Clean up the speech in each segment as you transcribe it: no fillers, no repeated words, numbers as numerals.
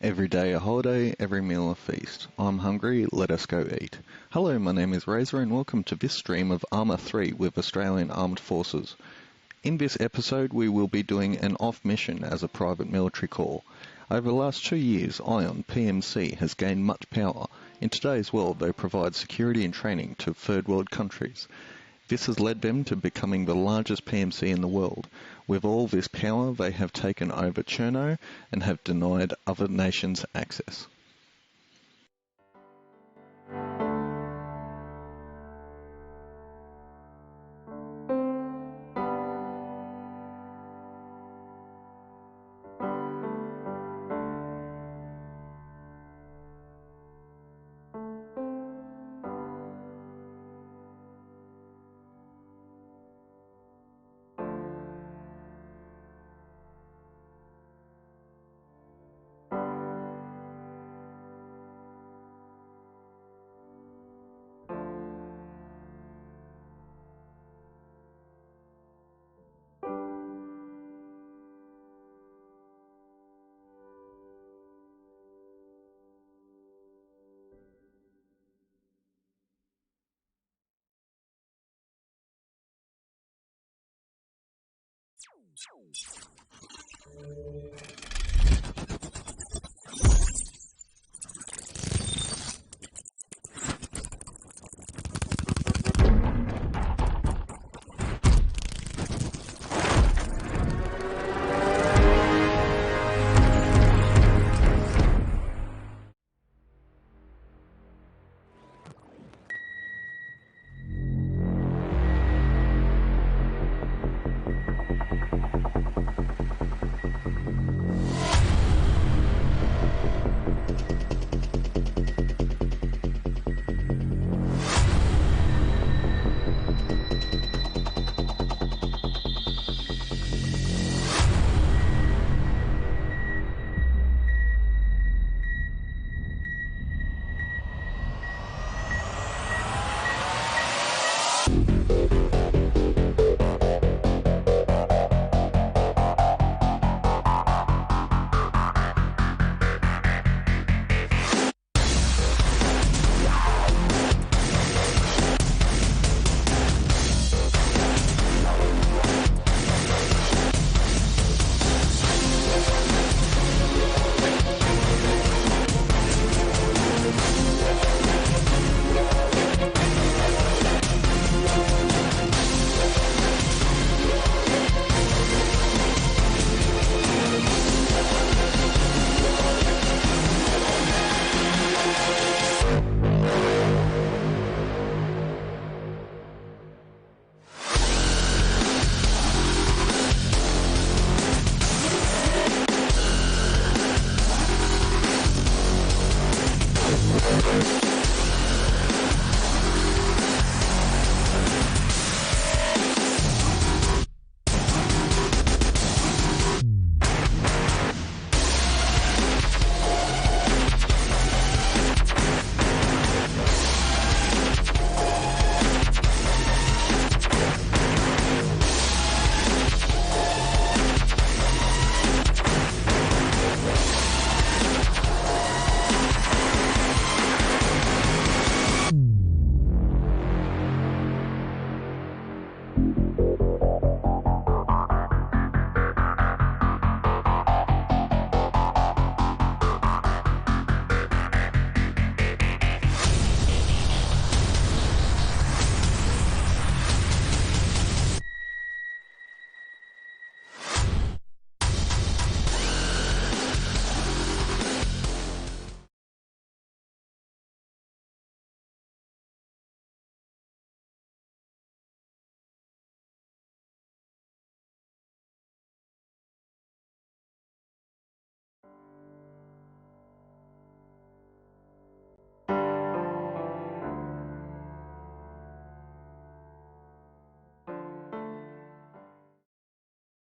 Every day a holiday, every meal a feast. I'm hungry, let us go eat. Hello, my name is Razor and welcome to this stream of ArmA3 with Australian Armed Forces. In this episode we will be doing an off-mission as a private military corps. Over the last 2 years, ION PMC has gained much power. In today's world they provide security and training to third world countries. This has led them to becoming the largest PMC in the world. With all this power, they have taken over Cherno and have denied other nations access.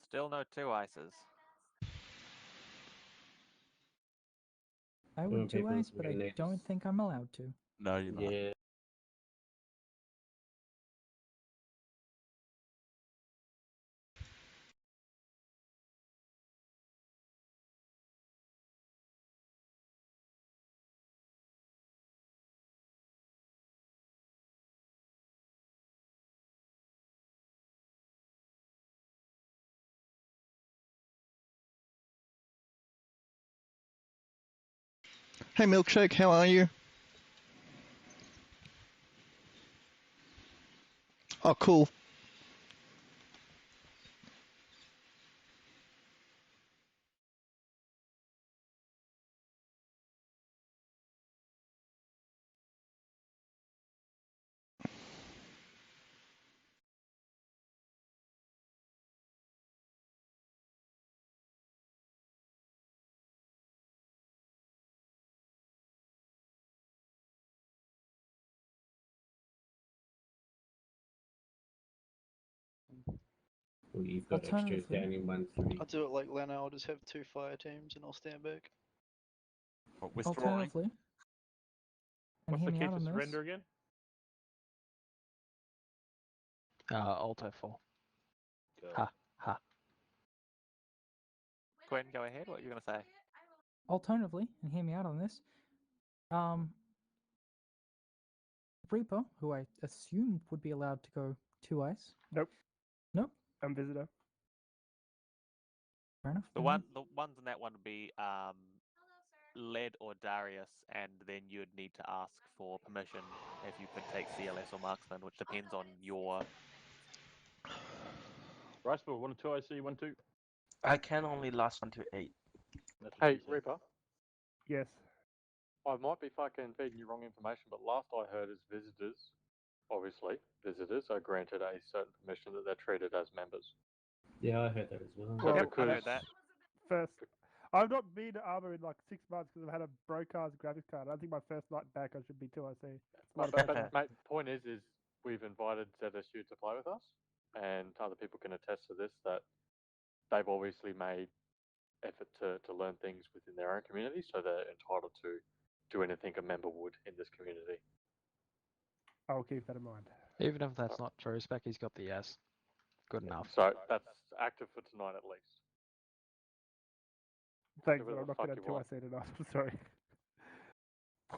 Still no two ices. I would do ice, but I don't think I'm allowed to. No, you're not. Yeah. Hey Milkshake, how are you? Oh, cool. Well, you've got extras down in 1-3. I'll do it like Leno, I'll just have 2 fire teams and I'll stand back. What, withdrawing? Alternatively, and What's hear the me key out for on this. surrender again? Alt F4. Ha, ha. Gwen, go ahead. What are you going to say? Alternatively, and hear me out on this. Reaper, who I assumed would be allowed to go 2 ice. Nope. Nope. I'm visitor. Fair enough. The ones in that one would be Led or Darius, and then you'd need to ask for permission if you could take CLS or Marksman, which depends on your. Riceball, 1 2 IC, 1 2. I can only last 1 to 8. Hey, Reaper, Yes. I might be fucking feeding you wrong information, but last I heard is visitors, obviously, visitors are granted a certain permission that they're treated as members. Yeah, I heard that as well. So Well, I heard that. First, I've not been to ArmA in like 6 months because I've had a broadcast graphics card. I think my first night back I should be 2IC. But mate, point is we've invited ZSU to play with us, and other people can attest to this, that they've obviously made effort to learn things within their own community, so they're entitled to do anything a member would in this community. I'll keep that in mind. Even if that's not true, Specky's got the yes. Good enough. So that's active for tonight at least. Thanks, Do but I'm whatever not the going fuck to you 2IC tonight. I'm sorry.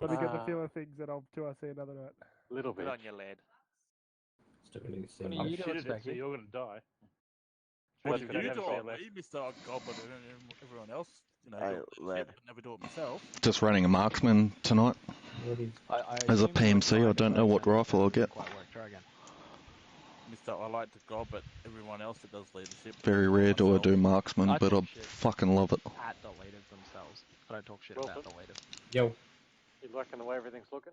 Let me get the feel of things and I'll 2IC another night. Little Put bit. on your lead. Still getting What are I'm you doing, shitted it, so Specky? you're gonna die. What Specky, do you you have do? CLS. Me, Mr. Goblin, and everyone else, you know, Hey, do all this lad. shit, but never do it myself. Just running a Marksman tonight. What is... I As a assume you were PMC, I don't know what sniper, rifle I'll didn't get. quite work. Try again. Mr. I like to gob at everyone else that does leadership. Very never rare do I myself. do Marksman, I but I talk shit fucking love it. at the leaders themselves. I don't talk shit Wilson? about the leaders. Yo. You liking the way everything's looking?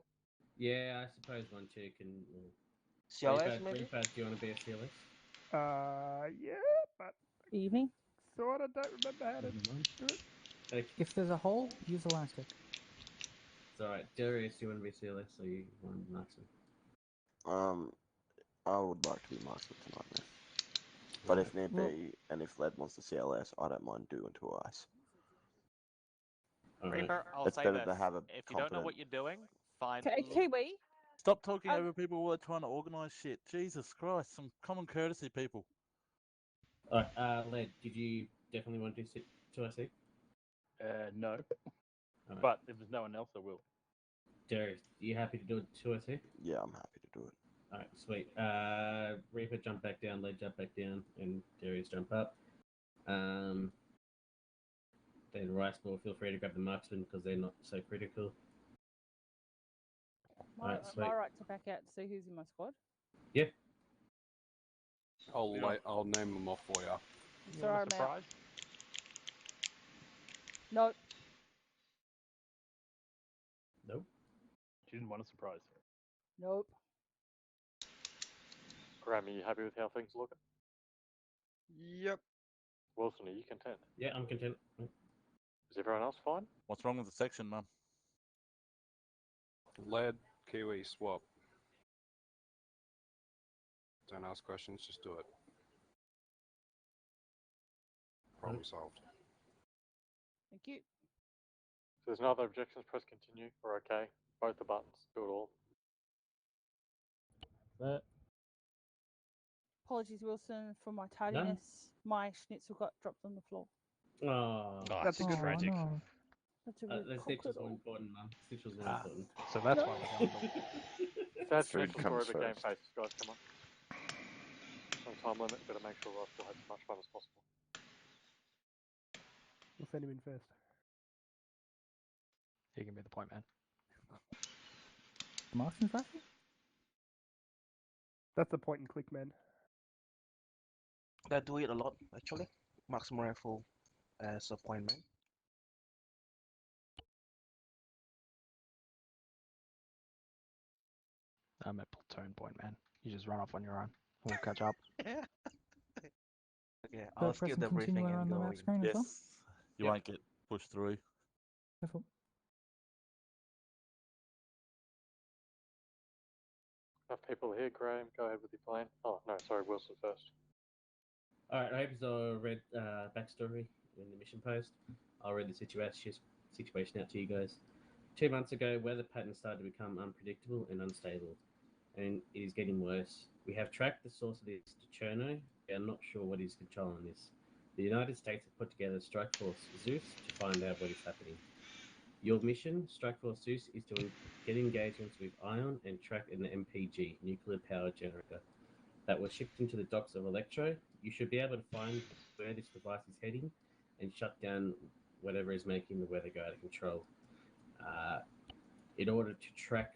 Yeah, I suppose 1-2 can... CLS maybe? Reaper, do you want to be a CLS? Yeah, but Evening. sort of don't remember how to Never mind. do it. Okay. If there's a hole, use elastic. It's alright. Darius, do you want to be CLS or you want Marksman? I would like to be Marksman tonight, man. But if need be, and if Led wants to CLS, I don't mind doing 2 ice. Alright. Reaper, I'll It's say better this. to have a If you don't know what competent- you're doing, find. Kiwi. Stop talking over people while they're trying to organise shit. Jesus Christ, some common courtesy, people. Alright, Led, did you definitely want to do 2IC? No. Alright. But if there's no one else, I will. Darius, are you happy to do 2IC? Yeah, I'm happy to do it. Alright, sweet. Reaper jump back down, Led jump back down, and Darius jump up. Then Riceball, feel free to grab the Marksman because they're not so critical. Am Alright, sweet. I right to back out to see who's in my squad? Yeah. I'll name them off for you. You Sorry, want a I'm out. surprise? No. Nope. She didn't want a surprise. Nope. Graham, are you happy with how things are looking? Yep. Wilson, are you content? Yeah, I'm content. Is everyone else fine? What's wrong with the section, Mum? Lead, Kiwi, swap. Don't ask questions, just do it. Problem solved. Thank you. If there's no other objections, press continue. We're okay. Both the buttons. Do it all. Apologies, Wilson, for my tardiness. My schnitzel got dropped on the floor. Oh, That's a good tragic. No. That's a real the stitches cockle. more important, Mum. Stitches more Ah. important. So that's why we're going to Sad Food special comes story of the game first. faces, guys. Come on. On time limit, gotta make sure Ross still has as much fun as possible. We'll send him in first. He can be the point man. Marksman's rifle? That's the point and click, man. They do it a lot, actually. Marksman rifle as a point man. I'm at platoon point man. You just run off on your own. We'll catch up. Okay, So I'll press skip and the briefing continue and on the go map in. screen as well. Yes. You won't get pushed through. Careful. Enough people here, Graham. Go ahead with your plan. Oh, no, sorry, Wilson first. Alright, I hope I read backstory in the mission post. I'll read the situation out to you guys. 2 months ago, weather patterns started to become unpredictable and unstable, and it is getting worse. We have tracked the source of this to Cherno. We are not sure what is controlling this. The United States have put together Strike Force Zeus to find out what is happening. Your mission, Strike Force Zeus, is to get engagements with Ion and track an MPG, nuclear power generator, that was shipped into the docks of Electro. You should be able to find where this device is heading and shut down whatever is making the weather go out of control. In order to track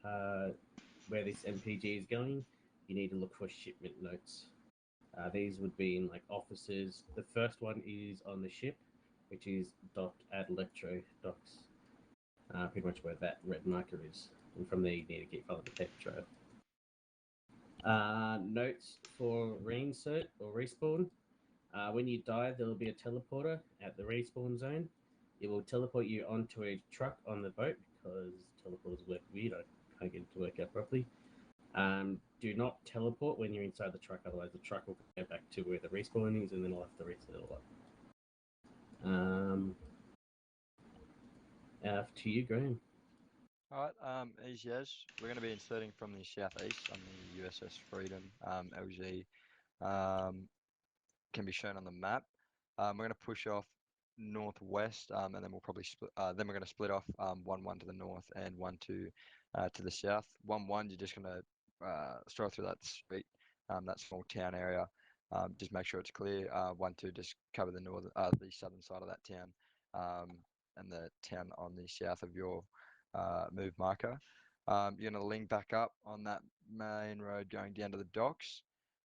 where this MPG is going, you need to look for shipment notes. These would be in like offices. The first one is on the ship, which is docked at Electro docks, pretty much where that red marker is. And from there, you need to keep following the paper trail. Notes for reinsert or respawn. When you die, there will be a teleporter at the respawn zone. It will teleport you onto a truck on the boat because teleporters work weird. I can't get it to work out properly. Do not teleport when you're inside the truck, otherwise the truck will go back to where the respawn is and then I'll have to reset it all up. To you, Graham. Alright, easy as. We're going to be inserting from the southeast on the USS Freedom. LG can be shown on the map. We're going to push off northwest, and then we'll probably split. Then we're going to split off 1-1 to the north and 1-2 to the south. 1-1, you're just going to stroll through that street, that small town area. Just make sure it's clear. 1-2, just cover the southern side of that town, and the town on the south of your move marker. You're going to link back up on that main road going down to the docks,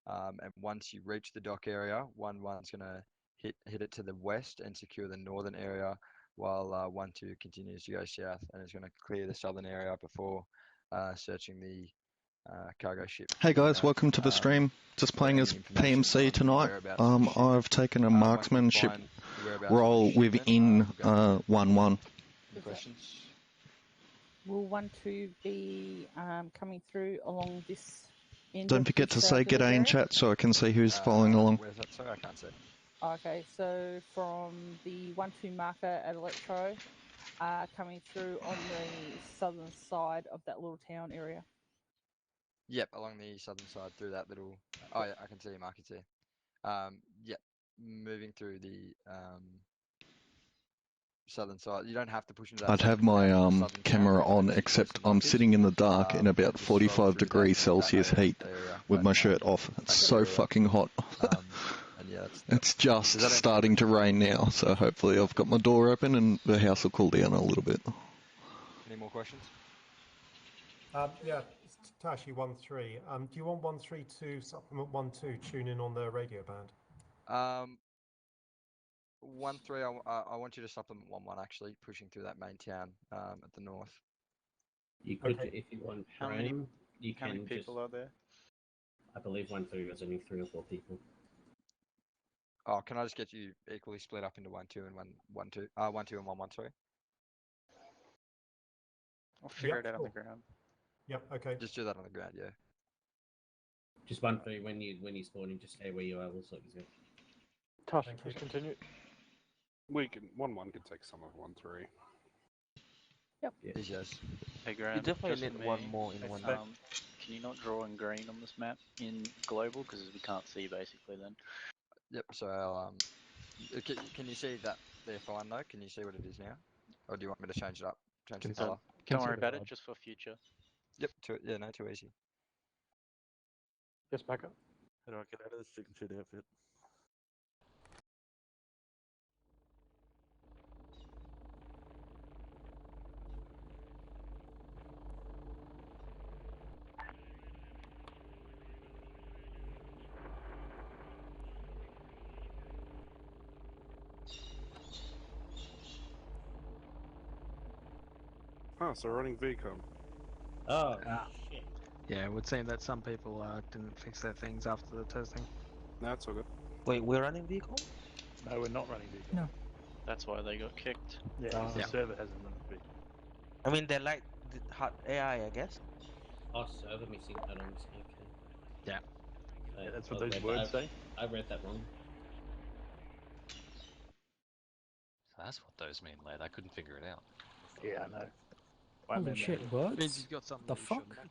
and once you reach the dock area, 1-1's going to hit it to the west and secure the northern area, while 1-2 continues to go south and is going to clear the southern area before searching the cargo ship. Hey guys, welcome to the stream. Just playing as PMC tonight. I've taken a marksmanship role within 1-1. Questions? Will 1-2 be coming through along this end? Don't forget to say g'day in chat so I can see who's following along. Where's that? Sorry, I can't see. Okay, so from the 1-2 marker at Electro, coming through on the southern side of that little town area. Yep, along the southern side through that little. Oh yeah, I can see your markers here. Yep, moving through the southern side. You don't have to push into that. I'd have my camera on, except I'm sitting in the dark in about 45 degrees Celsius heat with my shirt off. It's so fucking hot. And yeah, it's just starting to rain now, so hopefully I've got my door open and the house will cool down a little bit. Any more questions? Yeah, it's Tashi 1-3. Do you want 1-3 to supplement 1-2 tune in on the radio band? 1-3, I want you to supplement 1-1 actually, pushing through that main town at the north. You could, if you want, How many can people are there? I believe 1-3 was only 3 or 4 people. Oh, can I just get you equally split up into 1-2 and 1-2? 1-2 and 1-1, sorry. I'll figure it out on the ground. Yep, okay. Just do that on the ground, yeah. Just 1-3 when you spawn in, just stay where you are. We'll sort you out. Tosh, please continue. We can 1-1 can take some of 1-3. Yep. Yes. Hey Graham, You definitely just need me, one more in one. can you not draw in green on this map in global because we can't see basically then? Yep. So I'll, can you see that there fine though? Can you see what it is now, or do you want me to change it up? Change the color. Don't worry about it. Just for future. Yep. Too easy. Yes, back up. How do I get out of this chicken shit outfit? Oh, so we're running VCOM. Oh, shit. Yeah, it would seem that some people didn't fix their things after the testing. No, it's all good. Wait, we're running VCOM? No, we're not running VCOM. No. That's why they got kicked. Yeah, the server hasn't run VCOM. I mean, they're like the hard AI, I guess. oh, server missing add-ons. Okay. Yeah. Yeah, that's what those words say. I read that wrong. So that's what those mean, lad. I couldn't figure it out. Yeah, I know. Holy shit, Means words? he's got something The that he fuck? shouldn't.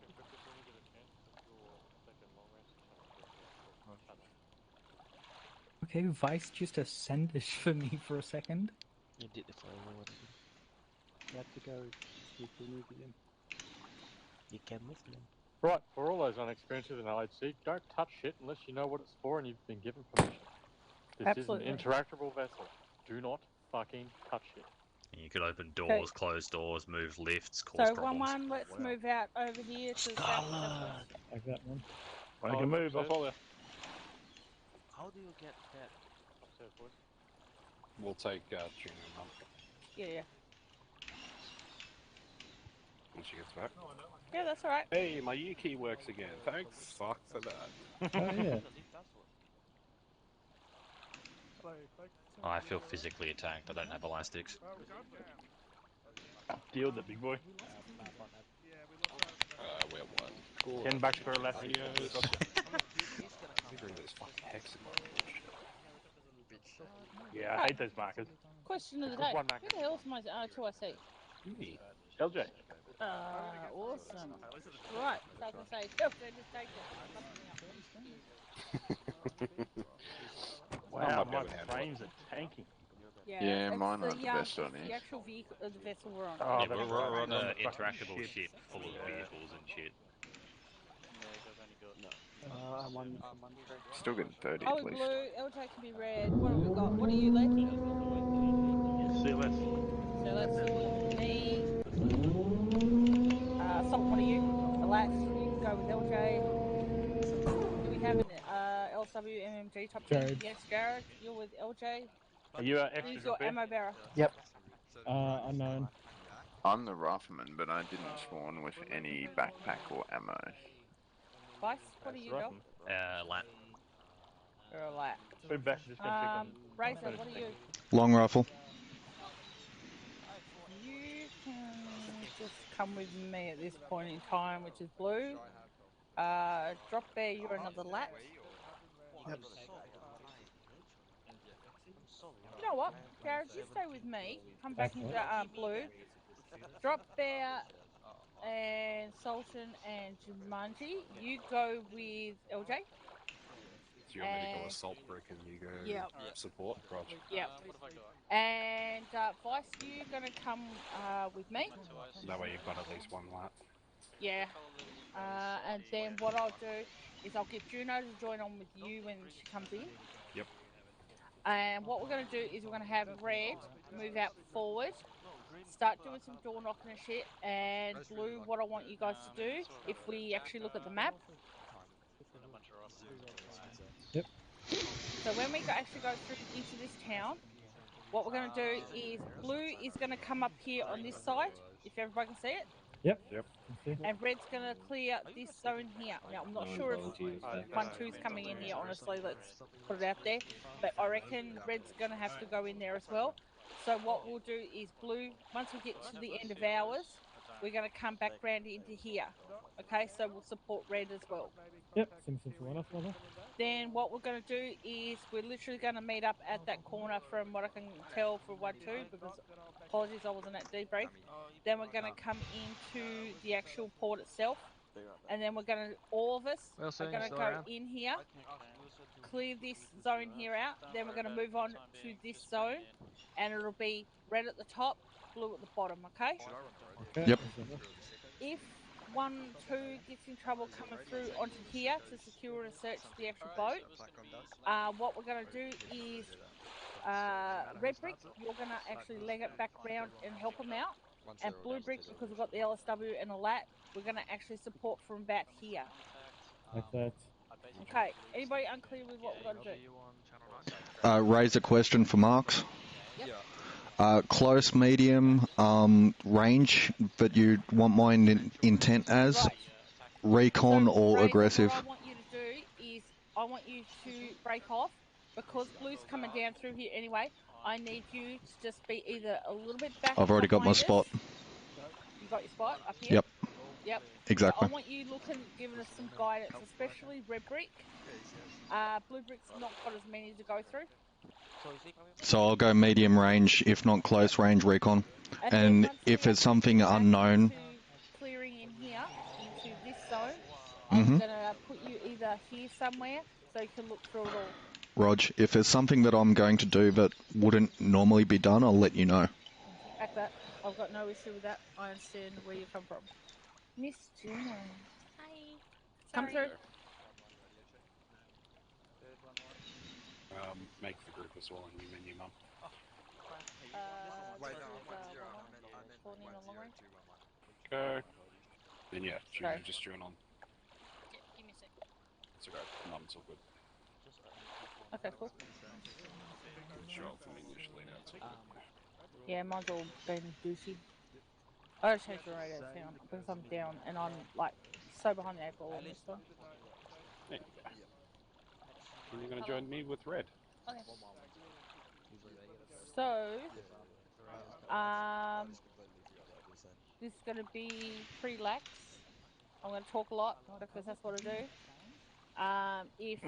Okay, Vice just ascended for me for a second. You did it for everyone. You have to go speak to New Zealand. You can move them. Right, for all those unexperienced in LHC, don't touch shit unless you know what it's for and you've been given permission. This Absolutely. is an interactable vessel. Do not fucking touch shit. You could open doors, close doors, move lifts, cause So problems. 1-1, let's move out over here to the south. Like that one. When I can move, I'll follow. How do you get that? Upstairs, boys. We'll take Tuna up Yeah. when she gets back. Yeah, that's alright. Hey, my U key works again. Thanks, fuck, for that. Oh, yeah. I feel physically attacked. I don't have elastics. Deal with it, big boy. We're one. Cool. 10 bucks per elastic. Bring this fucking hexagon. Yeah, I hate those markers. Question of the Just day. one Who the hell's my 2IC? Me. LJ. Awesome. Right, so I can say, LJ just take it. Wow, my frames are tanking. Yeah, mine it's aren't the best on the here. actual vehicle, the vessel we're on. Oh, Yeah, that's we're on right. an interactable ship full of vehicles and shit. I'm on Still getting 30 Oh, at we least. blue, LJ can be red. What have we got? What are you, Led? CLS. So let's see. Me. Salt, what are you? Alas, you can go with LJ. Do we have an LSW MMG type thing? Jared. Yes, Jared, you're with LJ. Are you extra Who's your drop in? ammo bearer? Yep. Unknown. I'm the rifleman, but I didn't spawn with any backpack or ammo. Vice, what are you, Dog? Lat. You're a lat. So Bash is just going to check on. Razor, what are you? Long rifle. You can just come with me at this point in time, which is blue. Drop bear, you're another lat. Yep. You know what, Jared, you stay with me. Come back into blue. Drop bear and Sultan and Jumanji. You go with LJ. So you want me to go assault brick and you go support? Roger. Yep. And Vice, you're gonna come with me. That way you've got at least one lat. Yeah. And then what I'll do is I'll get Juno to join on with you when she comes in. Yep. And what we're going to do is we're going to have Red move out forward, start doing some door knocking and shit. And Blue, what I want you guys to do, if we actually look at the map. Yep. So when we actually go through into this town, what we're going to do is Blue is going to come up here on this side, if everybody can see it. Yep. Yep. And Red's going to clear this zone here. Now, I'm not sure if 1-2's coming in here, honestly. Let's put it out there. But I reckon Red's going to have to go in there as well. So what we'll do is Blue, once we get to the end of ours, we're going to come back round into here. Okay, so we'll support Red as well. Yep. Same as you want us, brother. Then what we're going to do is we're literally going to meet up at that corner from what I can tell for 1-2, because apologies I wasn't at debrief. Then we're going to come into the actual port itself, and then we're going to, all of us are going to go in here, clear this zone here out, then we're going to move on to this zone, and it'll be red at the top, blue at the bottom, okay? Yep. If 1-2 gets in trouble coming through onto here to secure and search the actual boat, what we're going to do is Red Brick, you're going to actually leg it back round and help them out. And Blue Brick, because we've got the LSW and a lat, we're going to actually support from about here. Like that. Okay, anybody unclear with what we're going to do? Raise a question for Marks. Yep. Close, medium, range, but you want my intent as Right. recon or Razor, aggressive. What I want you to do is I want you to break off because blue's coming down through here anyway. I need you to just be either a little bit back. I've already got my behind spot. us. You got your spot up here? Yep. Yep. Exactly. So I want you giving us some guidance, especially red brick. Blue brick's not got as many to go through. So I'll go medium range, if not close range recon. And if it's something unknown, Clearing in here into this zone, I'm gonna put you either here somewhere so you can look through it all. Rog, if it's something that I'm going to do that wouldn't normally be done, I'll let you know. At that, I've got no issue with that. I understand where you come from. Miss Juno. Hi. Come through. Make the group as well in your menu, Mum. Go. Then yeah, Juno, just join on. Yeah, give me a sec. It's okay. Mum, it's all good. Okay, cool. Sure, from initially now, it's all good. Yeah, mine's all been douchey. I gotta change the radio sound because I'm down and I'm like so behind the eight ball on this one. There you go. And you're going to join me with red. Okay. So, this is going to be pretty lax. I'm going to talk a lot because that's what I do. If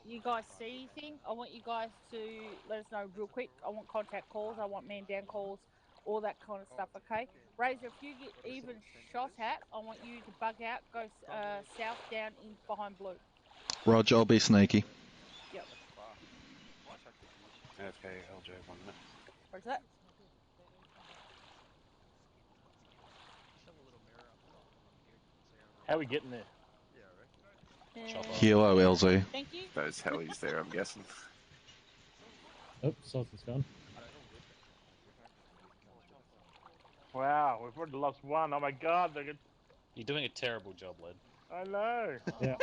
you guys see anything, I want you guys to let us know real quick. I want contact calls, I want man down calls, all that kind of stuff, okay? Razor, if you get even shot at, I want you to bug out, go south down in behind blue. Rog, I'll be sneaky. Yep. AFK, LJ, 1 minute. Where's that? How are we getting there? Hello, LZ. Thank you. Those hellies there, I'm guessing. Oh, Salty's gone. Wow, we've already lost one. Oh my god, they're good. You're doing a terrible job, Led. I know. Yeah.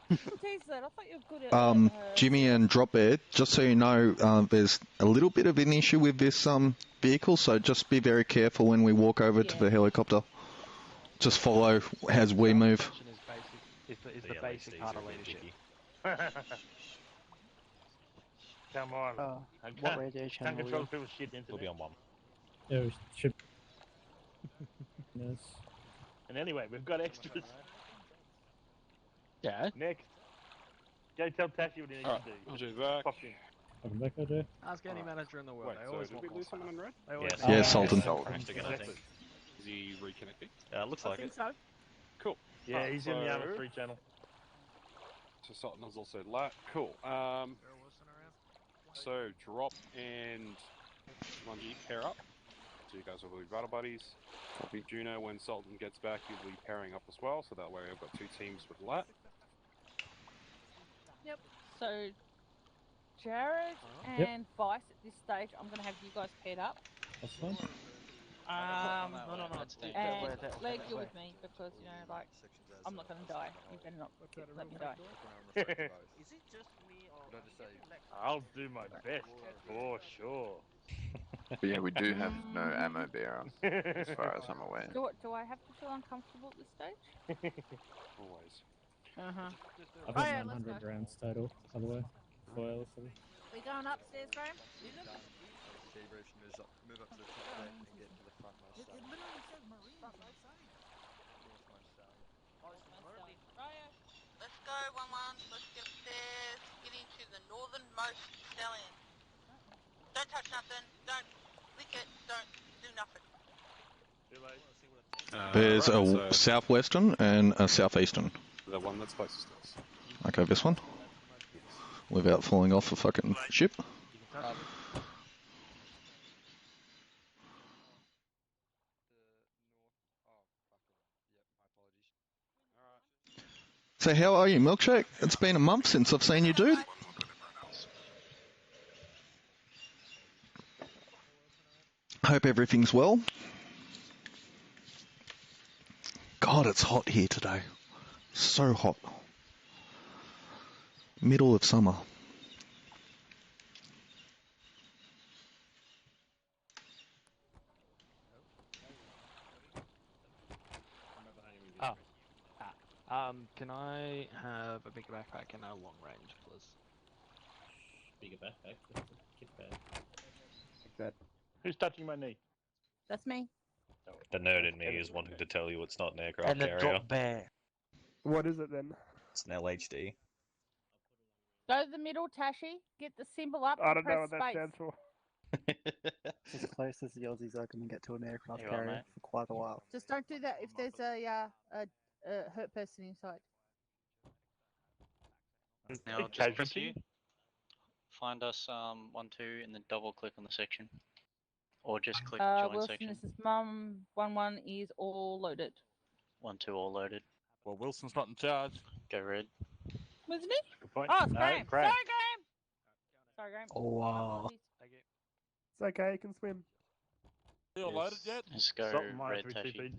Who teased that? I thought you were good at Jimmy and Dropbear, just so you know, there's a little bit of an issue with this vehicle, so just be very careful when we walk over to the helicopter. Just follow as we move. Is the basic part of leadership. Come on. What radio channel Can't are we control on? people's shit internet. We'll be on 1. Yeah, we should. Yes. And anyway, we've got extras. Yeah. Next. Go tell Tashi what he needs to do. I'll do that. Pop in. Welcome back, OJ. Ask any manager in the world. Wait, They so always did want we more lose stuff. someone in red? They always Yeah, Sultan. Crashed again, I think. Is he reconnecting? Looks like it. so. Cool. Yeah, he's in the ArmA3 channel. So Sultan is also light. Cool. So Drop and Lungy pair up. So you guys will be battle buddies. Copy. Juno, when Sultan gets back, you'll be pairing up as well. So that way I've got 2 teams with light. Yep. So, Jared and Vice at this stage, I'm going to have you guys paired up. That's fine. No, it's And Leg, you're with me because, you know, like, I'm not going to die. You better not let me die. Is it just me or I'll do my best, for sure. But yeah, we do have no ammo bearer, as far as I'm aware. Do I have to feel uncomfortable at this stage? Always. I've got 900 rounds total, by the way. We going upstairs, Graham? Move up to the top deck and get to the frontmost side. literally says Marines outside. Let's go, 1-1. Let's get upstairs. Get into the northernmost stallion. Don't touch nothing. Don't lick it. Don't do nothing. There's a southwestern and a southeastern. The one that's closest to us. Okay, this one. Without falling off a fucking ship. So how are you, Milkshake? It's been a month since I've seen you, dude. Hope everything's well. God, it's hot here today. So hot. Middle of summer. Can I have a bigger backpack and a long range, please? Bigger backpack. That's a kit bag. Like that. Who's touching my knee? That's me. The nerd in me is wanting to tell you it's not an aircraft And a carrier. drop bear. What is it then? It's an LHD. Go to the middle, Tashi. Get the symbol up. I and don't know press what that space. stands for. It's as close as the Aussies are going to get to an aircraft You are, carrier mate. for quite a while. Just don't do that if there's a hurt person inside. Now just press Casualty? you. Find us 1-2 and then double click on the section. Or just click join Wilson, section. this is Mum. 1-1 is all loaded. 1-2 all loaded. Well, Wilson's not in charge. Go red. Wasn't he? Good point. Oh, it's No, Graham. Graham. Sorry, Graham. Sorry, Graham. Oh, wow. Apologies. It's okay, you can swim. Are you all loaded yet? Let's go Something might red have to be Tashi. TP'd.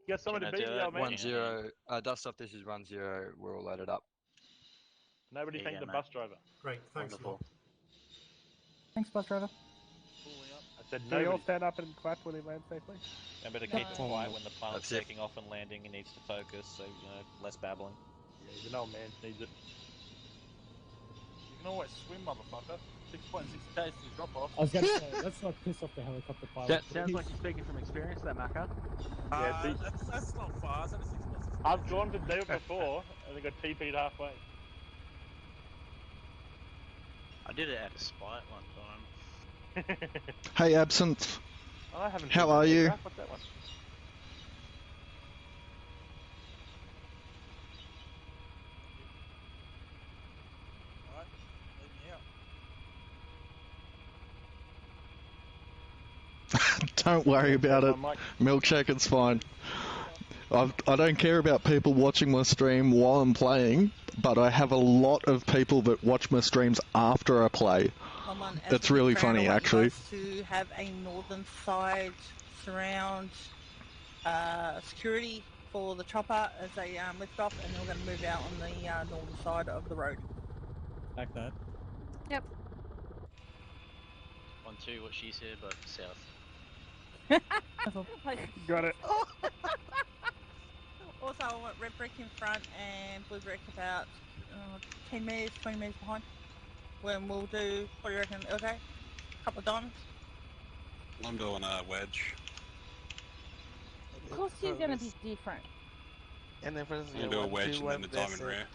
You got someone to Can I beat do me, that? old man? 1-0. Dust off. This is 1-0. We're all loaded up. Nobody Yeah, thank yeah, the mate. bus driver. Great, thanks. Wonderful. Thanks, bus driver. I said Do we all nobody. stand up and clap when he lands safely? And better keep it quiet when the pilot's taking off and landing. He needs to focus, so less babbling. Yeah, he's an old man. Needs it. You can always swim, motherfucker. 6.6 k's to drop off. I was going to say, let's not piss off the helicopter pilot. Sounds like you're speaking from experience, there, Macca. Yeah, see, That's not far. It's only 6.6. I've gone to do it before, and they got TP'd halfway. I did it out of spite one time. Hey, Absinthe. I haven't. How seen are that you? aircraft. What's that one? Alright, leave me out. Don't worry about it. Milkshake, it's fine. I don't care about people watching my stream while I'm playing, but I have a lot of people that watch my streams after I play. It's really funny, actually. To have a northern side surround security for the chopper as they lift off, and then we're going to move out on the northern side of the road. Like that. Yep. 1-2 what she said, but south. Got it. Also, I want red brick in front and blue brick about 10 metres, 20 metres behind. When we'll do, what do you reckon, okay? A couple of diamonds? I'm doing a wedge. Of course you're going to be different. And then for I'm gonna do a wedge and then a diamond rare.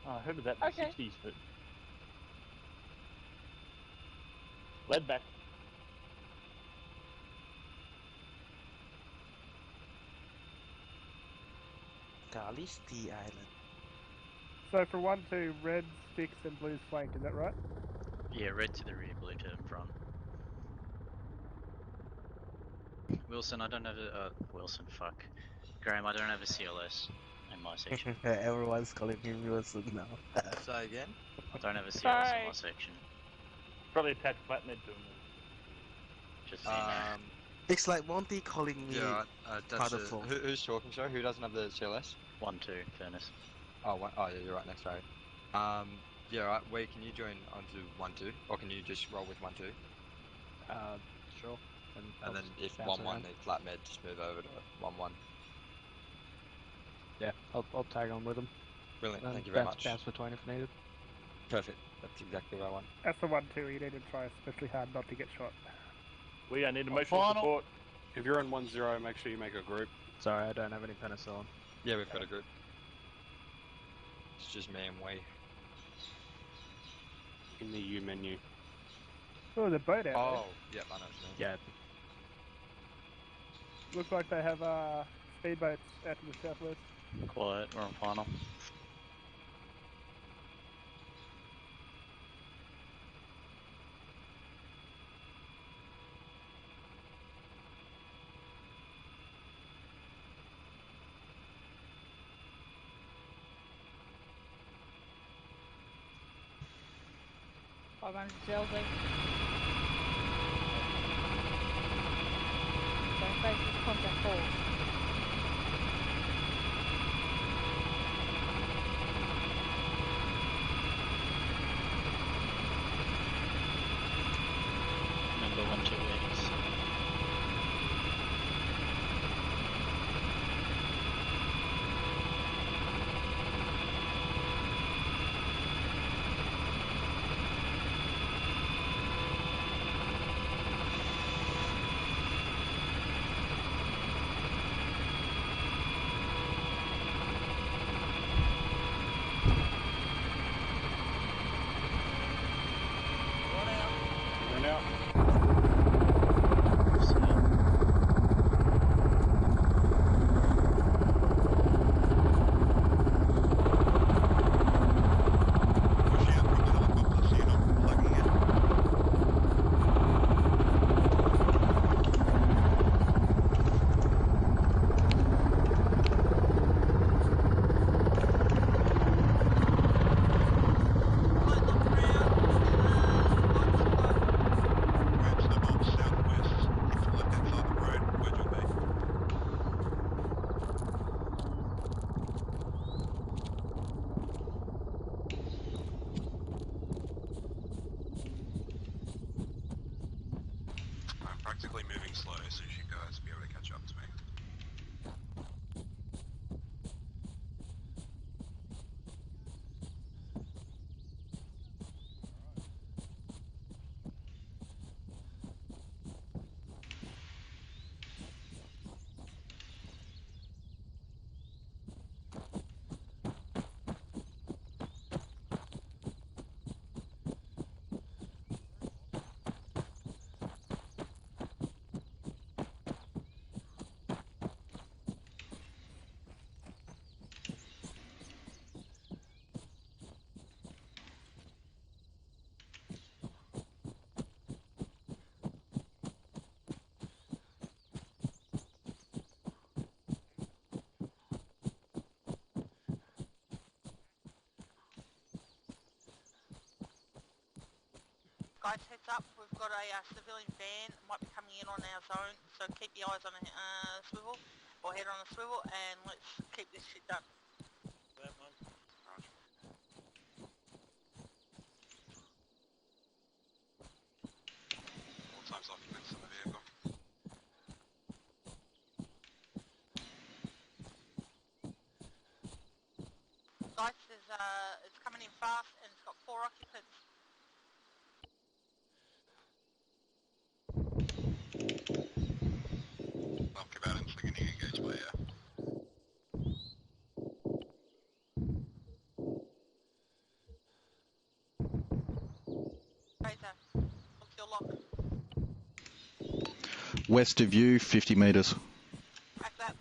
Oh, I heard of that in the 60s, but... Lead back. Galisti Island. So for 1-2, red sticks and blue's flank, is that right? Yeah, red to the rear, blue to in front. Wilson, I don't have a... Wilson, fuck. Graham, I don't have a CLS in my section. Everyone's calling me Wilson now. Say again? I don't have a CLS in my section. Probably attached flatmed to him. Just It's like Monty calling me Yeah, that's colorful. who's talking, sorry? Who doesn't have the CLS? 1-2, Furnace. Oh, yeah, you're right next, sorry. Yeah, right. Wait, can you join onto 1-2? Or can you just roll with 1-2? Sure. And then if bounce 1-1 around. need flatmed, just move over to 1-1. Yeah, I'll tag on with them. Brilliant, And thank you very bounce, much. Bounce between if needed. Perfect, that's exactly what I want. That's the 1-2, you need to try especially hard not to get shot. We need emotional Final. support. If you're in 1-0, make sure you make a group. Sorry, I don't have any penicillin. Yeah, we've got a group. It's just me and we. In the U menu. Oh, the boat out Oh, yep, I know what you mean. Yeah. Looks like they have speedboats out to the southwest. Quiet, we're on final. $500 Zelda. Don't face this contact calls. Number 1-2 heading south. slow, so you guys will be able to catch up to me. Guys, heads up, we've got a civilian van, might be coming in on our zone, so keep your eyes on a swivel, or head on a swivel, and let's keep this shit done. All times occupants in the vehicle. Guys, it's coming in fast, and it's got 4 occupants. Well, combatants are getting engaged by Razor, what's your lock? West of you, 50 metres. Back that.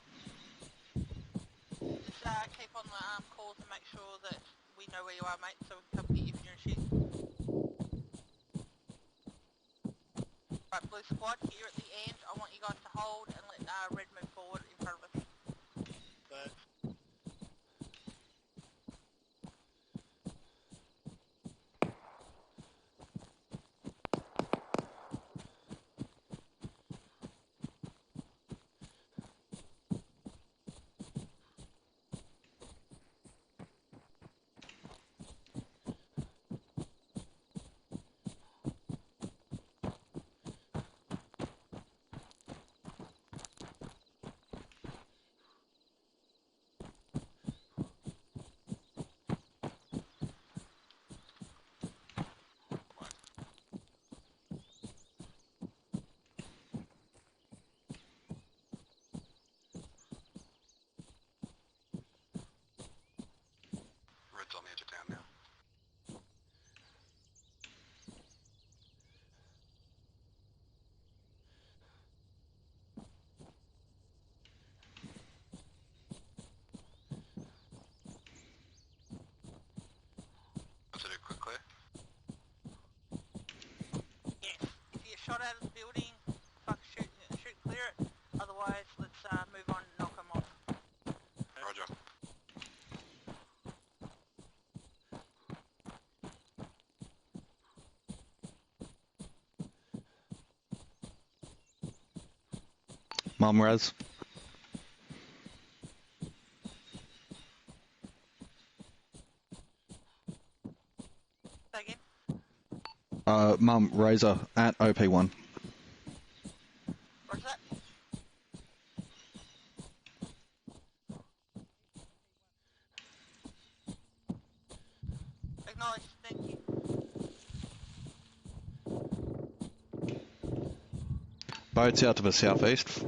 Just keep on the calls and make sure that we know where you are, mate, so we can come get you if you're in shit. Right, Blue Squad, here at the end, I want you guys to hold and let Red move forward in front of us. Red's on the edge of town now. Want to do quick clear? Yes, if you're shot out of the building, fuck shoot clear it. Otherwise, let's move on and knock them off. Roger. Mum Raz. Say again? Mum, Razor at OP1. What's that? Acknowledge, thank you. Boats out to the southeast.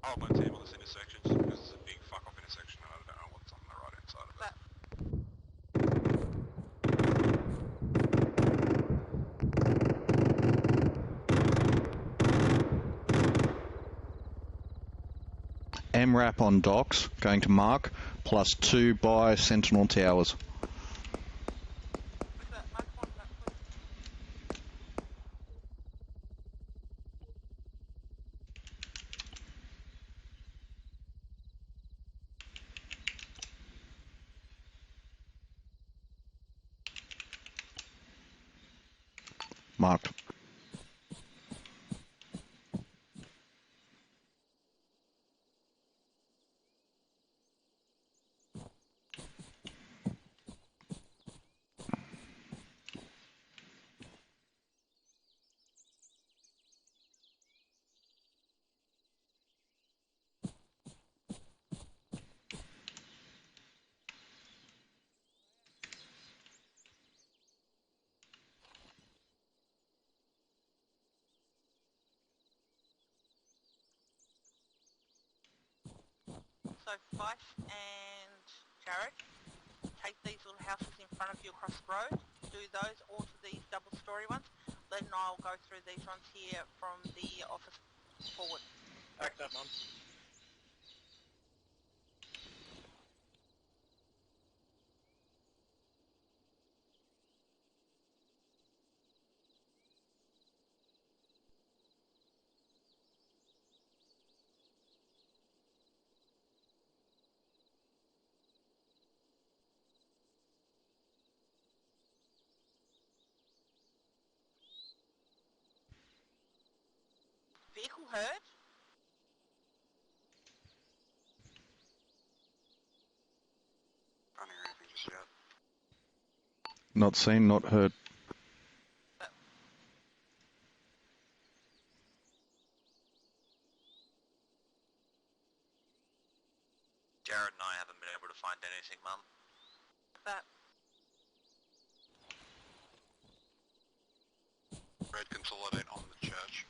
I'll hold my team on this intersection just because it's a big fuck off intersection and I don't know what's on the right hand side of it. MRAP on docks, going to Mark, plus 2 by Sentinel Towers. Marked. So Fife and Jared, take these little houses in front of you across the road, do those all to these double-storey ones. Len and I will go through these ones here from the office forward. Back that, Mum. Vehicle heard? Can't hear anything just yet. Not seen, not heard. Jared and I haven't been able to find anything, Mum. That. Red, consolidate on the church.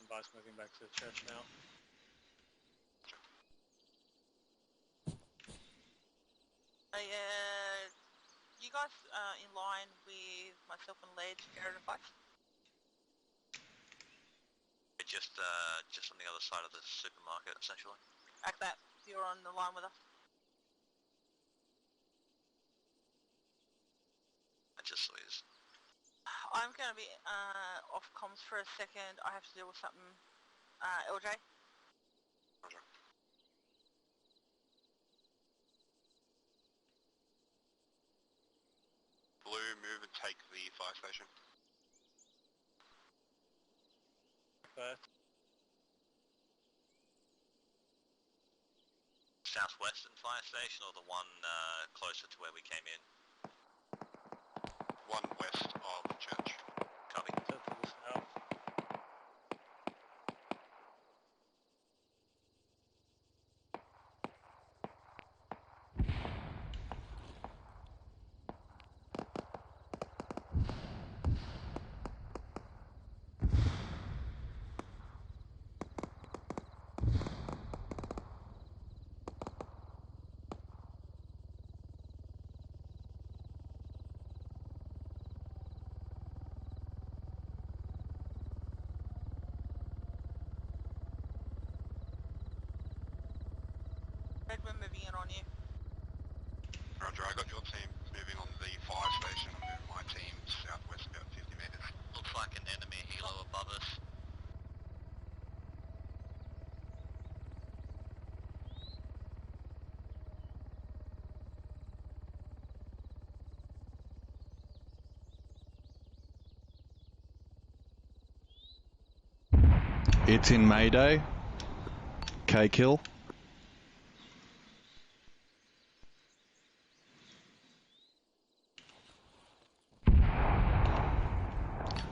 Vice moving back to the church now. You guys in line with myself and Ledge, Jared and Vice? Just on the other side of the supermarket, essentially. Act that. You're on the line with us. Just please. I'm going to be off comms for a second. I have to deal with something. LJ? Roger. Blue, move and take the fire station. Southwestern fire station or the one closer to where we came in? One west of the church. Copy. Red, we're moving in on you. Roger, I got your team moving on the fire station. I'm moving my team southwest about 50 meters. Looks like an enemy helo above us. It's in Mayday. K-kill.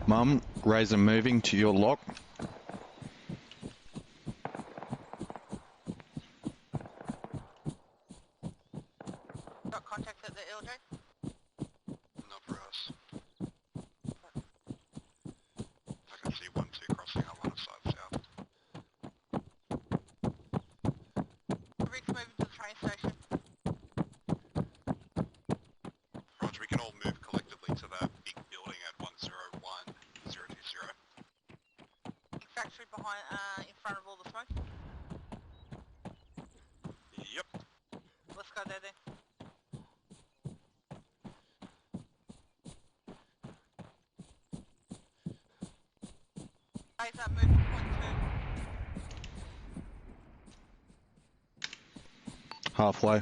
Mum, Razor moving to your lock. Got contact at the LJ? Not for us. I can see 1-2 crossing up on the side south. Rick's moving to the train station. Roger, we can all move collectively to that big building at 101020. Factory behind, in front of all the smoke. Yep. Let's go there then. Razor, move to point 2. Halfway.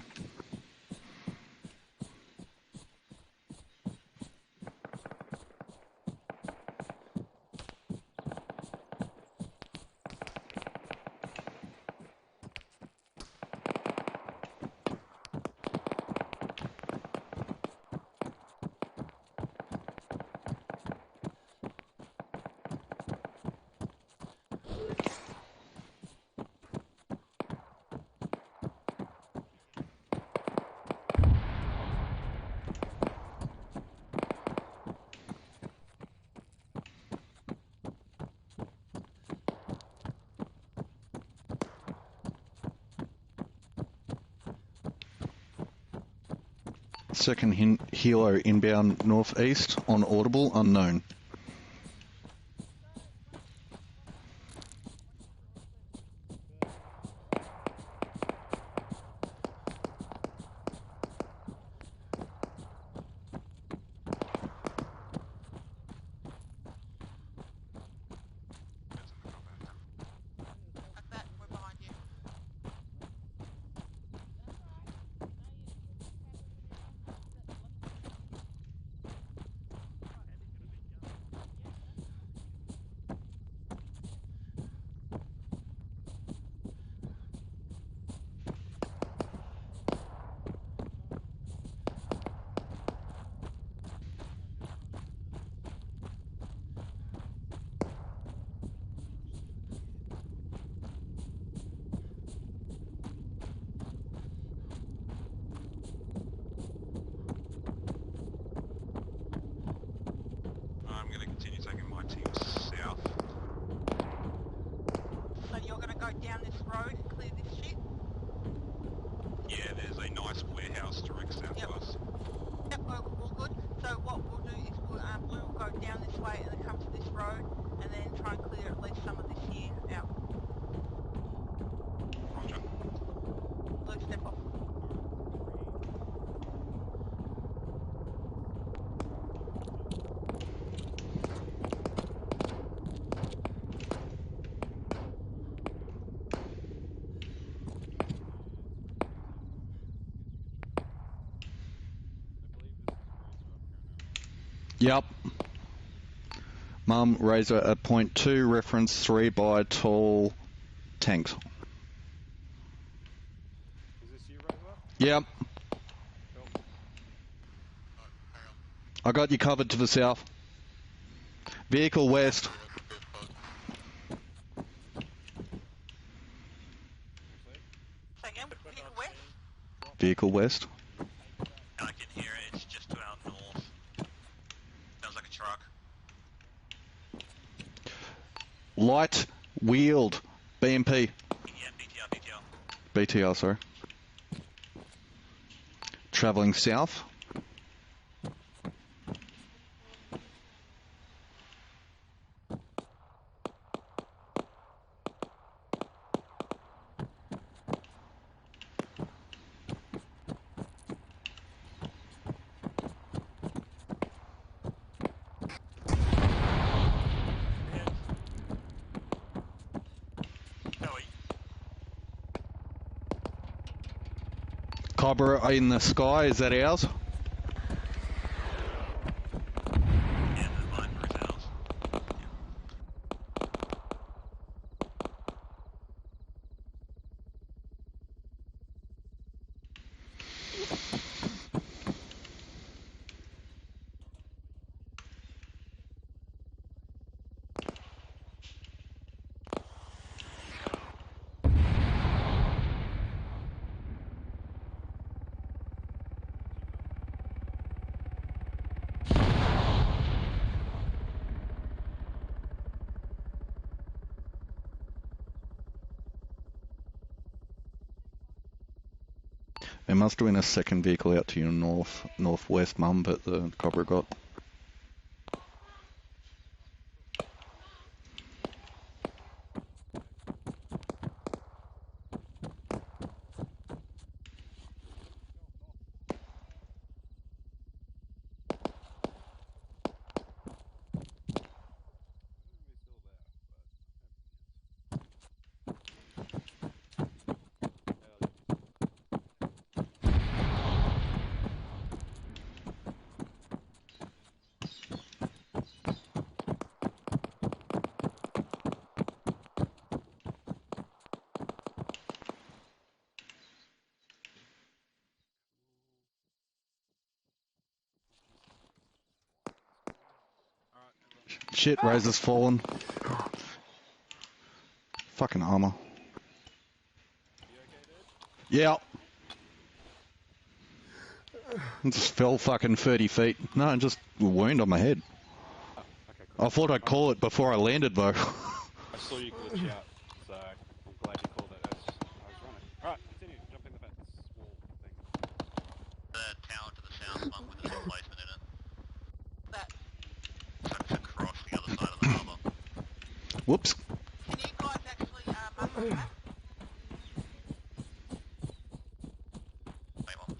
Second helo inbound northeast on audible unknown. I'm going to continue taking my team south. So you're going to go down this road and clear this shit? Yeah, there's a nice warehouse direct south of us. Yep, all good. So what we'll do is we will go down this way and then come to this road and then try and clear at least some of this here out. Roger. Luke, step off. Yep. Mum, Razor at point 2, reference 3 by tall tanks. Is this you, Razor? Yep. Cool. I got you covered to the south. Vehicle west. Second, vehicle west. Vehicle west. I can hear it, it's just to our north. Sounds like a truck. Light wheeled BMP. Yeah, BTR. BTR, sorry. Travelling south. Cobra in the sky, is that ours? Yeah, the Viper is ours. There must have been a second vehicle out to your northwest, Mum, but the Cobra got. Shit, Razor's fallen. Fucking armor. Yeah. Just fell fucking 30 feet. No, just a wound on my head. Okay, cool. I thought I'd call it before I landed, though. I saw you glitch out, so I'm glad you called it as I was running. Alright, continue. Jumping the fence. Wall thing. The tower to the south. there's replacement in it. That. So it's across the other side of the harbour. Whoops. Can you guys actually mark on the map? Hang on.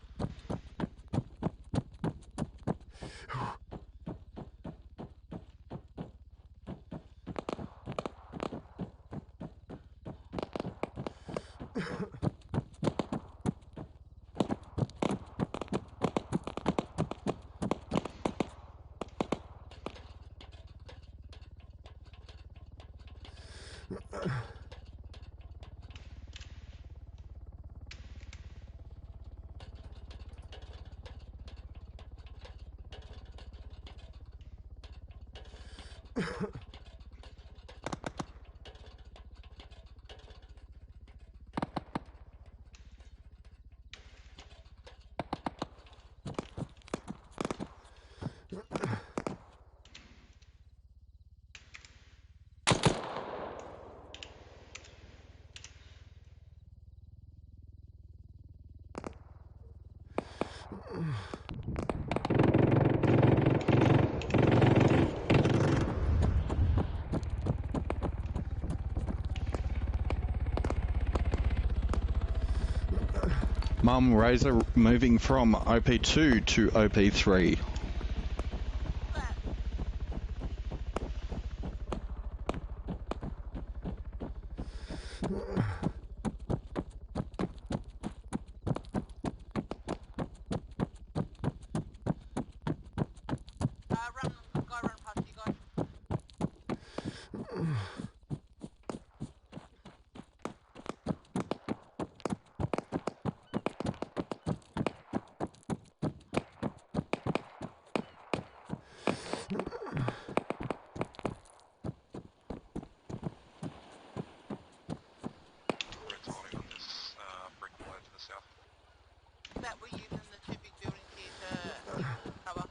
Mum, Razor moving from OP2 to OP3. Run past you guys. Red's holding on this brick pillar to the south. That we're using the two big buildings here to cover.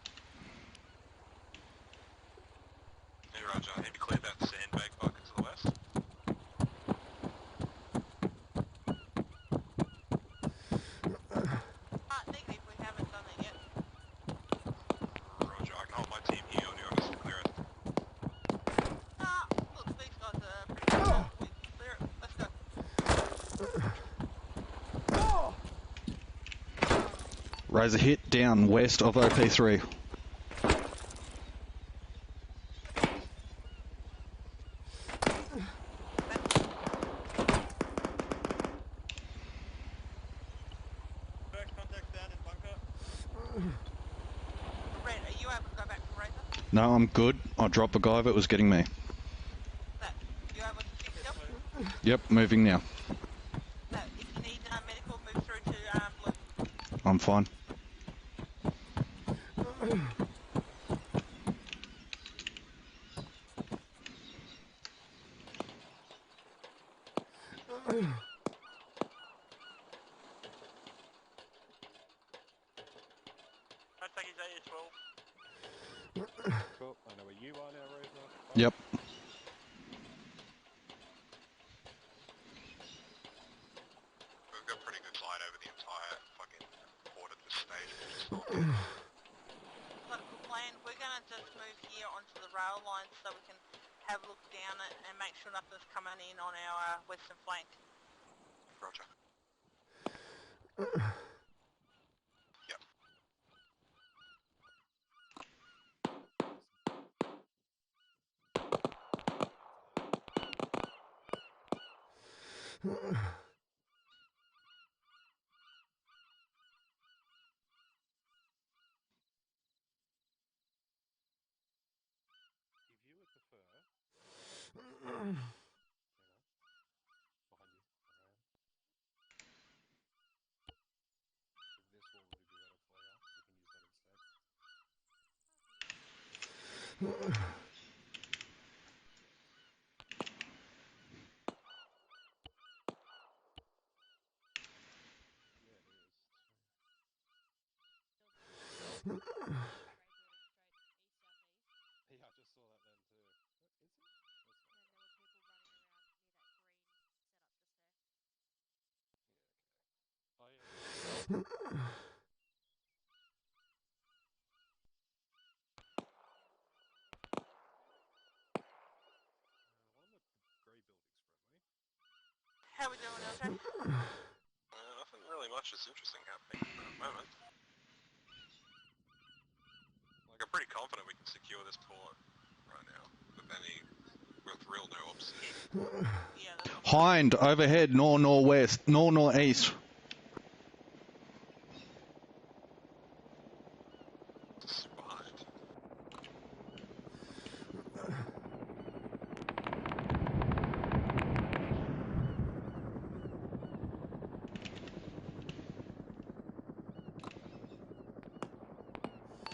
Hey Roger, I need to clear that sandbag bucket to the west. Negative, we haven't done it yet. Roger, I can hold my team here on the honest to clear it. Look, these guys are pretty good. We can clear it. Let's go. Razor hit down west of OP3. First contact down in bunker. Red, are you able to go back to Razor? No, I'm good. I dropped a guy that was getting me. You able to keep still? Yep, moving now. If you need medical, move through to blue. I'm fine. Contact is AS12. Cool, I know where you are now, Razor. Yep. We've got pretty good light over the entire fucking port at this stage. Got a good plan. We're going to just move here onto the rail line so we can have a look down it and make sure nothing's coming in on our western flank. Roger. Yep. If you would prefer, behind you, if this wall would be better for you, you can use that instead. Yeah, it is. Yeah, I just saw that then too. What is it? That's fine. Oh yeah. How we doing, LJ? Nothing really much is interesting happening at the moment. Like, I'm pretty confident we can secure this port right now with real no-ops. Hind, overhead, north-northwest, north-northeast.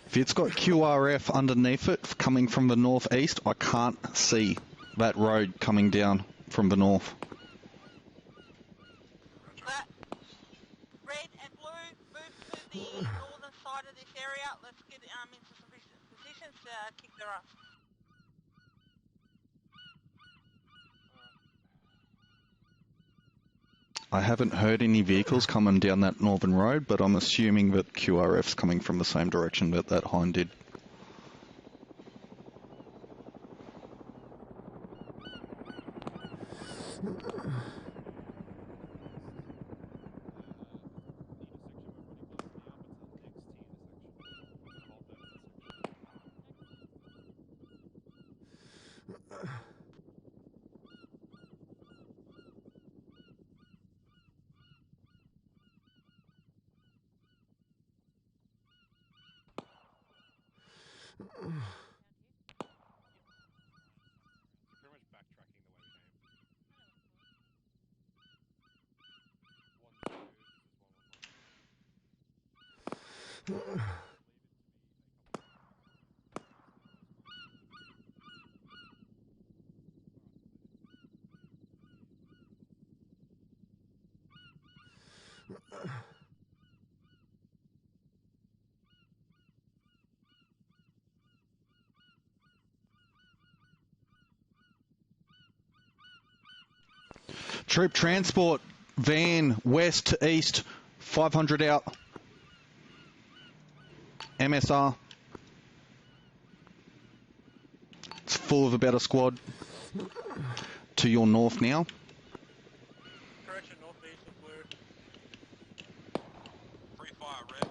If it's got QRF underneath it, coming from the northeast, I can't see that road coming down from the north. Red and blue, move to the northern side of this area. Let's get into some positions to kick their ass. I haven't heard any vehicles coming down that northern road, but I'm assuming that QRF's coming from the same direction that Hind did. Troop transport, van, west to east, 500 out. MSR. It's full of about a squad. To your north now. Correction, northeast of blue. Free fire, red.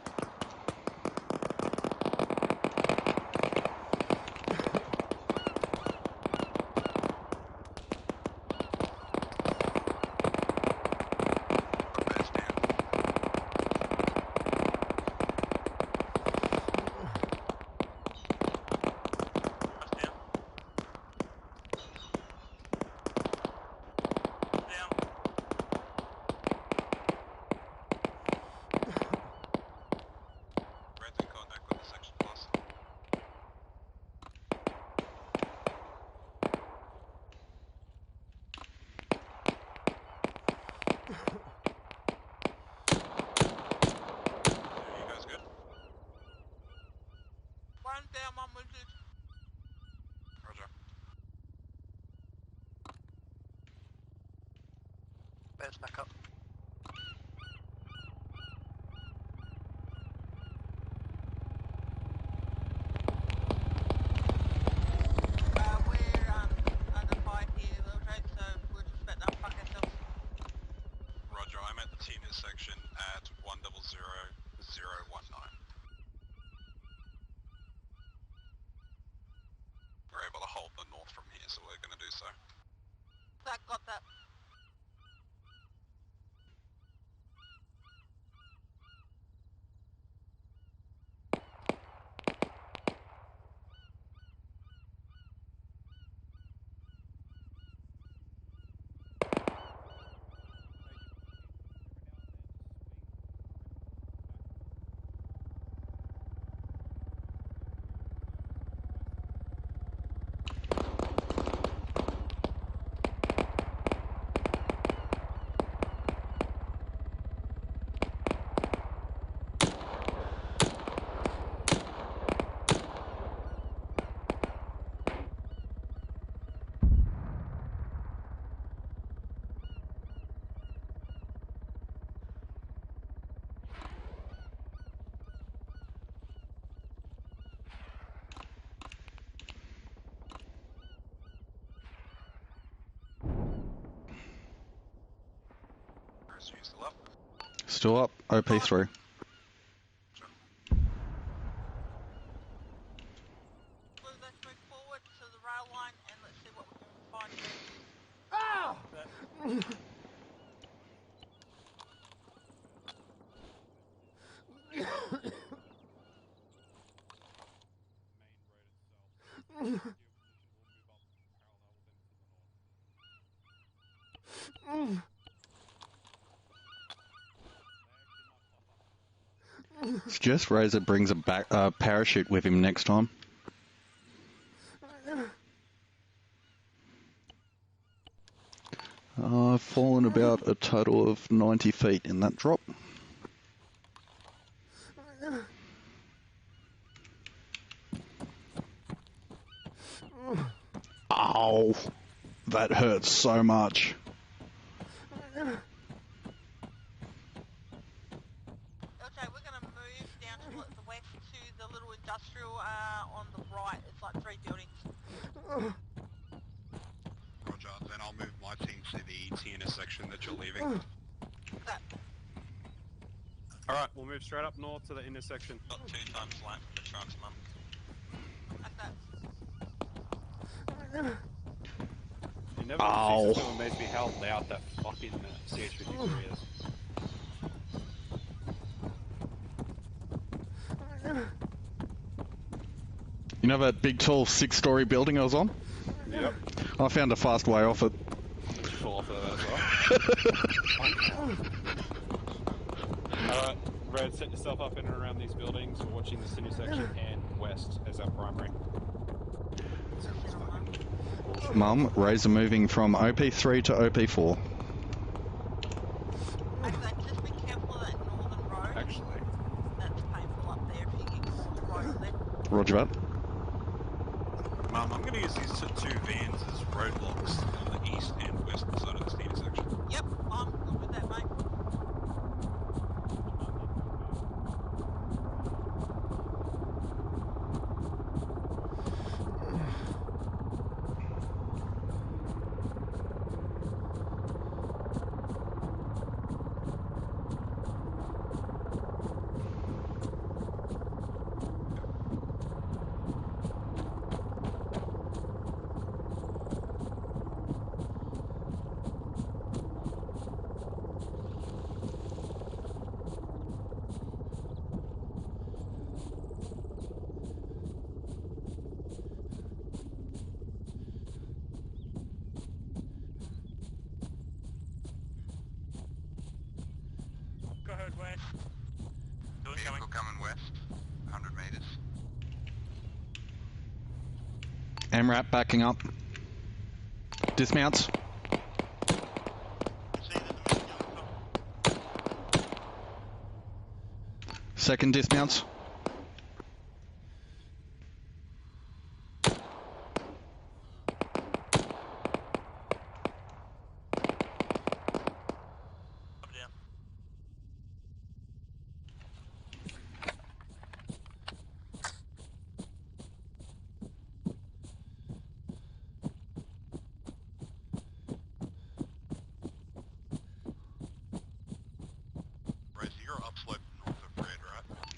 One down, one wounded. Roger. Bears back up. We're under fire here, little Jake, so we'll just let them fuck ourselves. Roger, I'm at the T intersection at 100019. We're able to hold the north from here, so we're going to do so. That got that. So you're still up? Still up, OP3. Let's move forward to the rail line and let's see what we can find there. Ah! Suggest Razor brings a parachute with him next time. I've fallen about a total of 90 feet in that drop. Ow! That hurts so much. Okay, we're going to move down to the west to the little industrial on the right. It's like 3 buildings. Roger, then I'll move my team to the T intersection that you're leaving. Alright, we'll move straight up north to the intersection. Got 2 times light from the trucks, Mum. You never ceases to amaze me how loud that fucking CH-53 is. You know that big, tall, 6-story building I was on? Yep. I found a fast way off it. Did you fall off of that as well? Alright, Red, set yourself up in and around these buildings. We're watching this intersection and west as our primary. Mum, Razor moving from OP3 to OP4. Just be careful of that northern road. Actually. That's painful up there if you get caught right there. Roger that. Mum, I'm going to use these 2 vans as roadblocks on the east and west side of this intersection. Yep, I'm good with that, mate. Go ahead, west. Vehicle coming west, 100 meters. MRAP backing up. Dismounts. Second dismounts.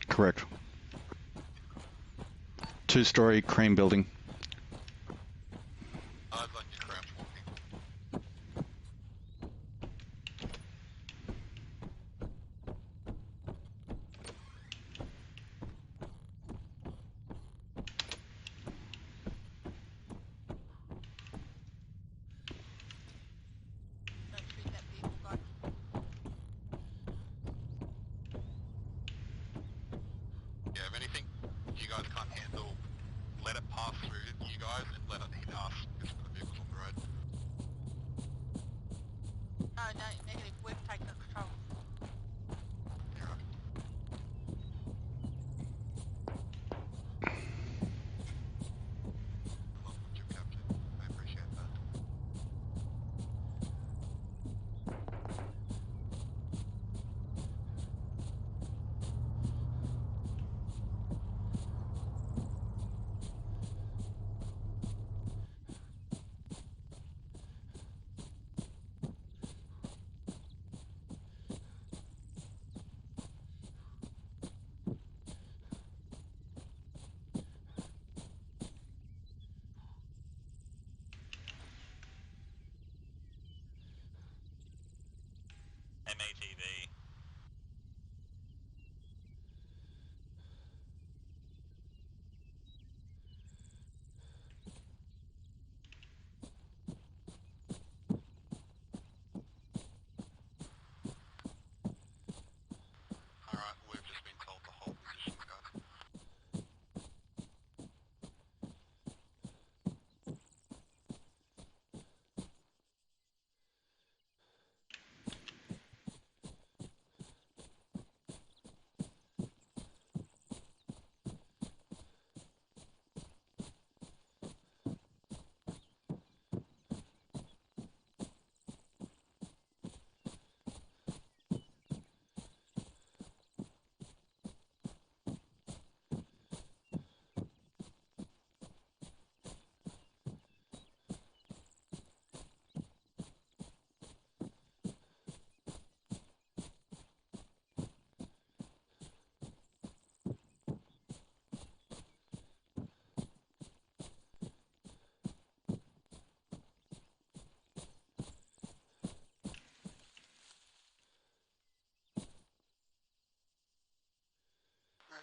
Correct. 2-story crane building. I'd like to crouch walking. Yeah, if anything you guys can't handle, let it pass through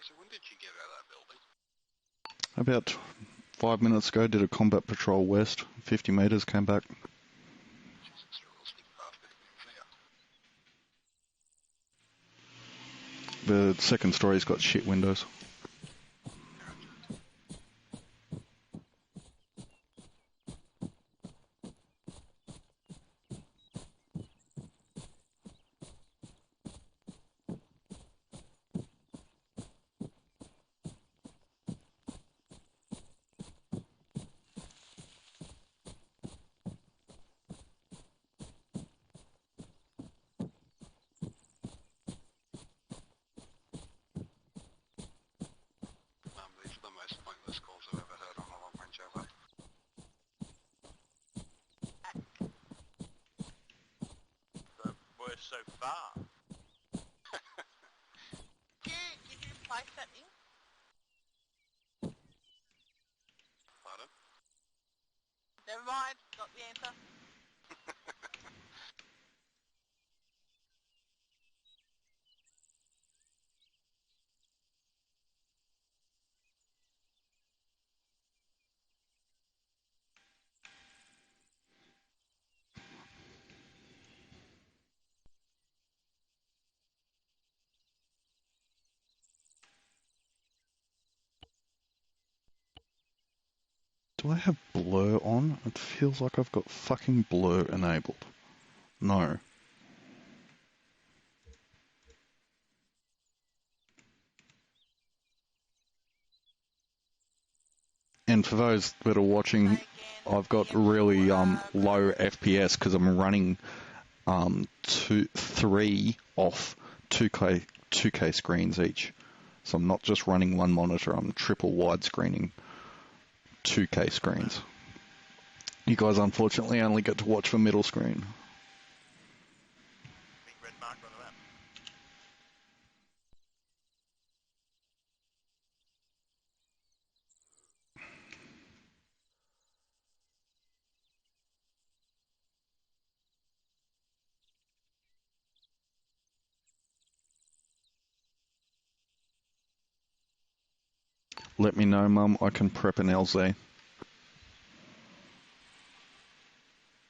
So when did you get out of that building? About 5 minutes ago, did a combat patrol west, 50 metres, came back. The second story's got shit windows. These are the most pointless calls I've ever heard on a long-range over. The worst so far. Did you place that in? Pardon? Never mind, got the answer. Do I have blur on? It feels like I've got fucking blur enabled. No. And for those that are watching, I've got really low FPS because I'm running 3 off 2K screens each. So I'm not just running one monitor, I'm triple widescreening 2K screens. You guys unfortunately only get to watch the middle screen. Big red marker on the map. Let me know, Mum, I can prep an LZ. You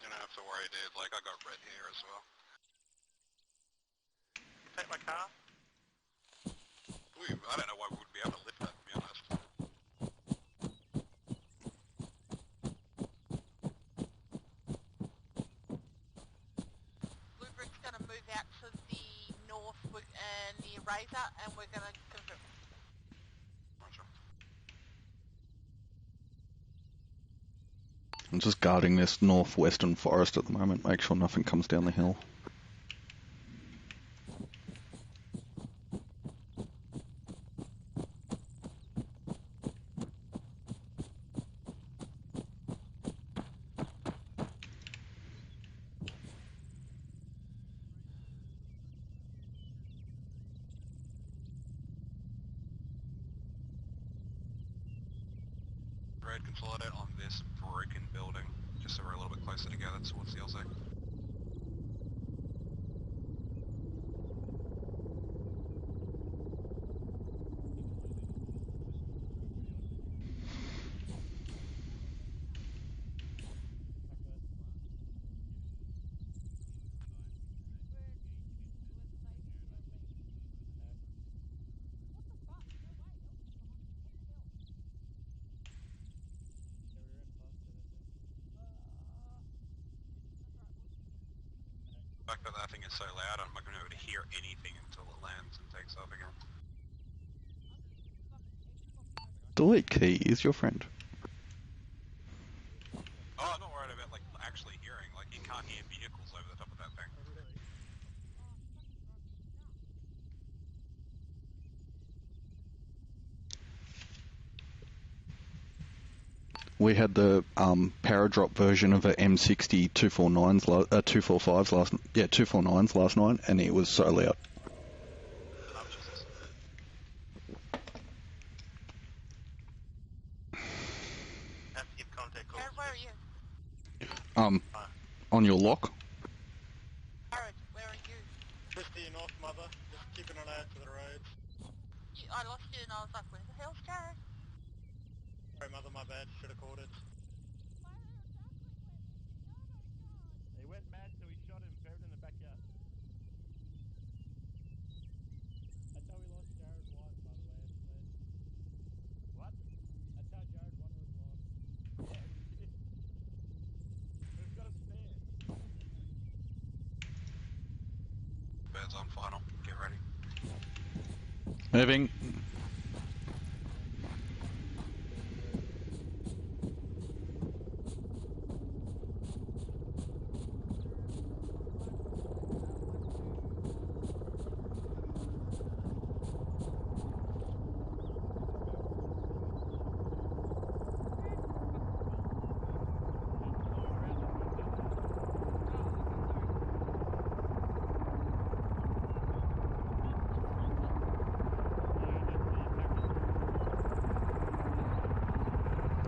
don't have to worry, dude. Like, I got red hair as well. Take my car. I don't know why we would be able to lift that, to be honest. Lubric's going to move out to the north near Razor, and we're going to confirm. I'm just guarding this northwestern forest at the moment, make sure nothing comes down the hill. Red, consolidate on this broken building, just so we're a little bit closer together towards the LZ. The fact that that thing is so loud, I'm not going to be able to hear anything until it lands and takes off again. Delete key is your friend. Oh, I'm not worried about, like, actually hearing. Like, you can't hear vehicles over the top of that thing. We had the paradrop version of a M60 245s last night, and it was so loud. Have to give contact calls. Where are you? On your lock. Jared, where are you? Just to your north, mother. Just keeping an eye out to the roads. I lost you and I was like, where the hell's Jared? Sorry, mother, my bad. Should have called it. He went mad, so we shot him, buried him in the backyard. That's how we lost Jared 1, by the way, Fled. What? That's how Jared 1 was lost. Yeah, we did. We've got a spare. Birds on final. Get ready. Moving.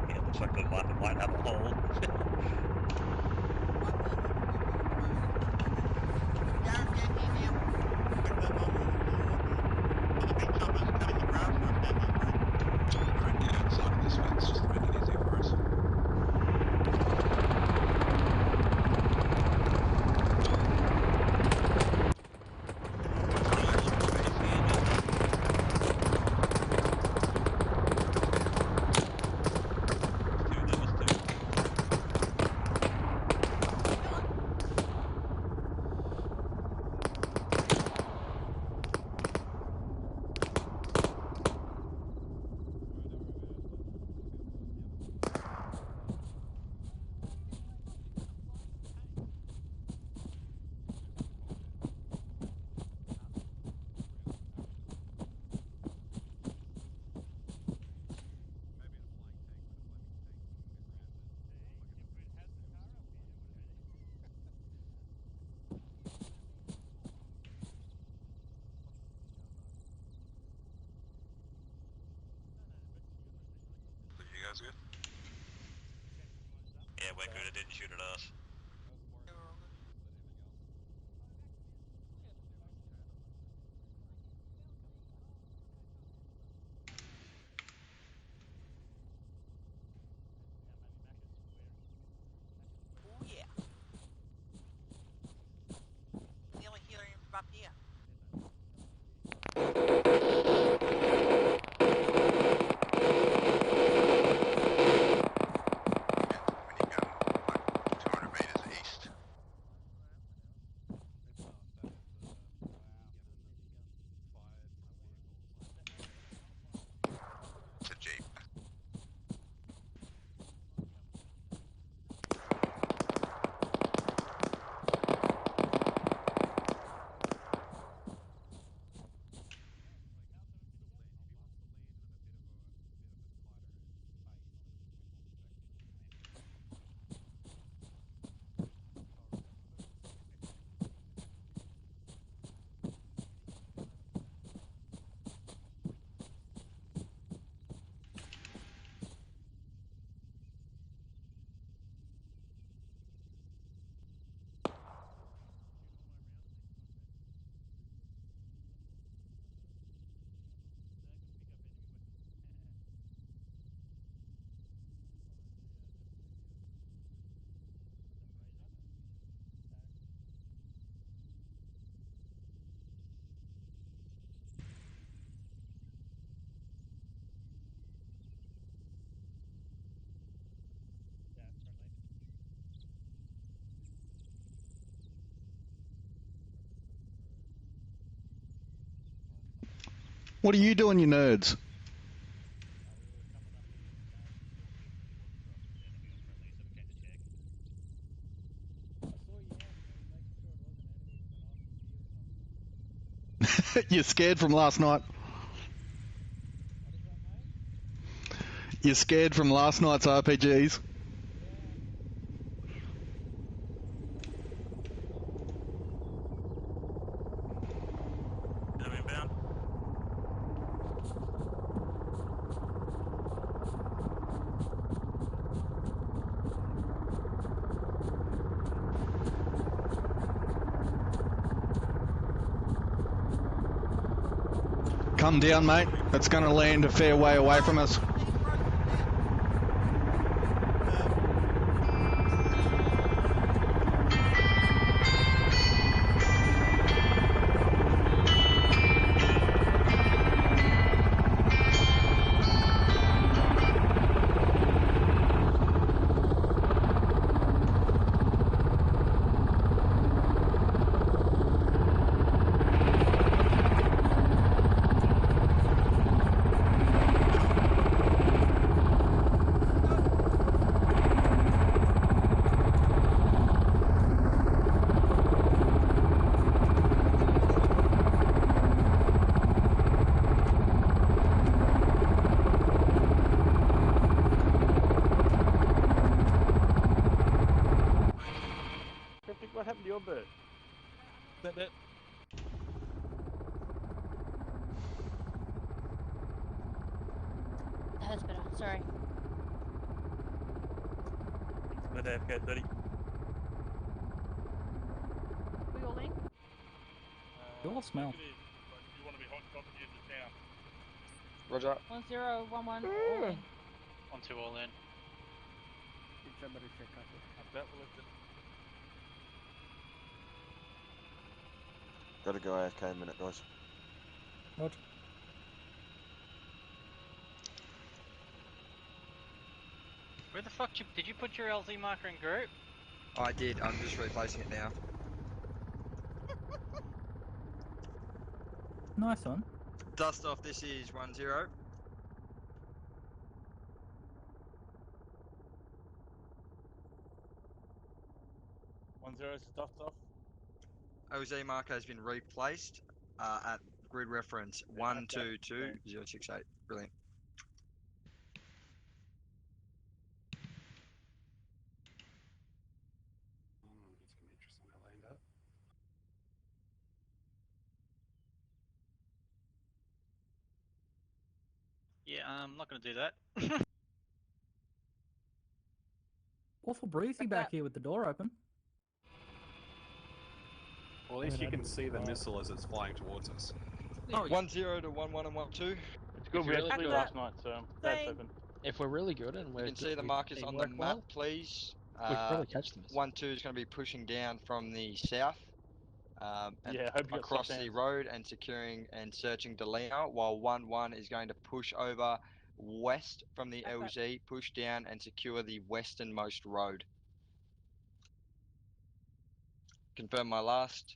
Yeah, looks like the Viper might have a hole. Get outside of this fence just to make it easier for us. You guys good? Yeah, we're good. It didn't shoot at us. Oh yeah. Nearly hearing him from up here. It's a Jeep. What are you doing, you nerds? You're scared from last night. You're scared from last night's RPGs. Enemy inbound. come down, mate. It's going to land a fair way away from us. What happened to your bird? That. That's better. Sorry. Let AFK 30. We all in? You all smell. If you want to be hot shot, use the town. Roger. 1011 all in. 1-2 all in. Did somebody say copy? That will lift it. Gotta go AFK a minute, guys. What? Where the fuck did you put your LZ marker in group? I did. I'm just replacing it now. Nice one. Dust off. This is 1-0. 1-0 is dust off. LZ marker has been replaced at grid reference 122068. Brilliant. It's gonna be interesting to land up. Yeah, I'm not gonna do that. Awful breezy back here with the door open. Well, at least you can see the missile as it's flying towards us. Oh, 1-0 to 1-1 and 1-2. It's good. We had flew last night, so that's open. If we're really good and we're You can see the markers on the map, please. we could probably catch them. 1-2 is going to be pushing down from the south and Yeah, I hope you got across soft the hands. road and securing and searching Delano, while 1-1 is going to push over west from the LZ, push down and secure the westernmost road. Confirm my last.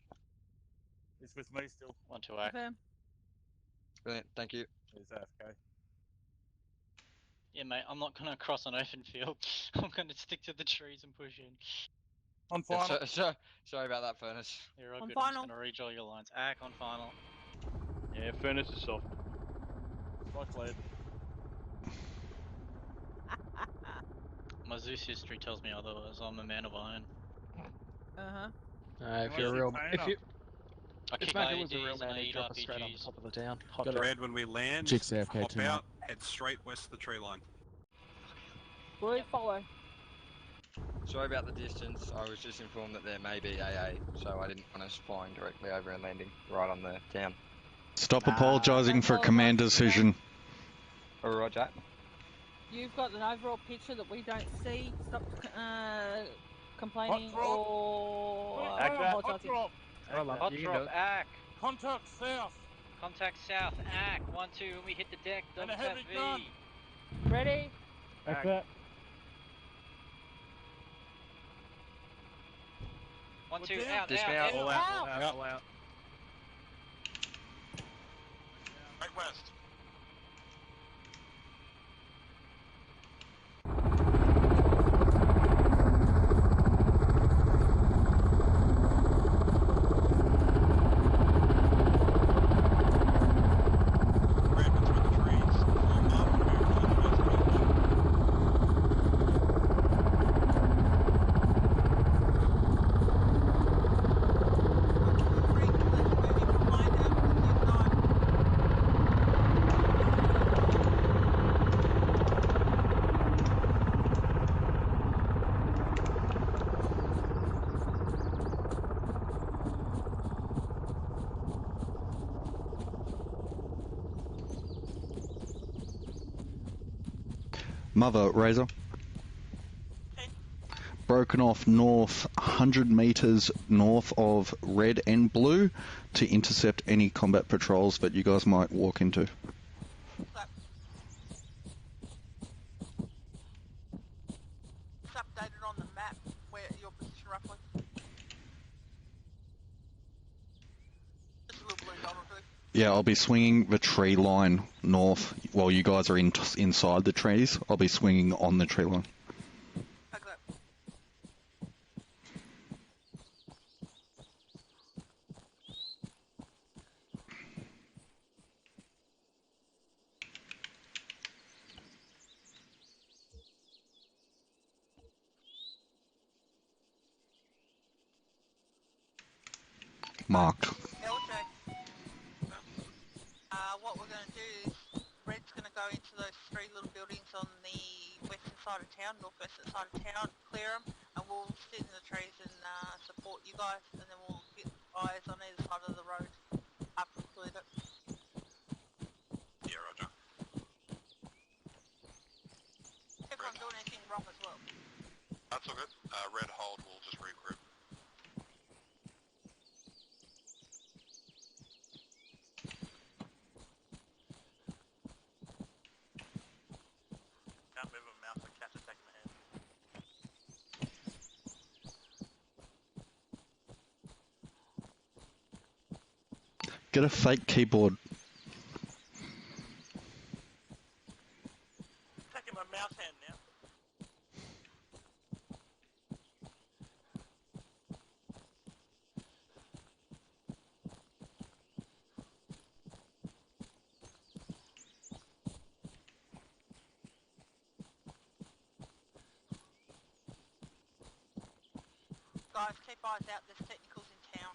It's with me still. 1-2 act. Brilliant, thank you. It's AFK. Yeah, mate, I'm not gonna cross an open field. I'm gonna stick to the trees and push in. On Yeah, final. sorry about that, Furnace. You're all On good. I'm final. just gonna redraw your lines. Ack on final. Yeah, furnace is soft. Nice landed. My Zeus history tells me otherwise. I'm a man of iron. Uh-huh. If you're a real, I if kick Macca was a real IEDs and man, I he'd eat drop us straight on RPGs. top of the town. Hot Red, shot. when we land, Jigs AFK hop too, out, head straight west of the tree line. Blue follow. Sorry about the distance. I was just informed that there may be AA, so I didn't want us flying directly over and landing right on the town. Stop apologising for command decision. Roger. You've got an overall picture that we don't see. Stop complaining or apologising. Hot drop, ack. Contact south. Contact south, ack. 1-2, when we hit the deck, And double a tap heavy V. gun. Ready? Like that. 1-2, out, Dismount. out, out. All out. Right west. Mother, Razor. Broken off north 100 metres north of red and blue to intercept any combat patrols that you guys might walk into. It's updated on the map where your position roughly. Just a little blue dot or two. Yeah, I'll be swinging the tree line north while you guys are inside the trees. I'll be swinging on the tree line. Marked. What we're going to do is Red's going to go into those three little buildings on the western side of town, northwestern side of town, clear them, and we'll sit in the trees and support you guys, and then we'll get eyes on either side of the road after we cleared it. Yeah, roger. Everyone doing anything wrong as well? That's all good. Red hold, we'll just regroup. Can't move a mouse, the cat's attacking my hand. Get a fake keyboard. Attacking my mouse hand now. Guys, keep eyes out, there's technicals in town.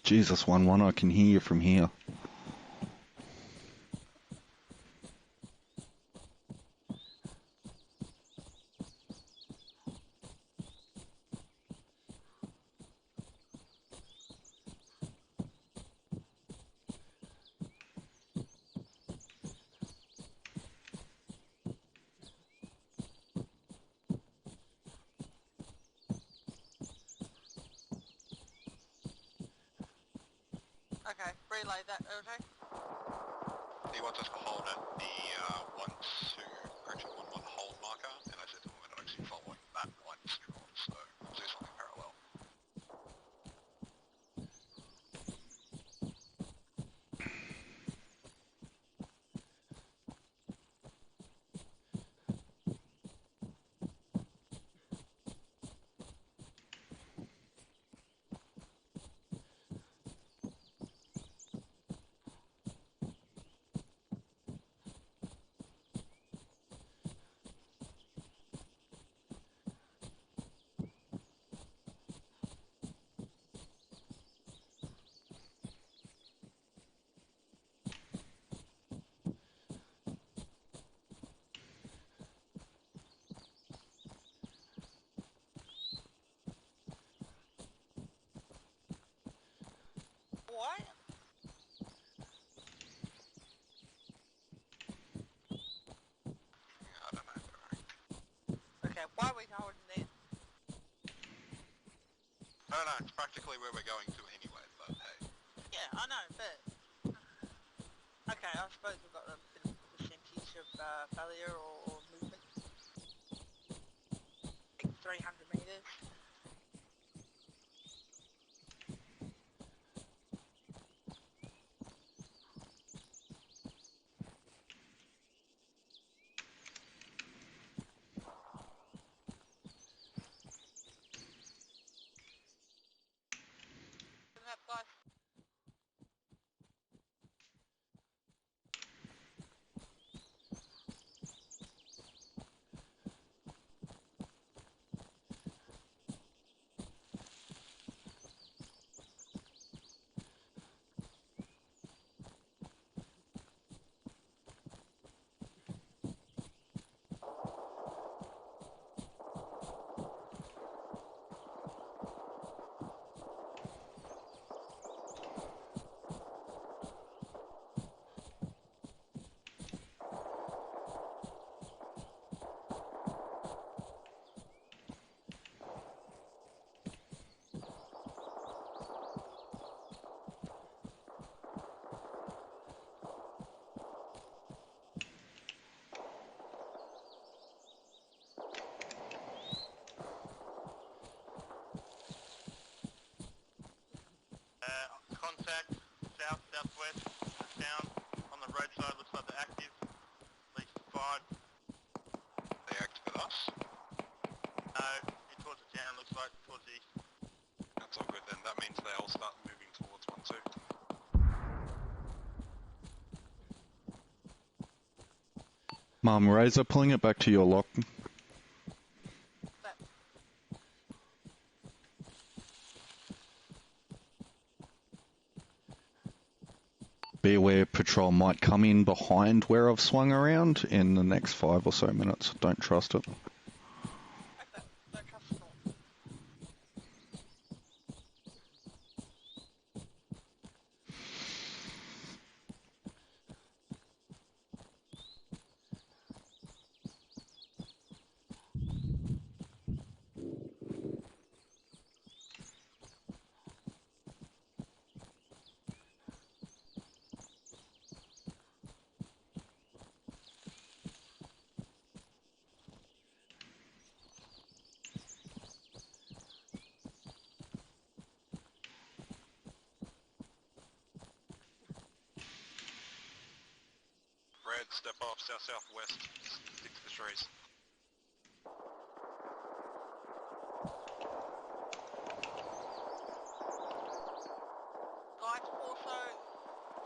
Jesus, 1-1, I can hear you from here. Okay, relay that, okay? He wants us to hold at the 1-2, correction, 1-1 hold marker, and I said to him we're not actually following that one straw, so we'll do something parallel. What? I don't know. Okay, why are we holding there? I don't know, it's practically where we're going to anyway, but hey. Yeah, I know, but... Okay, I suppose we've got a bit of percentage of failure or movement. 300 metres. Guys. northwest of the town on the roadside. Looks like they're active. At least 5. They active with us? No, towards the town. Looks like towards the east. That's all good then. That means they all start moving towards 1-2. Mom Razor, pulling it back to your lock. Be aware patrol might come in behind where I've swung around in the next 5 or so minutes. Don't trust it. Red, step off south-southwest. Stick to the trees. Guys, also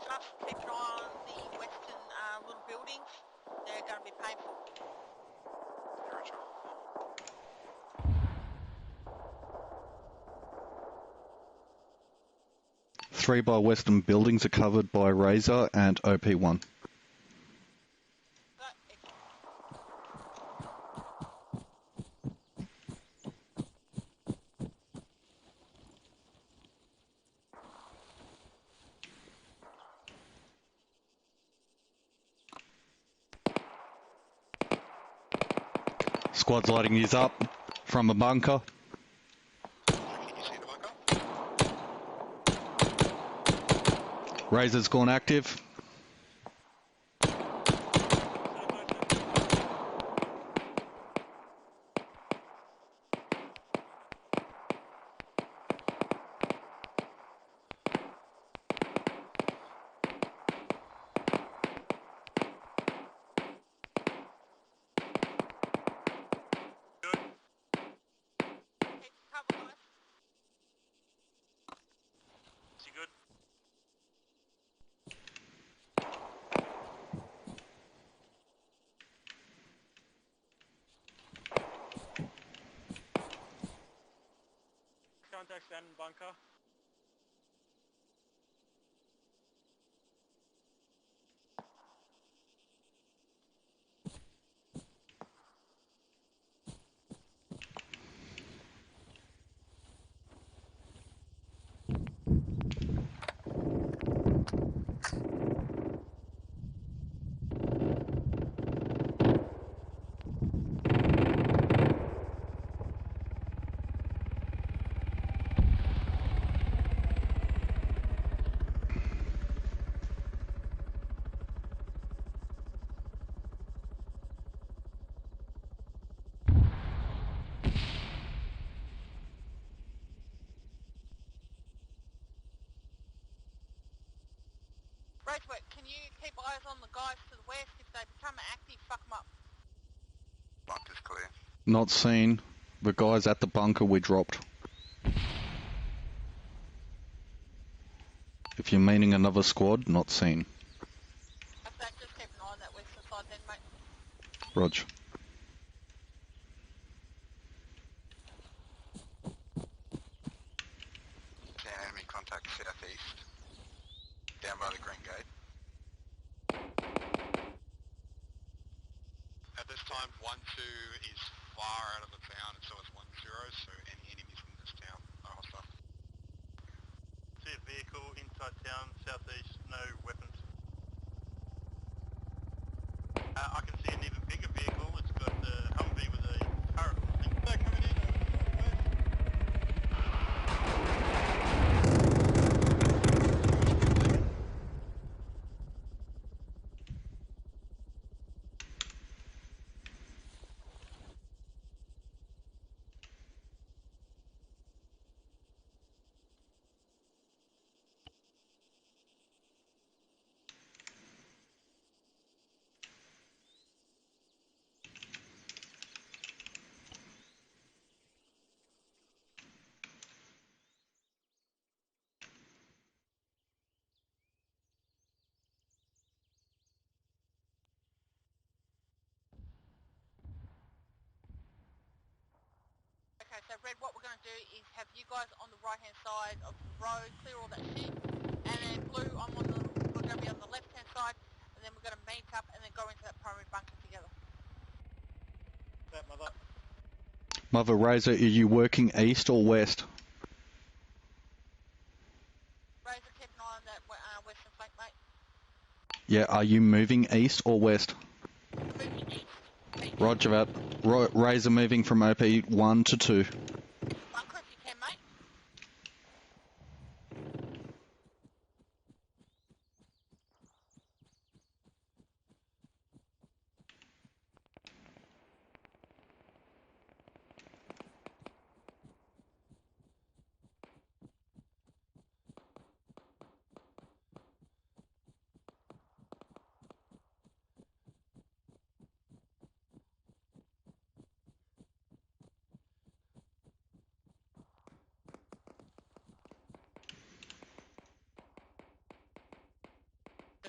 just keep an eye on the western little buildings. They're going to be painful. Three by western buildings are covered by Razor and OP1. Squad's lighting these up from a bunker. Razor's gone active. Is he good? Contact stand in bunker. Rosework, can you keep eyes on the guys to the west? If they become active, fuck them up. Bunker's clear. Not seen. The guys at the bunker we dropped. If you're meaning another squad, not seen. Okay, just keep an eye on that western side then, mate. Rog. Seeing enemy contact southeast. Down by the green gate. At this time, 1-2 is far out of the town, and so is 1-0, so any enemies in this town are hostile. See a vehicle inside town, southeast, no weapons. I can see an even bigger vehicle. It's got a Humvee with a turret on the thing. They're coming in over the northwest. so Red, what we're going to do is have you guys on the right-hand side of the road, clear all that shit, and then Blue, we're going to be on the left-hand side, and then we're going to meet up and then go into that primary bunker together. That Mother. Mother Razor, are you working east or west? Razor, keep an eye on that western flank, mate. Yeah, are you moving east or west? Moving east. Roger that. Razor moving from OP 1 to 2. Bunker if you can, mate.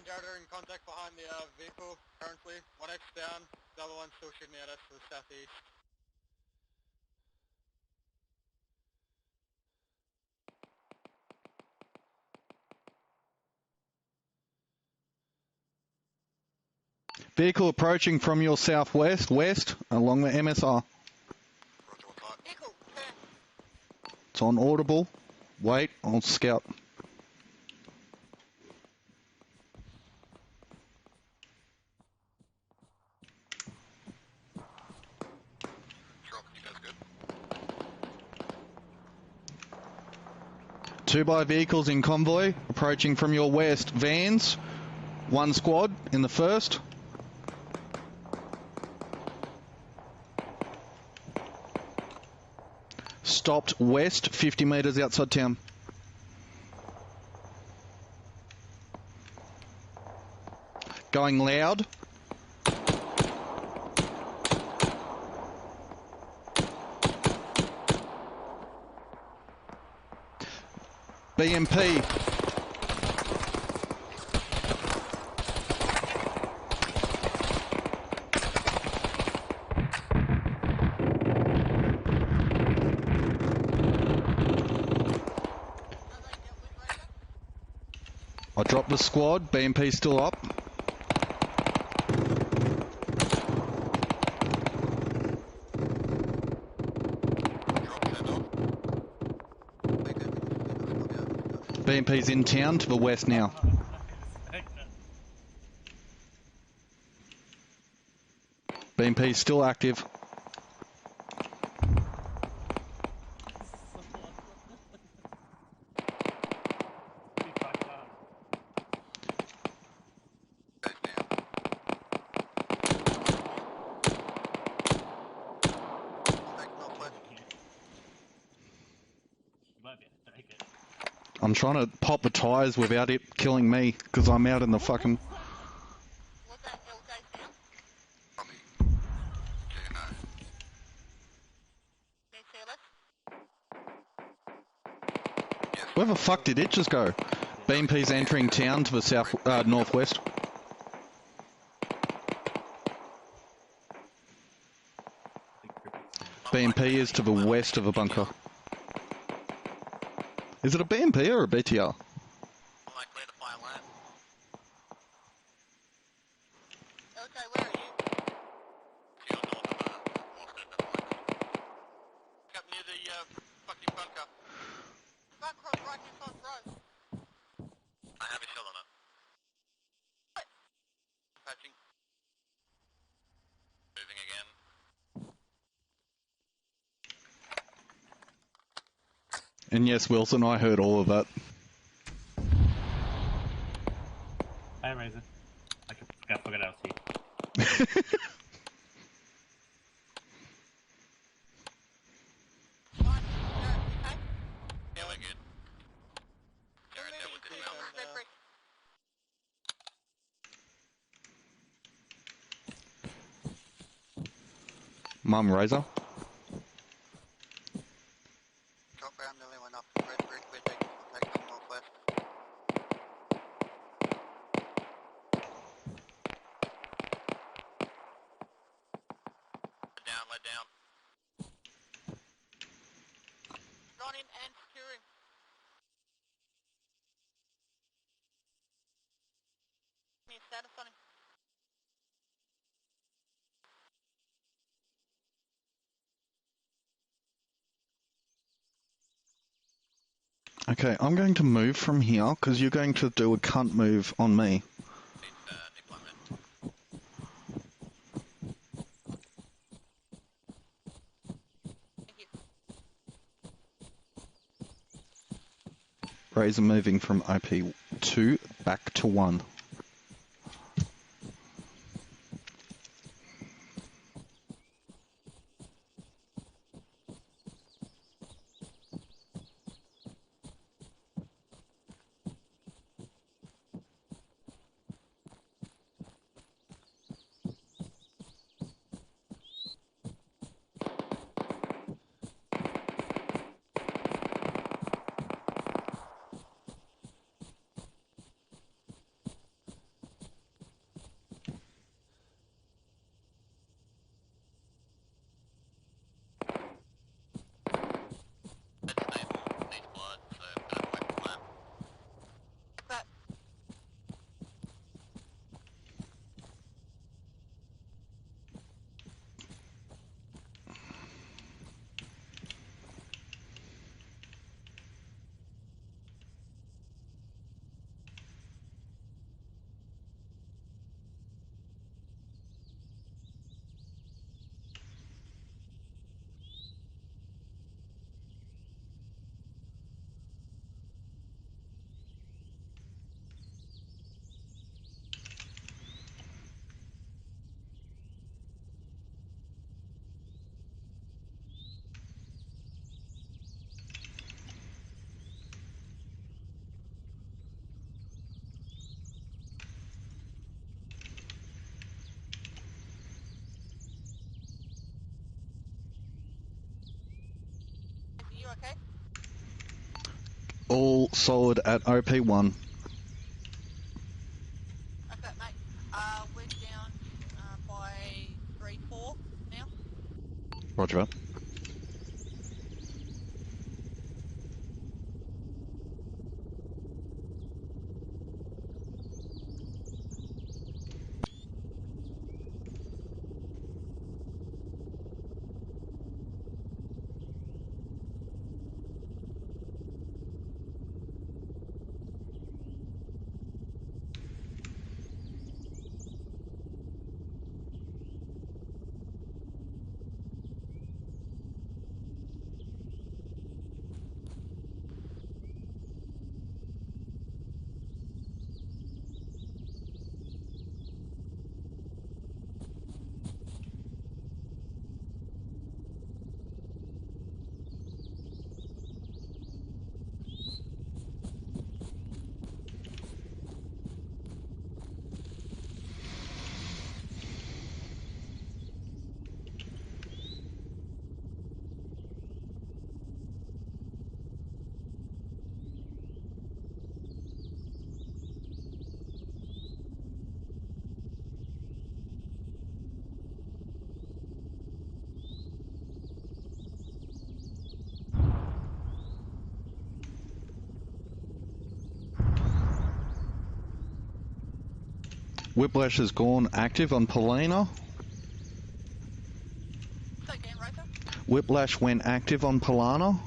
Jared are in contact behind the vehicle currently. 1X down, the other one's still shooting at us to the southeast. Vehicle approaching from your southwest, west, along the MSR. Vehicle, turn. It's on audible. Wait, I'll scout. Two by vehicles in convoy, approaching from your west. Vans, one squad in the first. Stopped west, 50 metres outside town. Going loud. BMP. I dropped the squad. BMP still up. BMP's in town to the west now. BMP's still active. I'm trying to pop the tyres without it killing me, because I'm out in the fucking... Where the fuck did it just go? BMP's entering town to the south, northwest. BMP is to the west of a bunker. Is it a BMP or a BTR? And yes, Wilson, I heard all of that. Hi, Razor. I forgot I was here. Mum Razor. Joining and securing. Give me a status on him. Okay, I'm going to move from here because you're going to do a cunt move on me. Razor moving from OP2 back to 1. You okay? All solid at OP1. Okay, mate. We're down by 3-4 now. Roger that. Whiplash has gone active on Polina. Whiplash went active on Polana.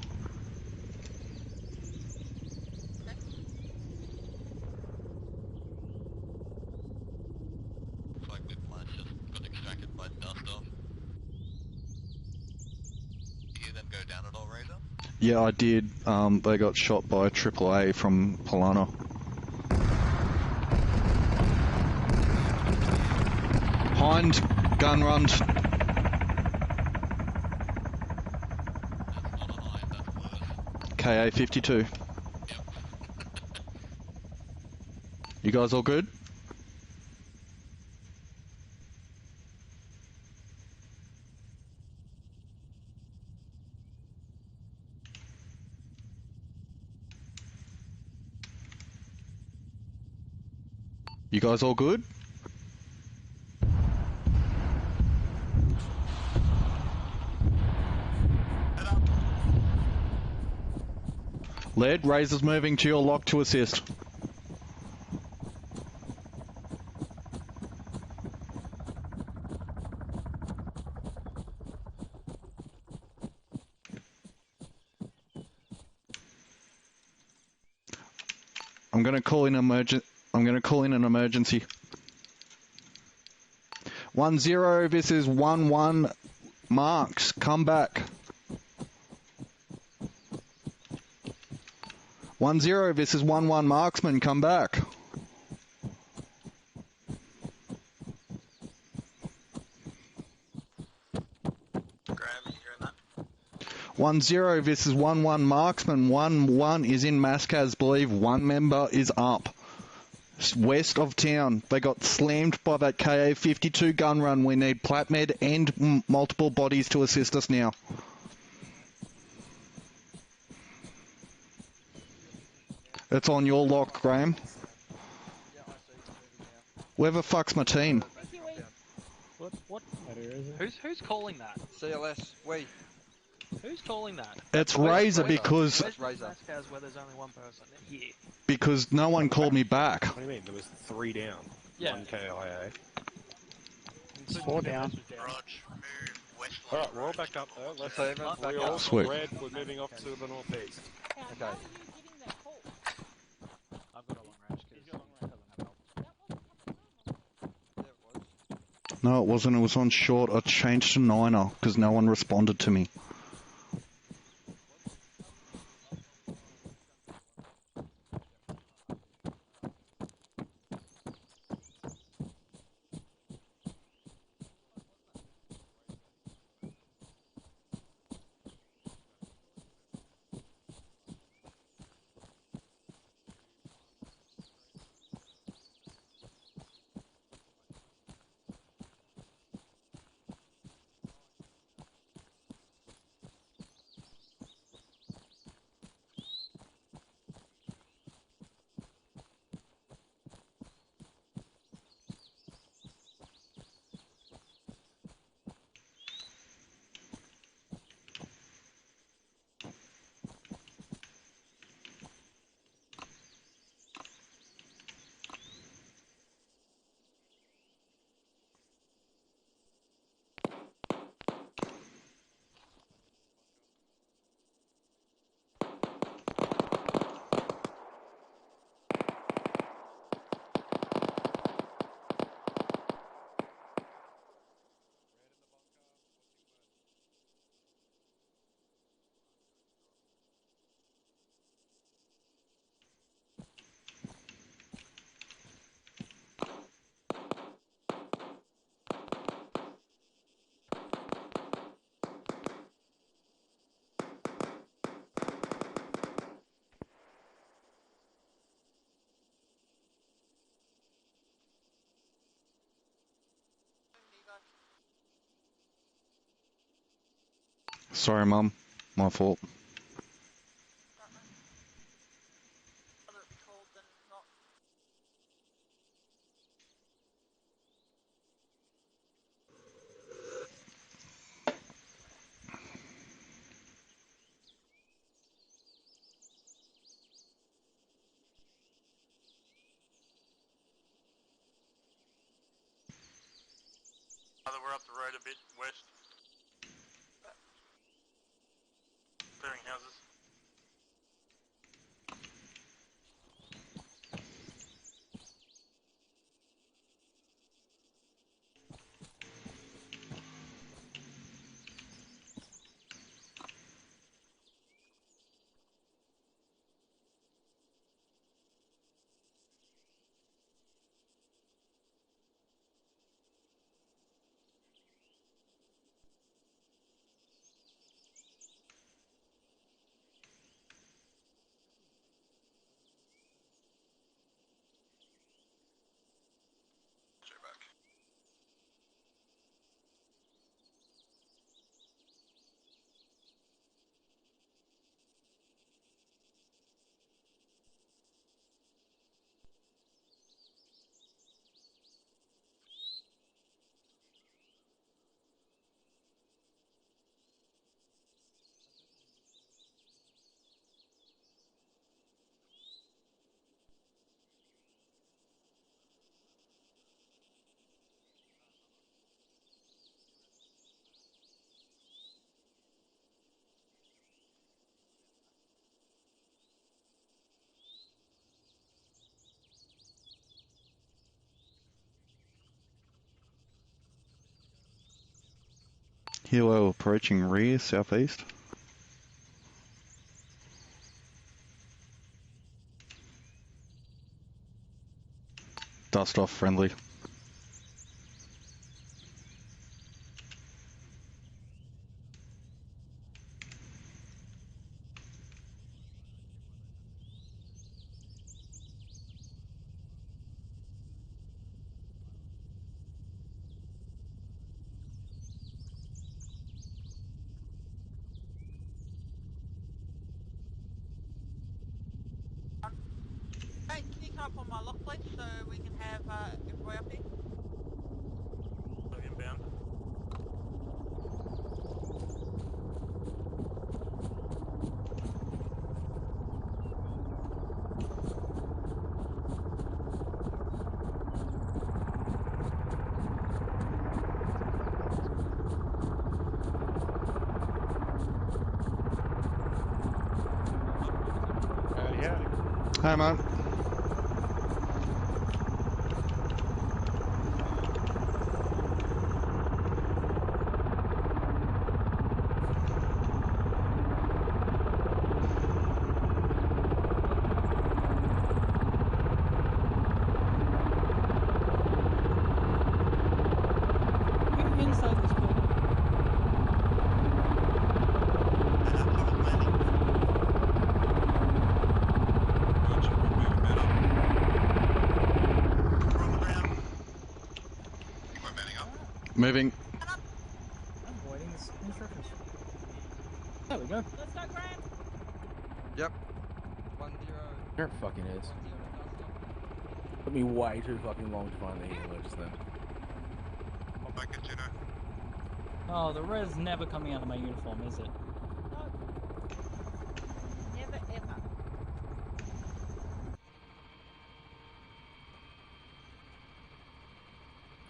Looks like Whiplash just got extracted by dust off. Did you hear them go down at all, Razor? Yeah, I did. They got shot by AAA from Polana. Hind, gun runs. KA 52. You guys all good? You guys all good? Lead, Razor's moving to your lock to assist. I'm going to call in an emergency. 1-0, this is 1-1. Marks, come back. 1-0, this is 1-1. Marksman, come back. 1-0, this is 1-1. Marksman, 1-1 is in Mascaz, believe one member is up. West of town, they got slammed by that KA-52 gun run. We need Platmed and multiple bodies to assist us now. It's on your lock, Graham. Where the fuck's my team? What? Who's calling that? CLS, we. Who's calling that? It's Razor because Mascaz where there's only one person here. because no one called me back. What do you mean? There was 3 down. Yeah. 1 KIA. 4 down. Alright, we're all back up there. Let's back we all up. Sweet. red, we're moving off to the northeast. Okay. I've got a long range because No, it wasn't. It was on short. I changed to 9er because no one responded to me. Sorry, Mum. My fault. We're up the road a bit west. Clearing houses. Helo approaching rear, southeast. Dust off friendly. Hey, can you come up on my lock, please, so we can have everybody up here? Inbound. Howdy, howdy. Hi, man. Who inside this building? Moving. I'm avoiding the instructions. There we go. Let's go, Graham. Yep. 1-0. There fucking is. Took me way too fucking long to find the helo just then. I'll make it, Juno. Oh, the res never coming out of my uniform, is it? Never ever.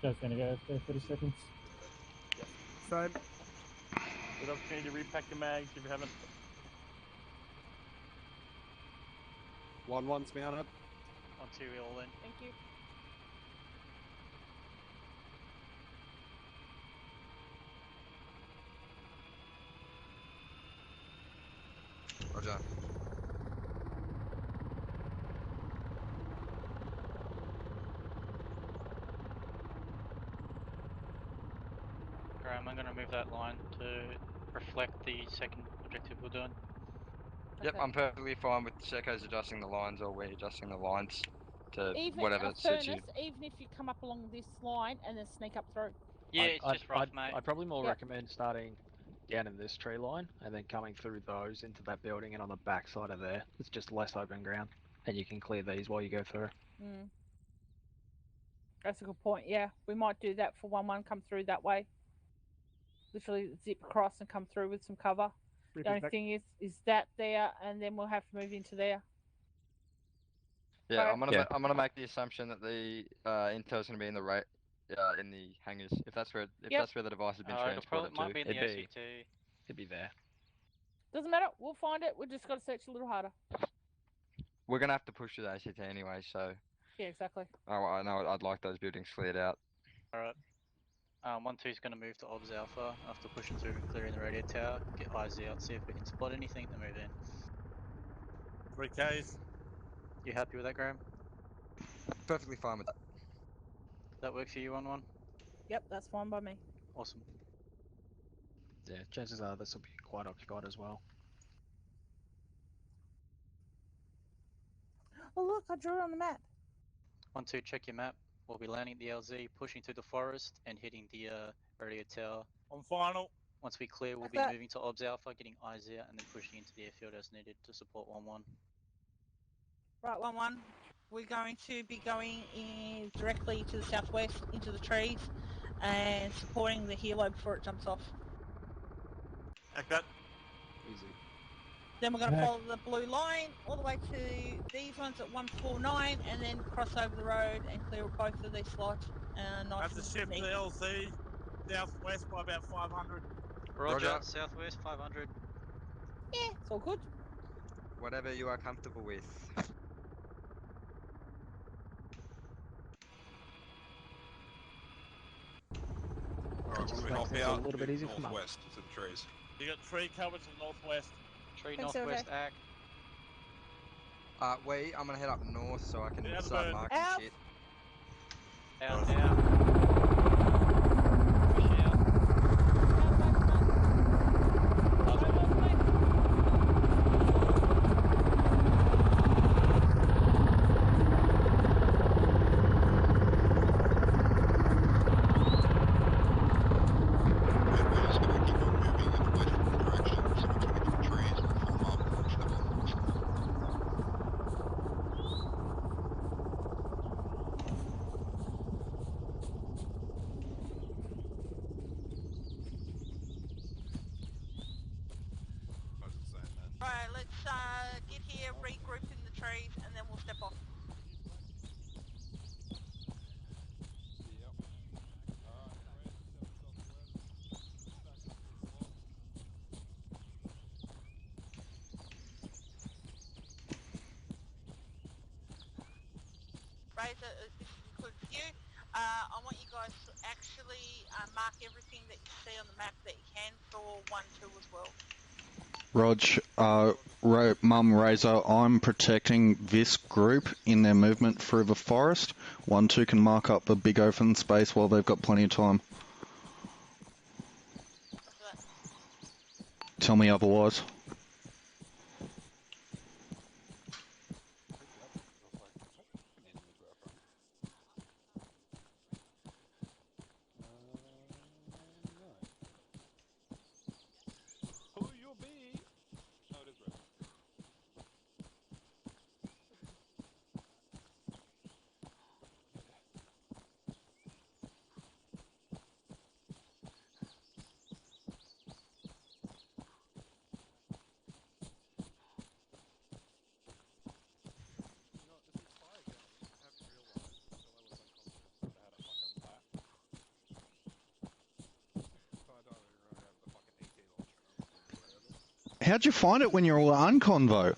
Just gonna go for 30 seconds. Same. Good opportunity to repack your mags if you haven't. 1-1's mounted. 1-2 all in. Thank you. Roger. Graham, I'm going to move that line to reflect the second objective we're doing. Yep, Okay. I'm perfectly fine with Seko's adjusting the lines or we're adjusting the lines to Even whatever a suits you. furnace, even if you come up along this line and then sneak up through. Yeah, it's just rough, mate. I'd probably more Yep. recommend starting down in this tree line and then coming through those into that building and on the back side of there. It's just less open ground and you can clear these while you go through. Mm. That's a good point. Yeah, we might do that for 1-1. Come through that way. Literally zip across and come through with some cover. The only thing is that there, and then we'll have to move into there. Yeah, Sorry. I'm gonna make the assumption that the intel's gonna be in the in the hangars. If that's where that's where the device has been transported might be to. in the OCT. It'd be there. Doesn't matter. We'll find it. We just got to search a little harder. We're gonna have to push through the ACT anyway, so. Yeah, exactly. Oh, I know. I'd like those buildings cleared out. Alright. 1-2's going to move to Obs Alpha after pushing through and clearing the radio tower. Get eyes out, see if we can spot anything, then move in. 3Ks. You happy with that, Graham? Perfectly fine with that. Does that work for you, 1-1? Yep, that's fine by me. Awesome. Yeah, chances are this will be quite occupied as well. Oh look, I drew it on the map. 1-2, check your map. We'll be landing at the LZ, pushing through the forest, and hitting the radio tower. On final. Once we clear, we'll Like be that. moving to Obs Alpha, getting eyes out, and then pushing into the airfield as needed to support 1-1. Right, 1-1. We're going to be going in directly to the southwest, into the trees, and supporting the helo before it jumps off. Like that. Easy. Then we're going to follow the blue line all the way to these ones at 149, and then cross over the road and clear both of these slots. Nice Have to shift neat. the LZ southwest by about 500. Roger. Southwest 500. Yeah, it's all good. Whatever you are comfortable with. Everyone Makes hop things a out little bit move easier for Mum. northwest to the trees. You got tree cover to the northwest. Tree Thanks, northwest Survey. ag. I'm gonna head up north so I can Down the start bird. marking Alf. shit. Down, down. Push out. Right, let's get here, regroup in the trees, and then we'll step off. Razor, this includes you. I want you guys to actually mark everything that you see on the map that you can for 1-2 as well. Rog, Mum, Razor, I'm protecting this group in their movement through the forest. 1-2 can mark up a big open space while they've got plenty of time. Tell me otherwise. Who you be? Oh, it is red. How'd you find it when you're all unconvo?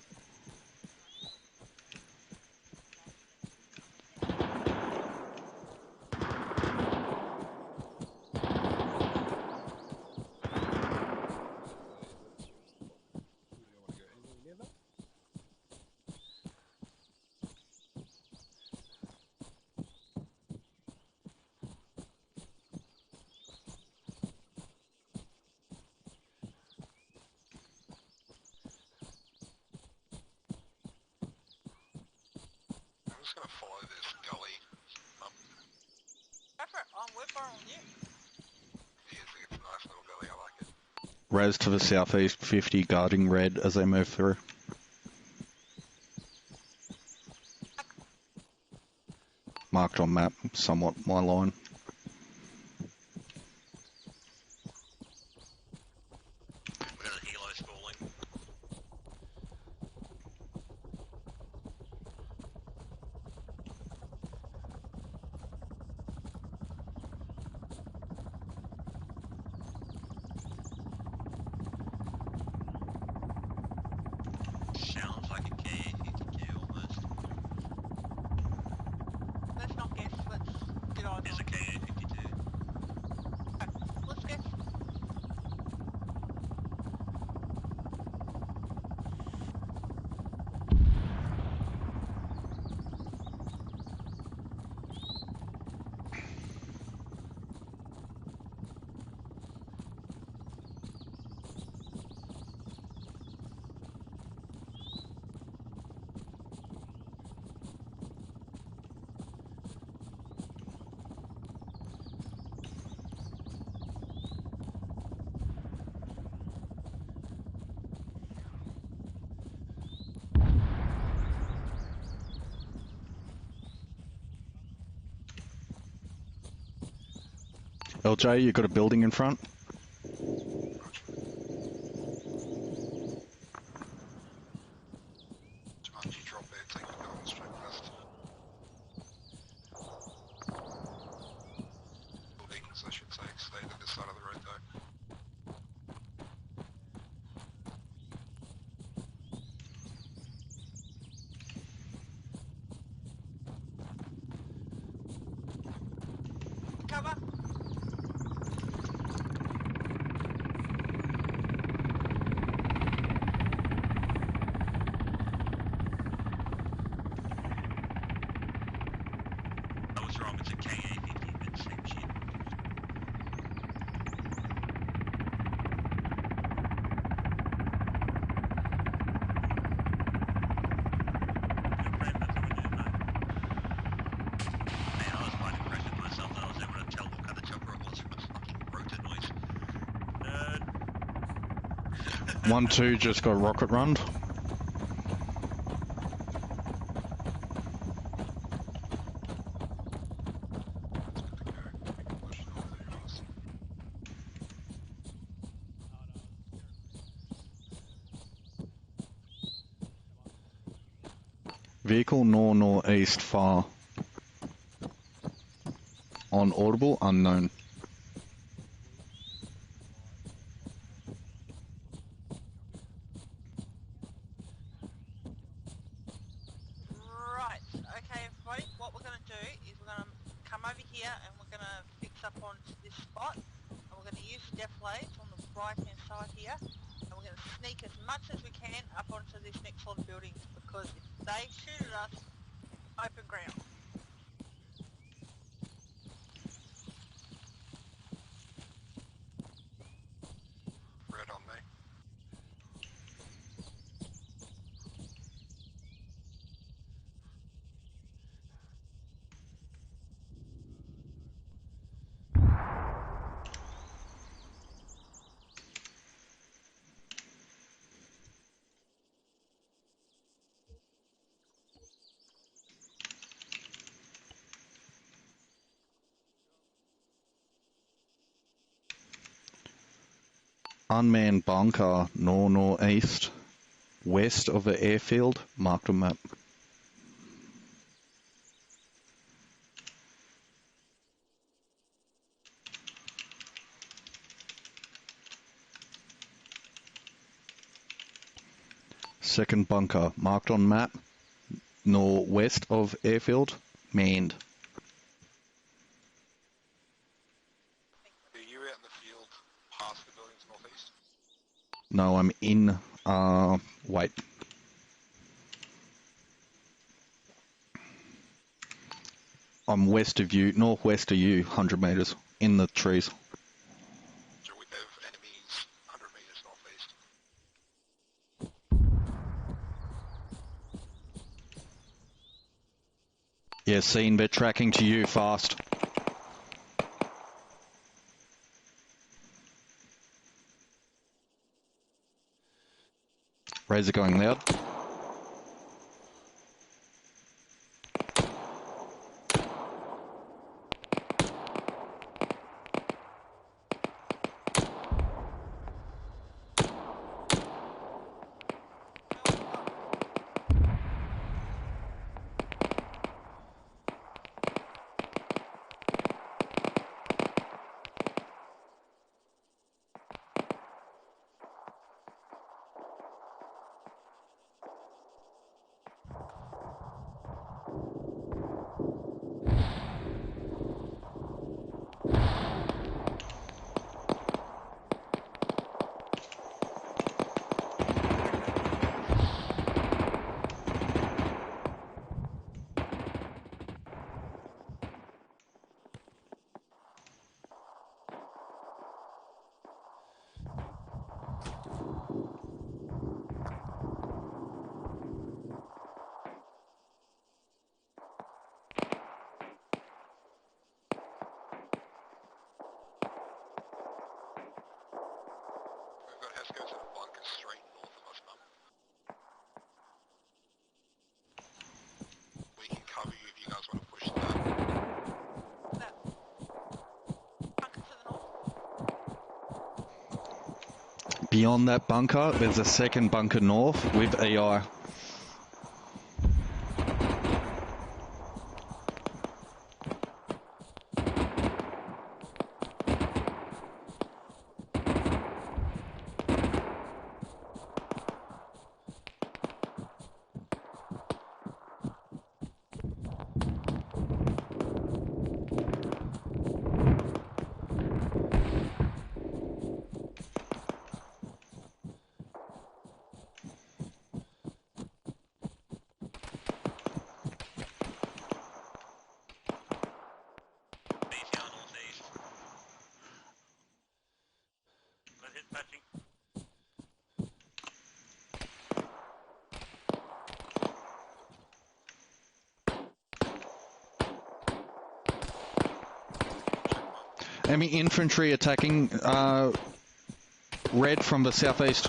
I'm just going to follow this gully. Go for it. We're following you. It's a nice little gully, I like it. Raz to the southeast, 50 guarding red as they move through. Marked on map, somewhat my line. We've got a helo sprawling. Sounds like a KA-52 almost. Let's not guess. Let's get on. There's a KA-52. Let's guess. LJ, you got a building in front? Jumanji drop there, take the building straight west. Buildings, I should say, stay to this side of the road though. Cover. 1-2 just got rocket runned. Vehicle northeast far. On audible, unknown. Right, okay everybody, what we're going to do is we're going to come over here and we're going to fix up onto this spot. And we're going to use the deflates on the right hand side here. And we're going to sneak as much as we can up onto this next lot of buildings because if they shoot at us, open ground. Red on me. Unmanned bunker, northeast, west of the airfield, marked on map. Second bunker, marked on map, northwest of airfield, manned. Are you out in the field past the buildings northeast? No, I'm in, wait. I'm west of you, northwest of you, 100 metres, in the trees. So we have enemies 100 metres northeast. Yeah, seen, they're tracking to you fast. Razor going loud. We've got Hesco's in a bunker straight north of us, Mum. We can cover you if you guys want to push that. Bunker to the north. Beyond that bunker, there's a second bunker north with AI. Enemy infantry attacking red from the southeast.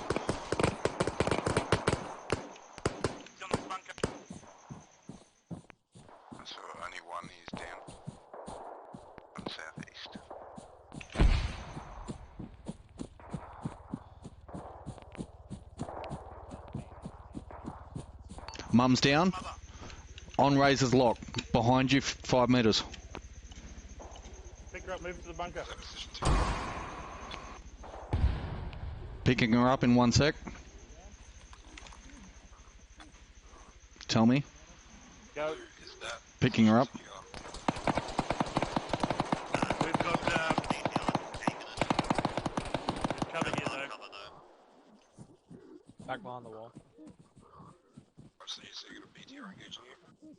Mum's down. On Razor's lock. Behind you, 5 metres. Pick her up, move to the bunker. Picking her up in 1 sec. Tell me. Go. Picking her up. We've got cover here though. Back behind the wall. So you're going to be here engaging you?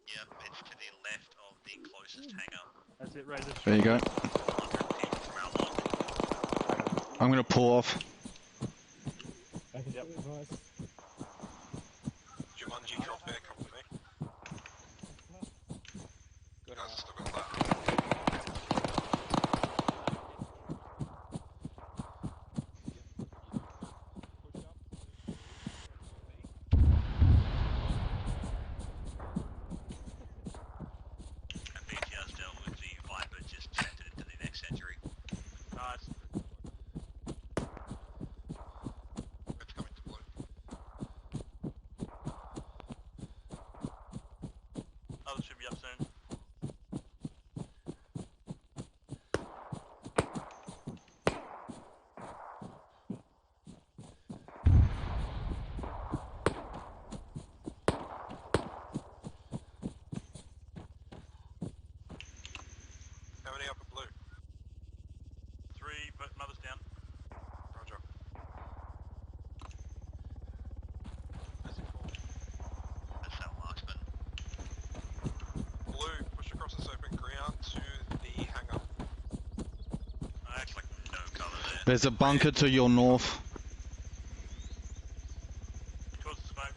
Yep, it's to the left of the closest hangar. That's it, Razor. There you go. I'm going to pull off. Yep. Jumanji, come back, come with me. Good guys are still got that. And BTR's dealt with the Viper, just sent it into the next century. Nice. It's coming to blue. Others should be up soon. How many up at blue? 3, but mother's down. Roger. That's our Marksman. Blue, push across this open ground to the hangar. That's like no cover there. There's a bunker to your north. Towards the smoke.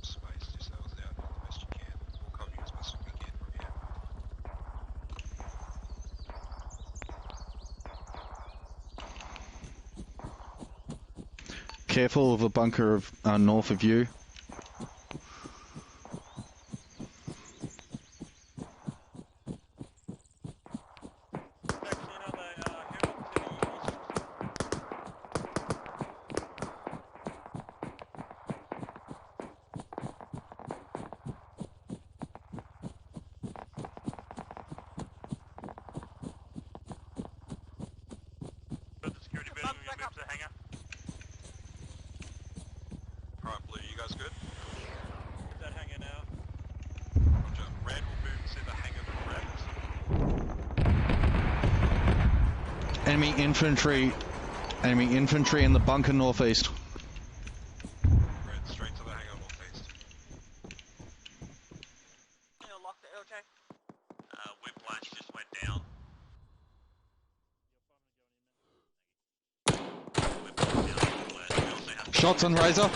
Space yourselves out as best you can. We'll cover you as best we can from here. Careful of a bunker of north of you. Put the security building, we're gonna move to the hangar. Alright, blue, you guys good? That hangar now. Roger. Red will move to the hangar direct. Enemy infantry in the bunker northeast. Red, straight to the hangar northeast. You'll lock the LJ. Whiplash just went down. Whiplash down to the west. We also have Shots on Razor.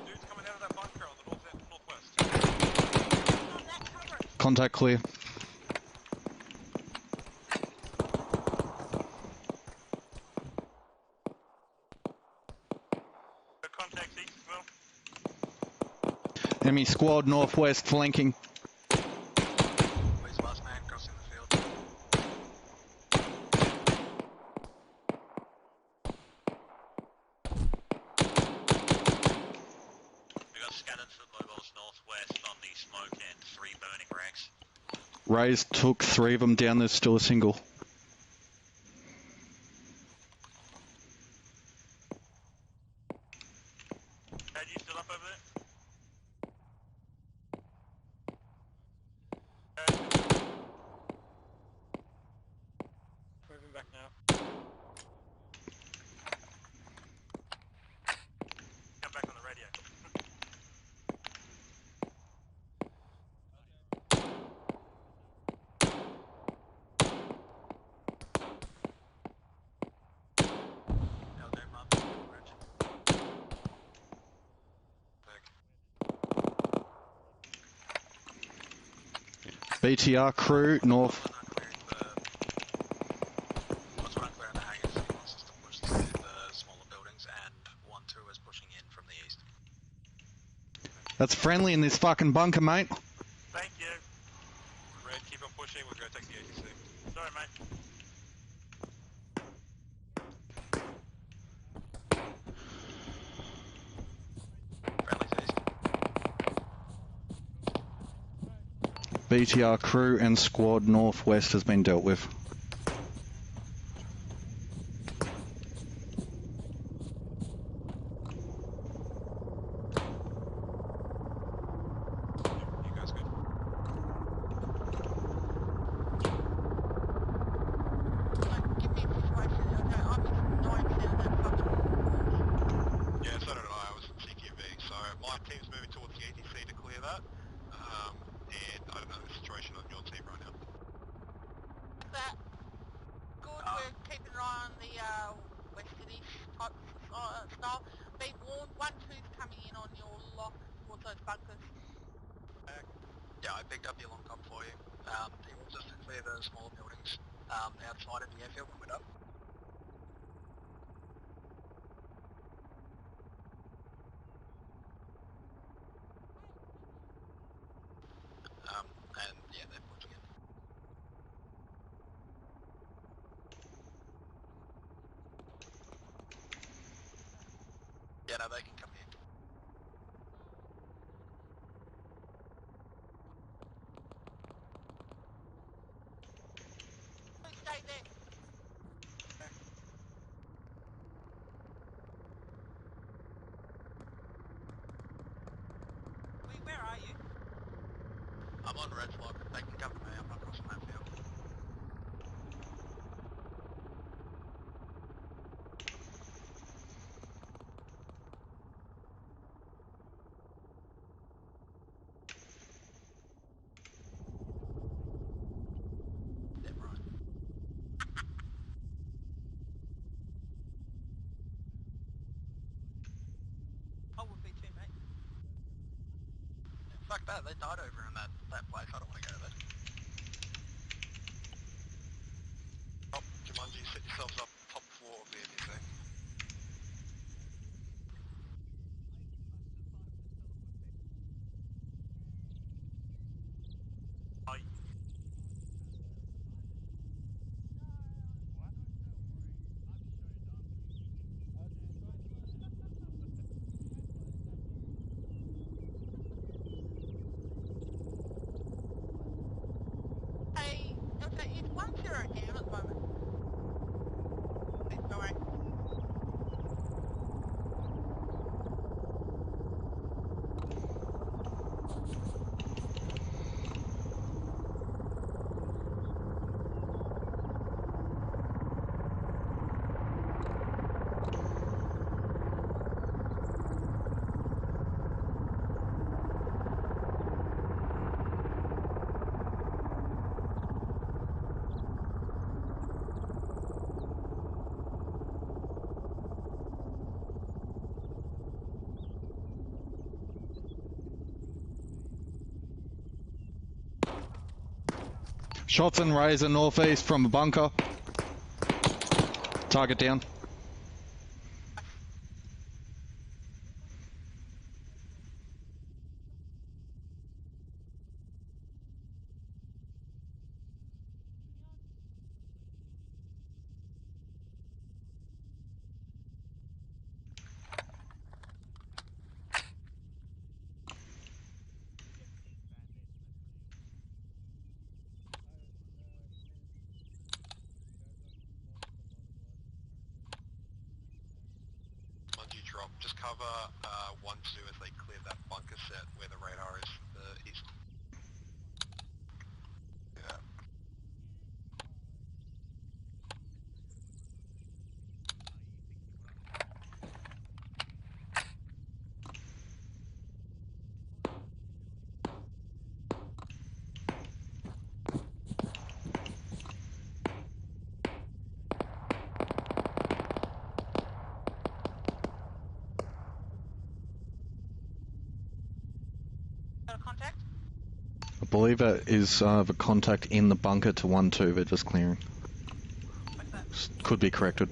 Dude's coming out of that bunker on the northwest. Contact clear. Got contacts east as well. Enemy squad northwest flanking. Where's the last man crossing the field? We got scattered mobiles northwest on the smoke and 3 burning racks. Rays took 3 of them down. There's still a single. Had you still up over there? Moving back now. Come back on the radio. BTR crew north. Once we're unclear in the hangars, he wants us to push through the smaller buildings, and 1-2 is pushing in from the east. That's friendly in this fucking bunker, mate. Thank you. Red, keep on pushing, we're going to take the ATC. Sorry, mate. BTR crew and squad northwest has been dealt with. You guys good? Give me a situation, okay, I missed 9% of that fucking course. Yeah, so did I. I was in CQV. So my team's moving towards the ATC to clear that. And I don't know the situation on your team right now. That good, we're keeping an eye on the westerly type style. Be warned, 1-2's coming in on your lock towards those bunkers. Yeah, I picked up the long com for you. He wants us to clear the smaller buildings outside of the airfield when we're done. And yeah, they're pushing it. Yeah, no, they can come here. Stay there. Where are you? I'm on Red's lock. They can come to me. I'm not crossing that field. Damn right. I would be too, mate. Yeah, fuck that. They died over in that place. I don't want to go there. Oh, Jumanji, set yourselves up top floor of the ATC. Hey, LJ, is 1-0 down at the moment? Please, don't worry. Shots and Razor northeast from a bunker. Target down. Jumanji drop. Just cover 1-2 as they clear that bunker set where the radar is to the east. Yeah. Got a contact? I believe it is the contact in the bunker to 1-2. They're just clearing. Could be corrected.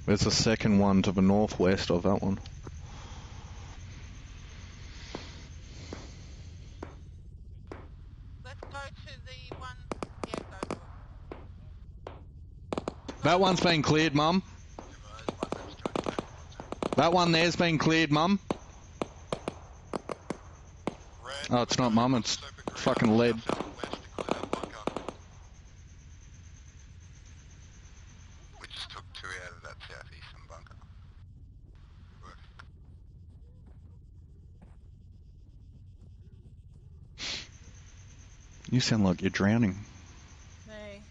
There's a second one to the northwest of that one. Let's go to the one. Yeah, go to it. That one's been cleared, Mum. That one there's been cleared, Mum. Oh, it's not Mum, it's fucking lead. We just took 2 out of that southeastern bunker. You sound like you're drowning. Me.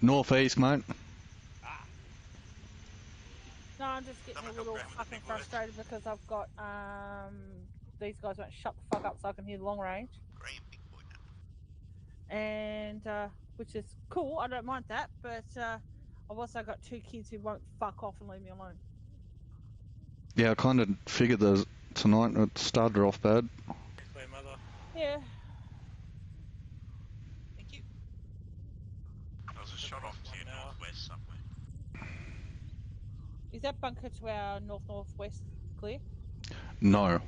Northeast, mate. No, I'm just getting a little fucking frustrated because I've got these guys won't shut the fuck up so I can hear the long range. And which is cool, I don't mind that, but I've also got 2 kids who won't fuck off and leave me alone. Yeah, I kind of figured tonight it started off bad. Yeah. Thank you. There was a shot off to your northwest somewhere. Is that bunker to our northwest clear? No.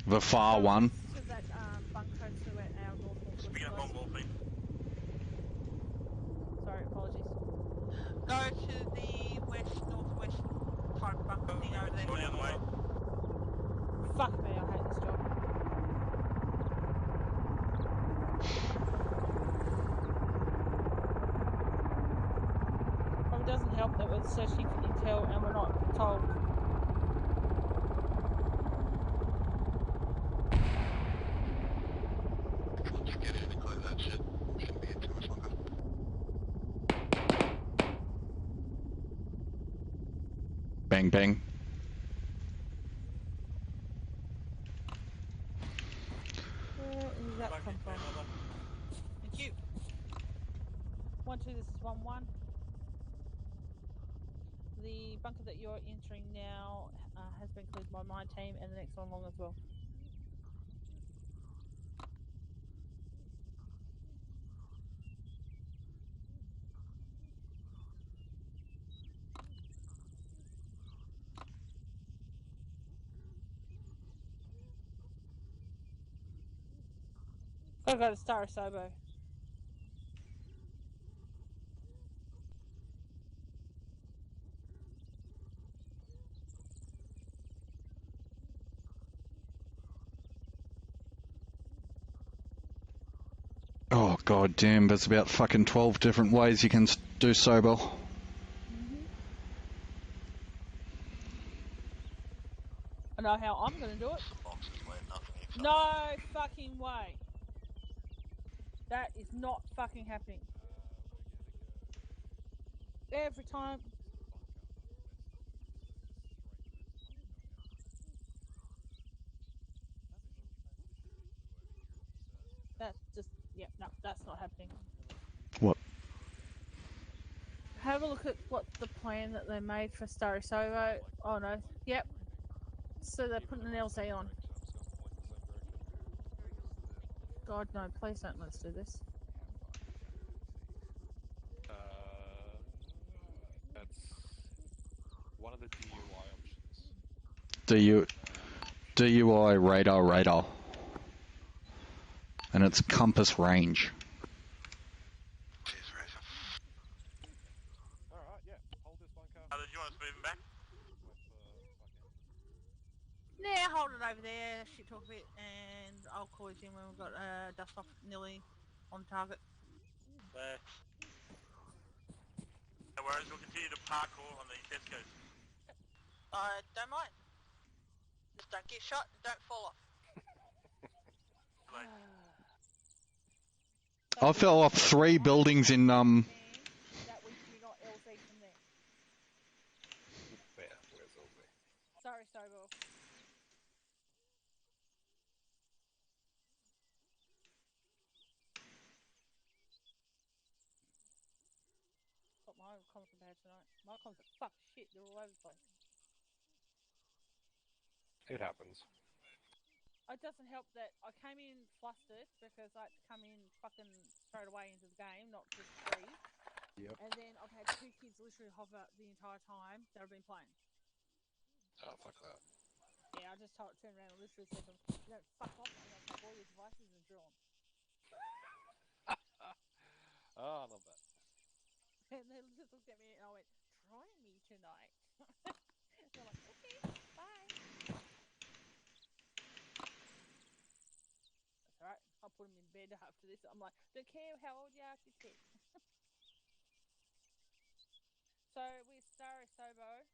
The far one. To that bunker to our northwest. Speaking of morphine. Sorry, apologies. Go to the west-northwest type bunker thing over there. Go the other way. Fuck me, I hate this job. Probably doesn't help that we're searching for intel and we're not told. Let's get in and clear that shit. Shouldn't be here too much longer. Bang, bang. Where is that come from? Thank you. 1-2, this is 1-1. The bunker that you're entering now has been cleared by my team, and the next one along as well. Gotta go to Starasobo. Oh, god damn, there's about fucking 12 different ways you can do Sobel. I know how I'm gonna do it. No fucking way. That is not fucking happening. Every time. That's just, yeah, no, that's not happening. What? Have a look at what the plan that they made for Starasovo. Oh no, yep. So they're putting an LZ on. God no, please don't let us do this. That's one of the DUI options. DUI radar. And it's compass range. Alright, yeah. Hold this bunker. Did you want us moving back? Yeah, hold it over there, shit talk a bit, and I'll call you in when we've got dust off nearly on target. There. No worries, we'll continue to parkour on the test coast. I don't mind. Just don't get shot and don't fall off. I fell off 3 buildings in That we do not LZ from there. Where's LZ? Sorry, Sobel. Got my comms are bad tonight. My comms are fuck shit, they're all over the place. It happens. It doesn't help that I came in flustered because I had to come in fucking straight away into the game, not just breathe. Yep. And then I've had 2 kids literally hover the entire time that I've been playing. Oh, fuck that. Yeah, I just turned around and literally said to them, "You don't fuck off, I'm going to take all your devices and drill them." Oh, I love that. And they just looked at me and I went, "Try me tonight." They're like, "Okay, bye." That's alright. I'll put them in bed after this. I'm like, don't care how old you are, just kids. So with Sobo,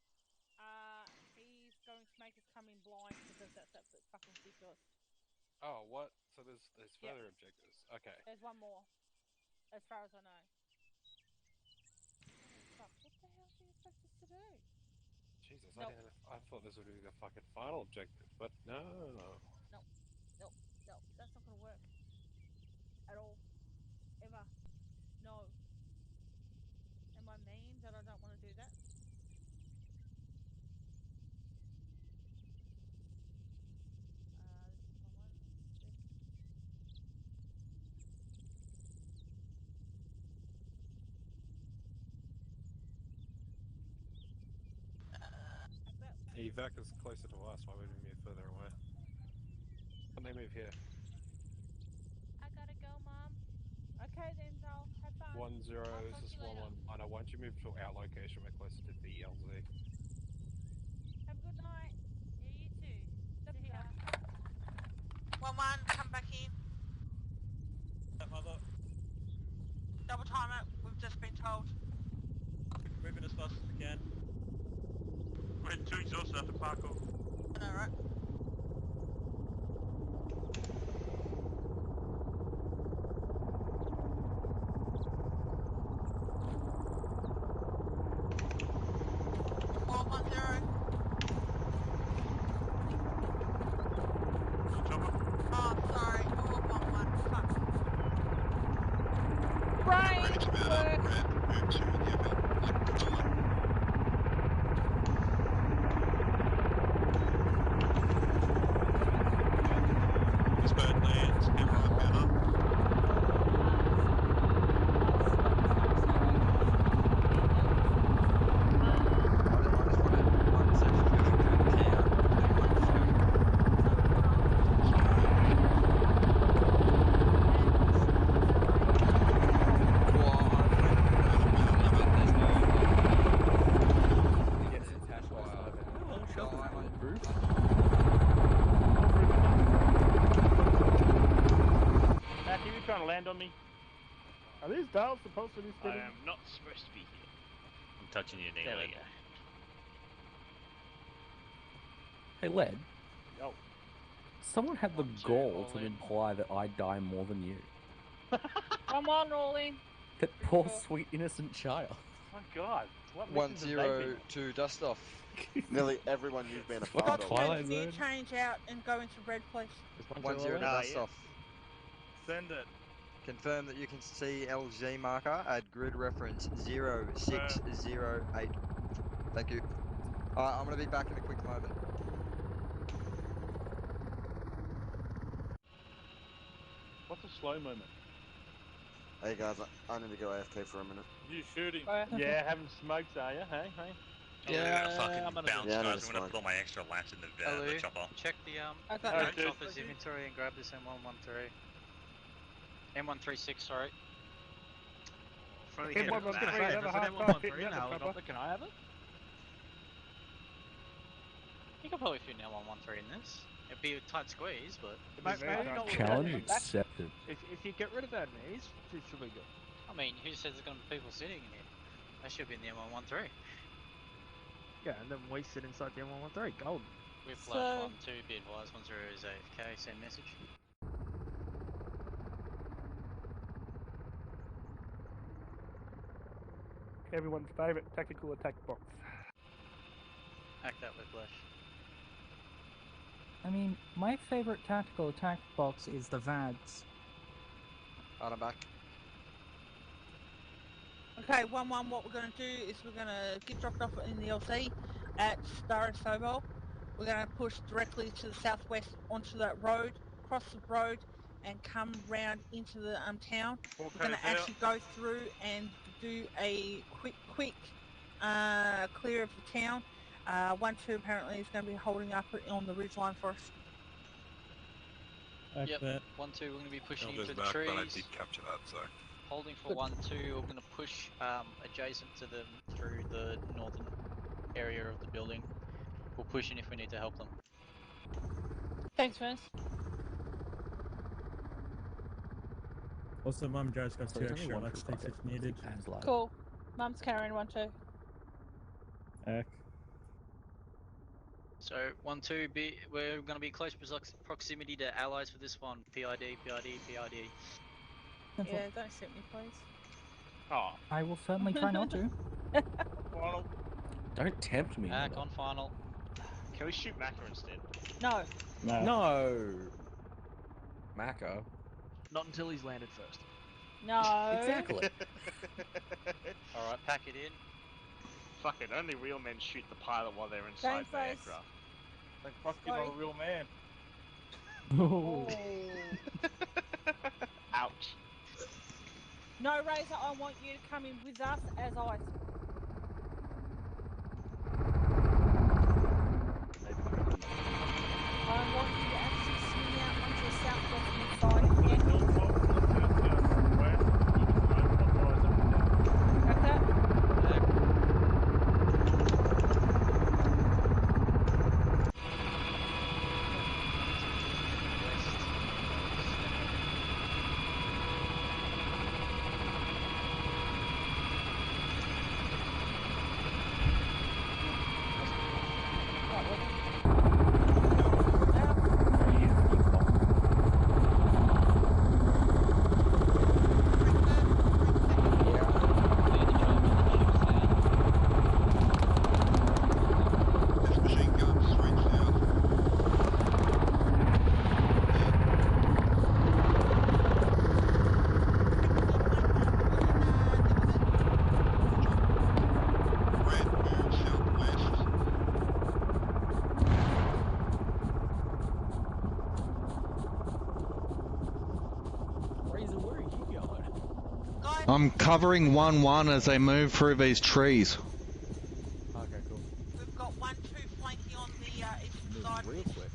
he's going to make us come in blind because that's absolutely fucking ridiculous. Oh, what? So there's Yep. further objectives. Okay. There's one more, as far as I know. Fuck, what the hell do you expect us to do? Jesus, Nope. I thought this would be the fucking final objective, but no. Nope. That's not going to work. At all. Ever. No. Am I mean that I don't want to do that? This is 116. Evac is closer to us. Why would we move further away? When they move here. I gotta go, Mom. Okay then, Zal. Have fun. 1-0 I'll is talk this to you later. 1-1 minor. Once you move to our location, we're closer to the LZ. Have a good night. Yeah, you too. See ya. 1-1, come back in. Mother, Double time it, we've just been told. moving as fast as we can. We're too exhausted after parkour. I know, right? Oh, sorry. Oh, 1-1. Fuck. Brain Ready to move work. red, move to the event, like Gorilla. This bird lands, MRI banner. Matthew, you trying to land on me? Are these dials supposed to be spinning? I am not supposed to be here. I'm touching your knee. There we Led. go. Hey, Led. Yo. Someone had the gall to imply that I die more than you. Come on, Rolling. That poor, sweet, innocent child. My God. What missions have they been 1-0 to dust off. Nearly everyone you've been a Fucking part of. Twilight Can you Zone. change out and go into red, please? 1-0 to dust off. Send it. Confirm that you can see LG marker at grid reference 0608. Thank you. I'm going to be back in a quick moment. What's a slow moment? Hey guys, I need to go AFK for a minute. You shooting? Yeah, having smokes, are you? Hey, hey. Yeah, fucking I'm gonna bounce, Yeah, I guys. need I'm to gonna smoke. put all my extra lamps in the Hello, chopper. check the chopper's inventory and grab this M113. M136, sorry. M113, have a hard time hitting that chopper. Can I have it? You could probably fit an M113 in this. It'd be a tight squeeze, but... Maybe not with Challenge that. accepted. If you get rid of our knees, it should be good. I mean, who says there's going to be people sitting in here? They should be in the M113. Yeah, and then we sit inside the M113. Gold. Whiplash 1-2, be advised, 10 is AFK, send message. Everyone's favourite tactical attack box. Hack that Whiplash. I mean, my favorite tactical attack box is the VADS. Alright, I'm back. Okay, 1-1, what we're going to do is we're going to get dropped off in the LC at Sobo. We're going to push directly to the southwest onto that road, cross the road, and come round into the town. We're We're going to clear. actually go through and do a quick clear of the town. 1-2 apparently is going to be holding up on the ridgeline for us. Yep, 1-2, we're going to be pushing Elder's into the back, trees. but I did capture that, so. Holding for 1-2, we're going to push adjacent to them through the northern area of the building. We'll push in if we need to help them. Thanks, Vince. Also, Mum Joe's got So 2 there's only extra one elect true sticks bucket. if needed. Hands light. Cool. Mum's carrying 1-2. So 1-2, we're going to be close proximity to allies for this one. PID, PID, PID. Yeah, don't shoot me, please. Oh. I will certainly try not to. Final. Don't tempt me. Back Mother. on final. Can we shoot Macca instead? No. No. Macca. Not until he's landed first. No. Exactly. Alright, pack it in. Fuck it, only real men shoot the pilot while they're inside the Face. aircraft. Like, fuck, you're not a real man. Oh. Ouch. No, Razor, I want you to come in with us as ice. I want you to actually swing out onto the southwestern side. Got that? Razor, where are you going? I'm covering 1-1 as they move through these trees. Okay, cool. We've got 1-2 flanking on the eastern Move side. real quick.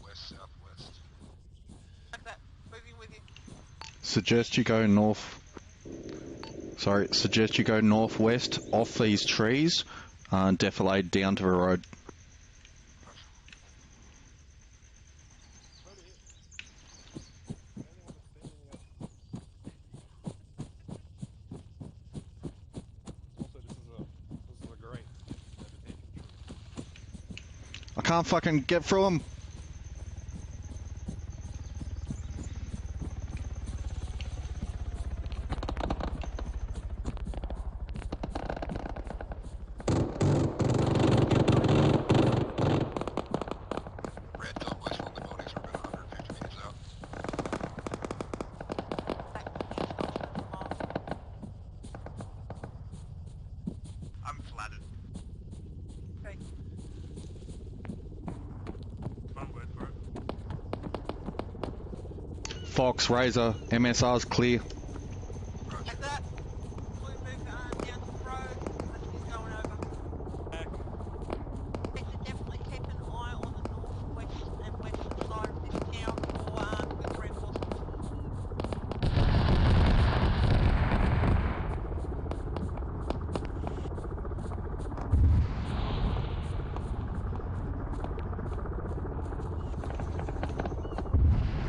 West, southwest. Like that. Moving with you. Suggest you go northwest off these trees and defilade down to the road. Also, this is a great I can't fucking get through them. Red's on west, one of the buildings are about 150 meters out. I'm flattered. Okay. One word for it. Fox, Razor, MSR's clear. Like that. We move down to the road. Let's keep going over. Definitely keep an eye on the northwest and western side of this town for quick reinforcements.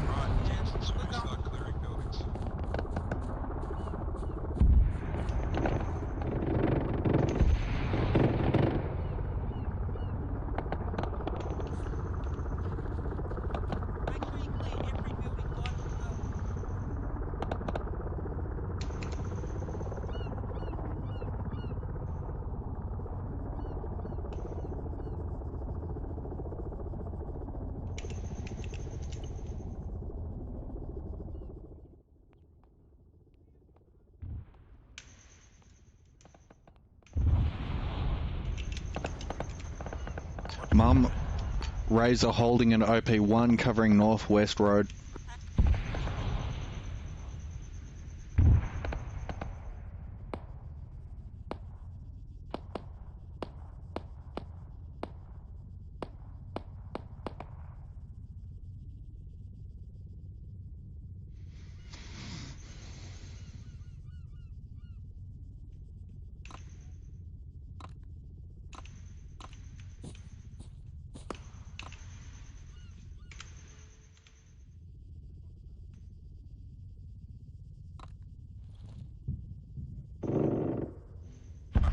Right, Jansen, so we start clearing buildings. Mum, Razor holding an OP1 covering Northwest Road.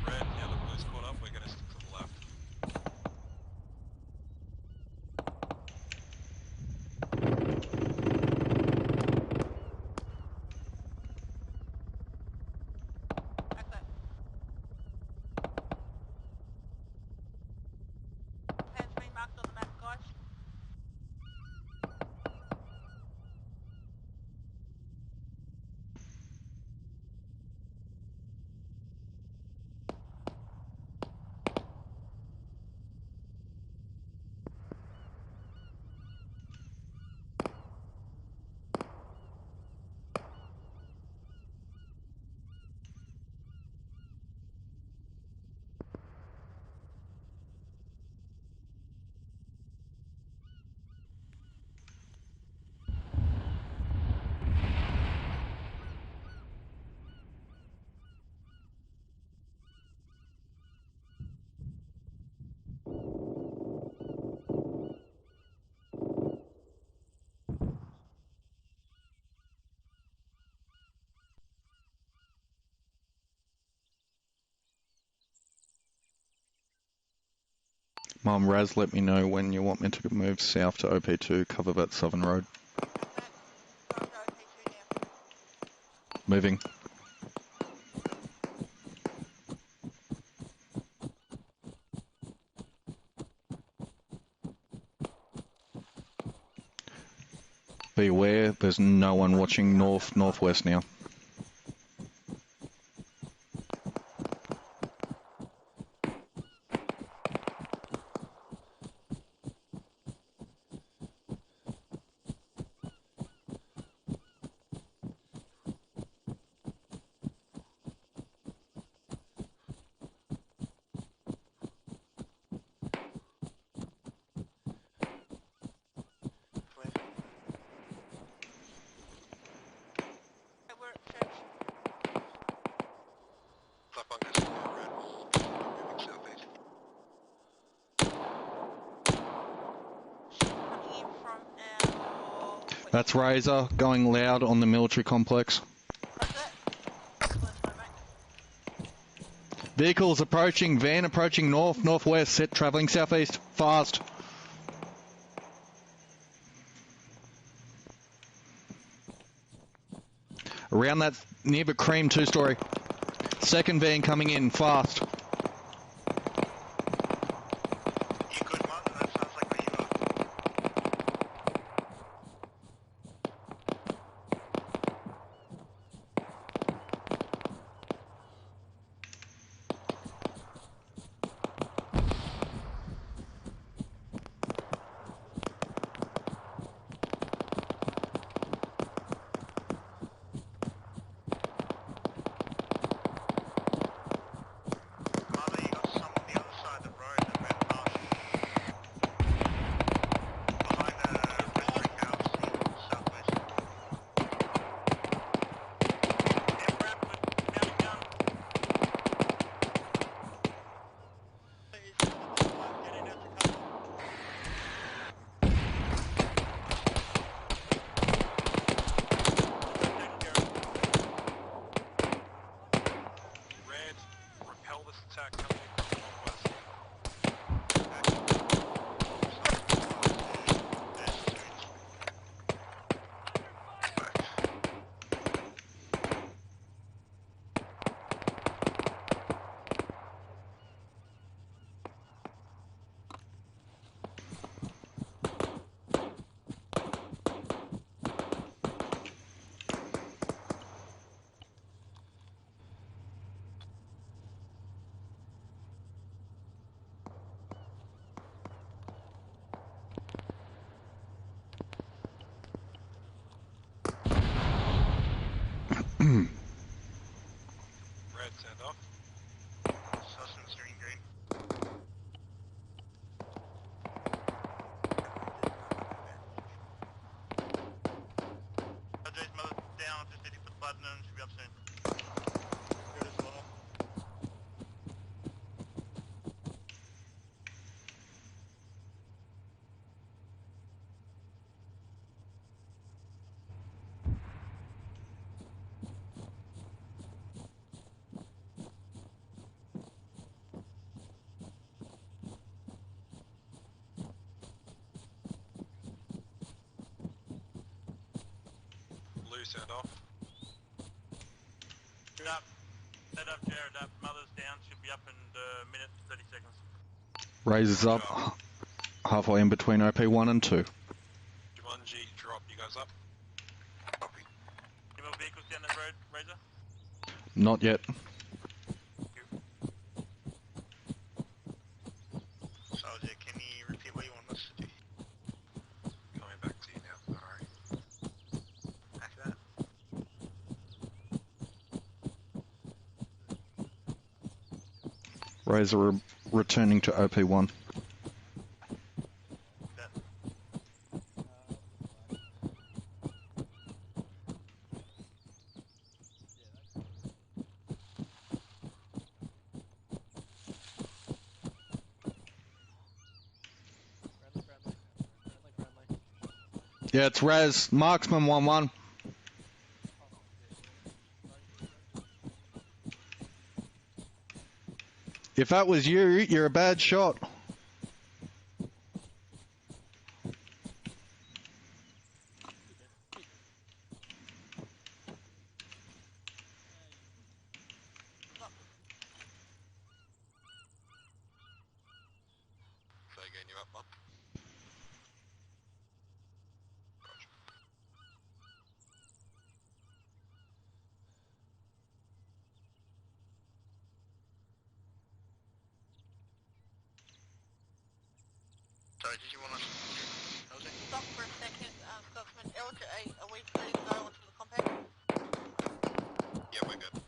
Red, yeah, the blue's caught up, we're gonna stick to the left. Has been marked on the map, guys. Mum, Raz, let me know when you want me to move south to OP2, cover that southern road. Moving. Be aware, there's no one watching northwest now. That's Razor, going loud on the military complex. Vehicles approaching, van approaching northwest, set travelling southeast, fast. Around that near but cream 2-story. Second van coming in, fast. Red, send off. Sustenance steering green. Jay's mother down, just needing for the platinum, should be up soon. Good as well. Blue, send off. Set up, Jared, up. Mother's down, should be up in a minute, 30 seconds. Raises up halfway in between OP1 and 2. Jumanji, drop. You guys up? Copy. Any more vehicles down that road, Razor? Not yet. Soldier, can you repeat what you want us to do? Coming back to you now, sorry. After that. Razor returning to OP1. Yeah, it's Raz. Marksman 1-1. If that was you, you're a bad shot. So again, you up, Mum? Sorry, did you want us to... Stop for a second, Scotsman. Elder 8, are we ready to go onto the compact? Yeah, we're good.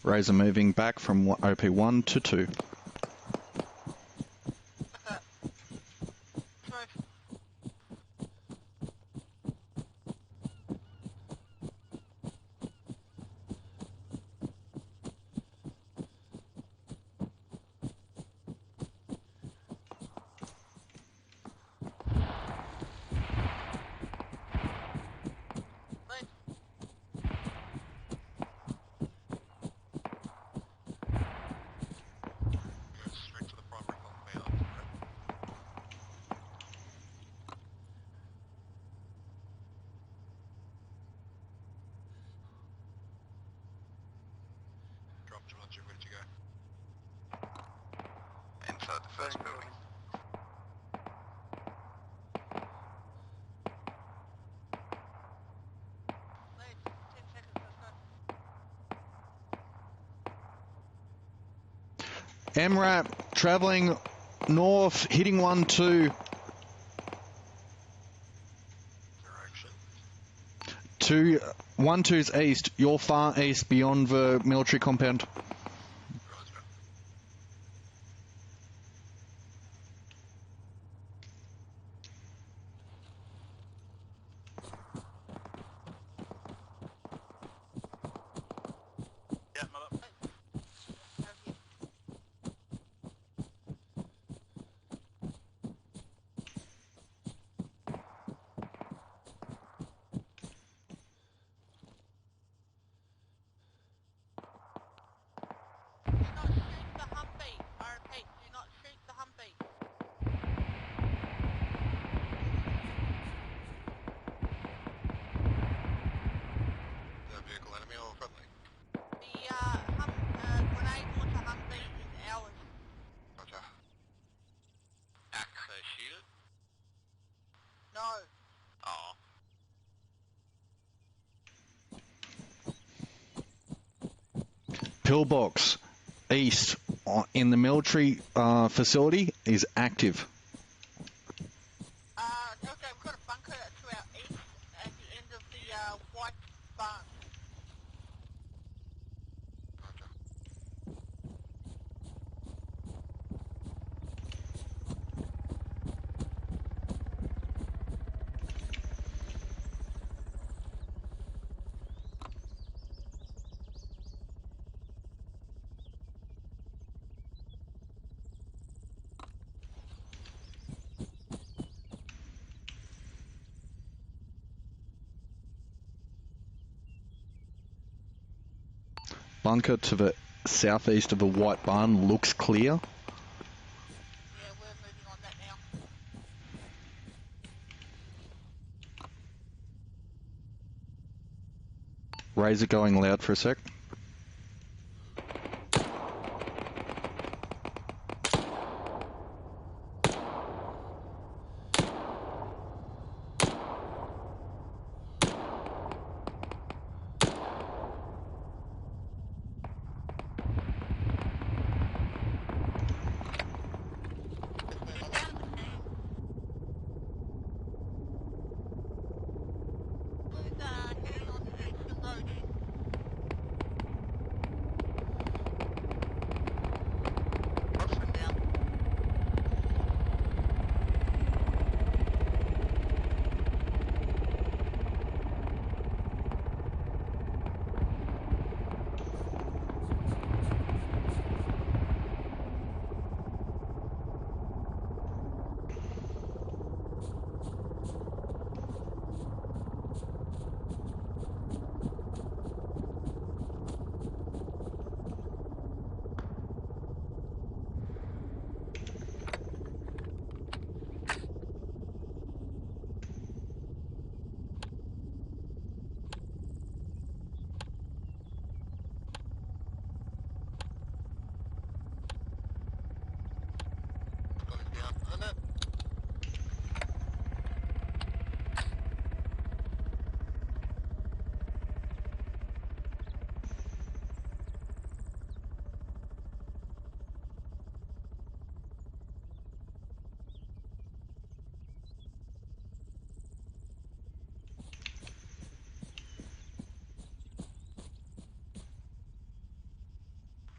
Razor moving back from OP1 to 2. Straight to the primary compound. Drop Jumanji, where'd you go? Inside the first building. Wait, 10 seconds, let's go. MRAP travelling north, hitting 1-2. Direction. 1-2's east. You're far east beyond the military compound. Yeah, mother. Do not shoot the Humvee. I repeat, do not shoot the Humvee. Is that vehicle enemy or friendly? The grenade launcher Humvee is ours. Gotcha. Access shield? No. Oh. Pillbox, east, in the military facility is active. Okay, we've got a bunker to our east at the end of the white barn. Bunker to the southeast of the white barn looks clear. Yeah, we're moving on that now. Razor going loud for a sec. Heading on the eastern road here. Marksman down.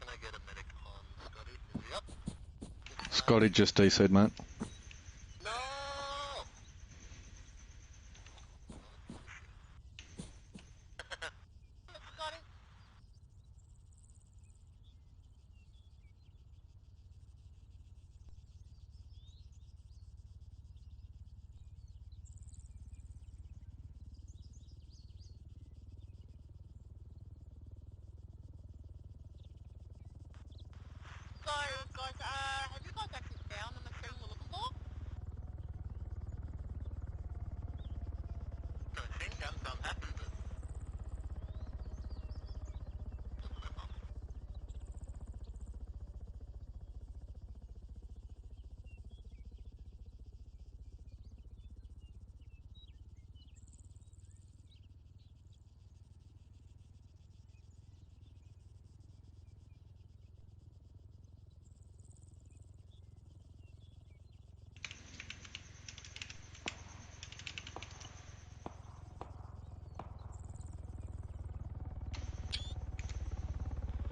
Can I get a medic on Scotty? Is he up? Scotty just DC'd, mate. No! Scotty? So, guys, have you guys actually found the machine we're looking for? The machine gun sounds happy, but...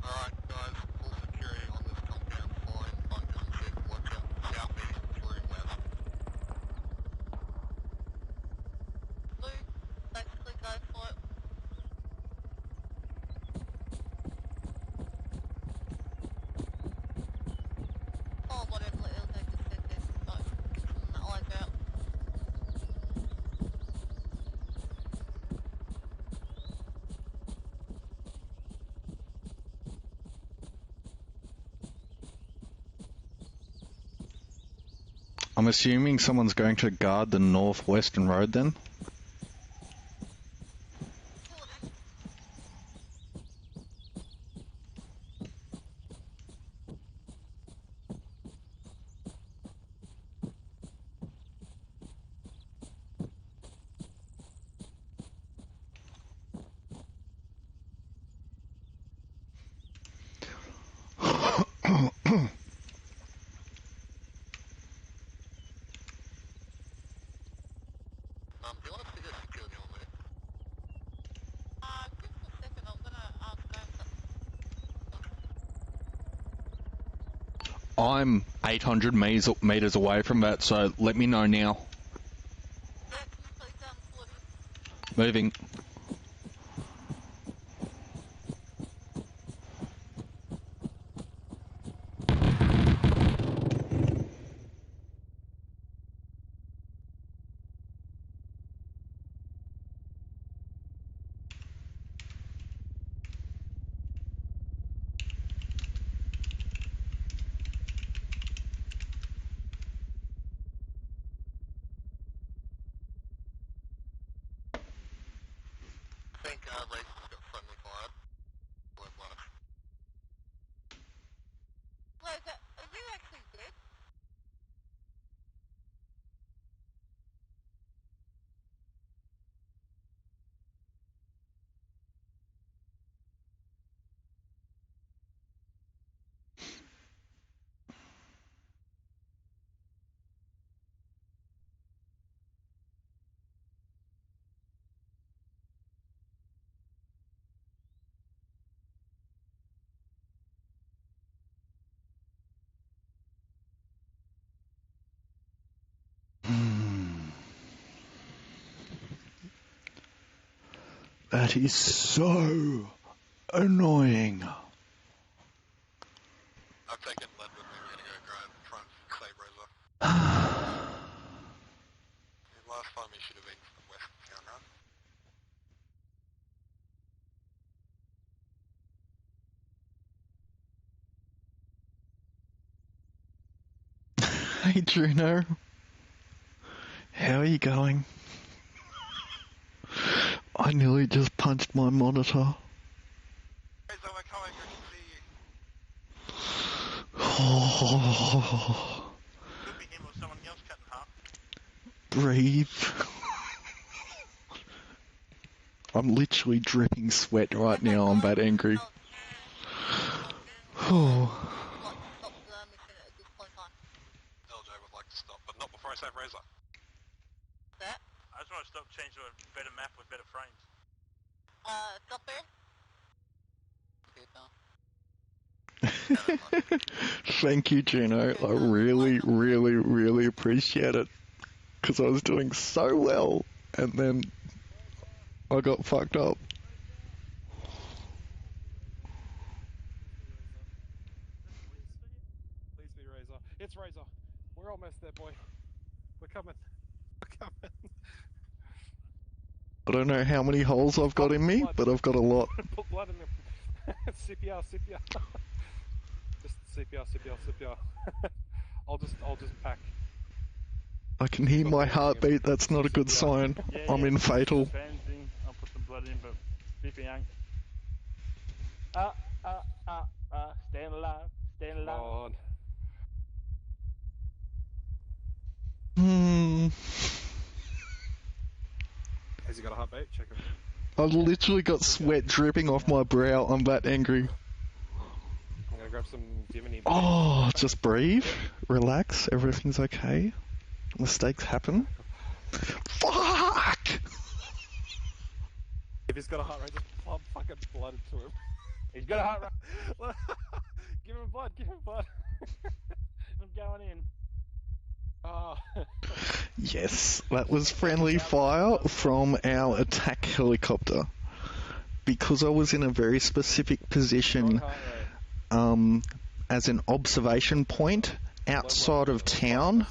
Alright, guys, full security on this compound, fine, bunker unsafe, watch out, southeast through west. Blue, basically go for it. Oh, whatever, they just said this, so, keep my eyes out. I'm assuming someone's going to guard the northwestern road then? do you want us to just secure the only? Just a second, I'm gonna go and put I'm 800 meters away from that, so let me know now. Moving. I think Rachel's got friendly fire. Liza, are you actually dead? That is so annoying. I've taken lead with me, we're gonna go grab front save Rosa. Last time he should have been from west of town, right? Hey Juno, how are you going? I nearly just punched my monitor. Rosa, we're coming, good to see you. Oh, Could be him or someone else cut in half. breathe. I'm literally dripping sweat right now, I'm that angry. Oh. LJ would like to stop, but not before I save Rosa. That? I just want to stop, change to a better map with better frames. Stop there. Thank you, Juno. I really, really, really appreciate it. Because I was doing so well, and then I got fucked up. Please be Razor. It's Razor. We're almost there, boy. We're coming. We're coming. I don't know how many holes I've got in me, but I've got a lot. Put blood in them. CPR, CPR. Just CPR, CPR, CPR. I'll just pack. I can hear my heartbeat, that's not a good sign. I'm in fatal. I'll put some blood in, but BP ain't. Staying alive, staying alive. Has he got a heartbeat? Check him. I've literally got sweat dripping off my brow, I'm that angry. I'm gonna grab some. Do you have any? Oh, just breathe, relax, everything's okay. Mistakes happen. Fuck! If he's got a heart rate, just pump fucking blood into him. He's got a heart rate. Give him blood, give him blood. I'm going in. Oh. Yes, that was friendly fire from our attack helicopter. Because I was in a very specific position as an observation point outside of town,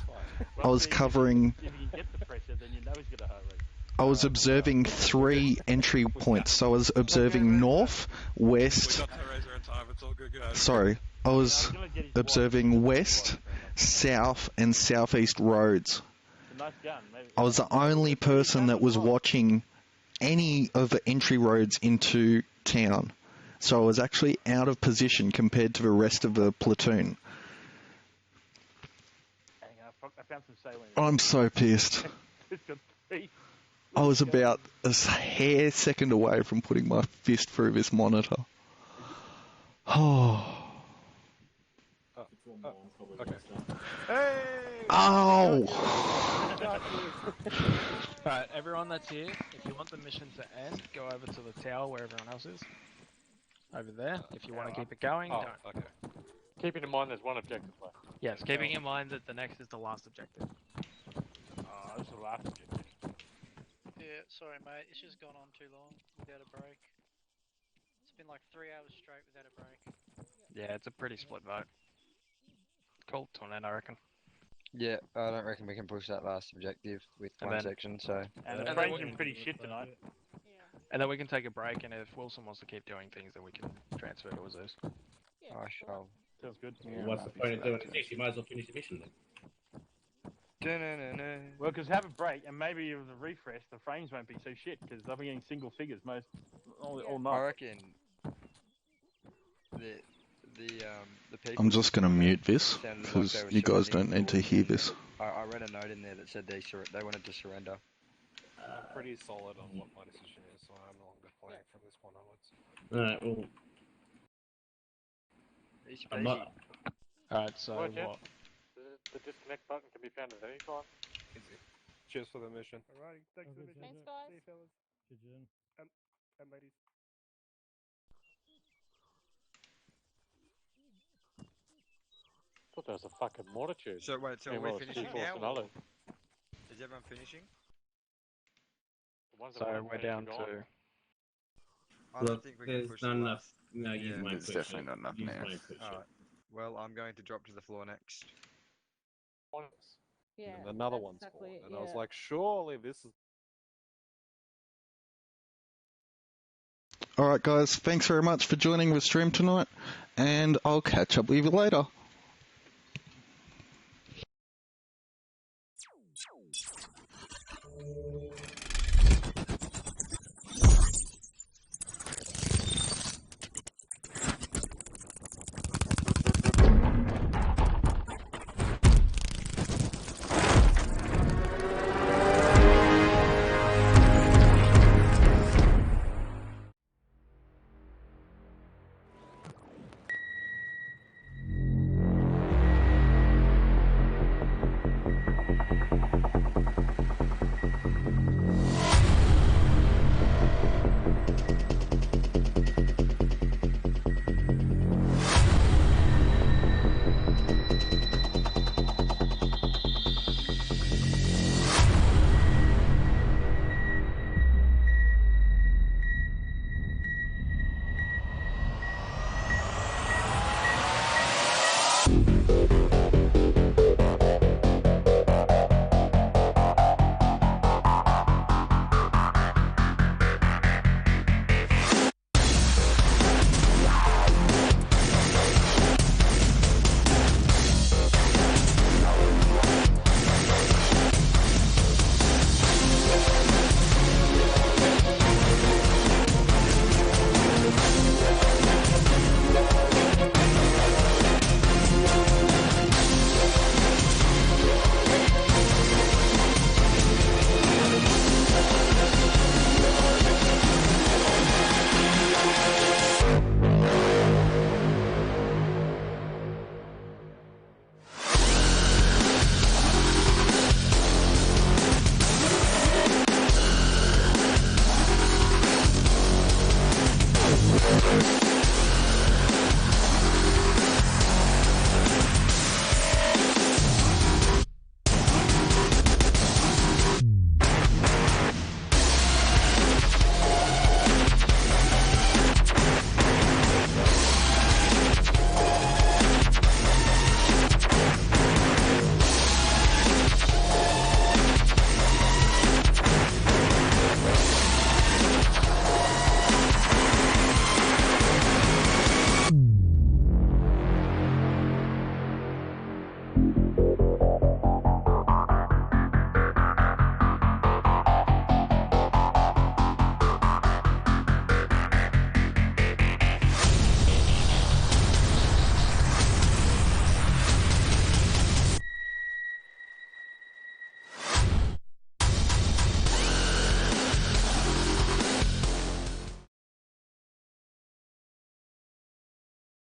I was covering... If you get the pressure, then you know he's got a heart rate. I was observing 3 entry points, so I was observing north, west... Sorry, I was observing west, south and southeast roads. I was the only person that was watching any of the entry roads into town. So I was actually out of position compared to the rest of the platoon. I found some saline. I'm so pissed. It's got 3. I was about a hair second away from putting my fist through this monitor. Oh. Okay. Hey! Ow! can't move. Alright, everyone that's here, if you want the mission to end, go over to the tower where everyone else is. Over there. If you want to keep it going, Oh, don't. okay. Keeping in mind there's one objective left. Yes, keeping in mind that the next is the last objective. Oh, this is the last objective. Yeah, sorry mate, it's just gone on too long without a break. It's been like 3 hours straight without a break. Yeah, it's a pretty split vote. Cool, to an end, I reckon. Yeah, I don't reckon we can push that last objective with And one then- section, so... And the frame's been pretty shit tonight. And then we can take a break, and if Wilson wants to keep doing things, then we can transfer to Azus. I shall. Sounds good. Yeah, What's the point of doing this? You might as well finish the mission then. Well, because have a break, and maybe with the refresh, the frames won't be so shit, because I've been getting single figures all night. I reckon the people... I'm just going to mute this, sounded like because they were you guys surrendering don't need to towards hear the- this. I read a note in there that said they wanted to surrender. Pretty solid on what my decision is, so I'm no longer playing from this point onwards. Alright, well... I'm not... Alright, so Well, Jeff, what? the disconnect button can be found at any time. Easy. Cheers for the mission. Alrighty, thanks for the mission. Thanks, guys. See you, fellas. And ladies. Thought there was a fucking multitude. So wait, so are we finishing now? Or... Is everyone finishing? So we're down to... I don't Look, think we can there's push not the enough. last. No, use Yeah. my There's push definitely it. not enough Use now. my push it. Alright. Well, I'm going to drop to the floor next. Yeah. And another that's one exactly spawned, it, and I was yeah. like, surely this is... Alright guys, thanks very much for joining the stream tonight, and I'll catch up with you later.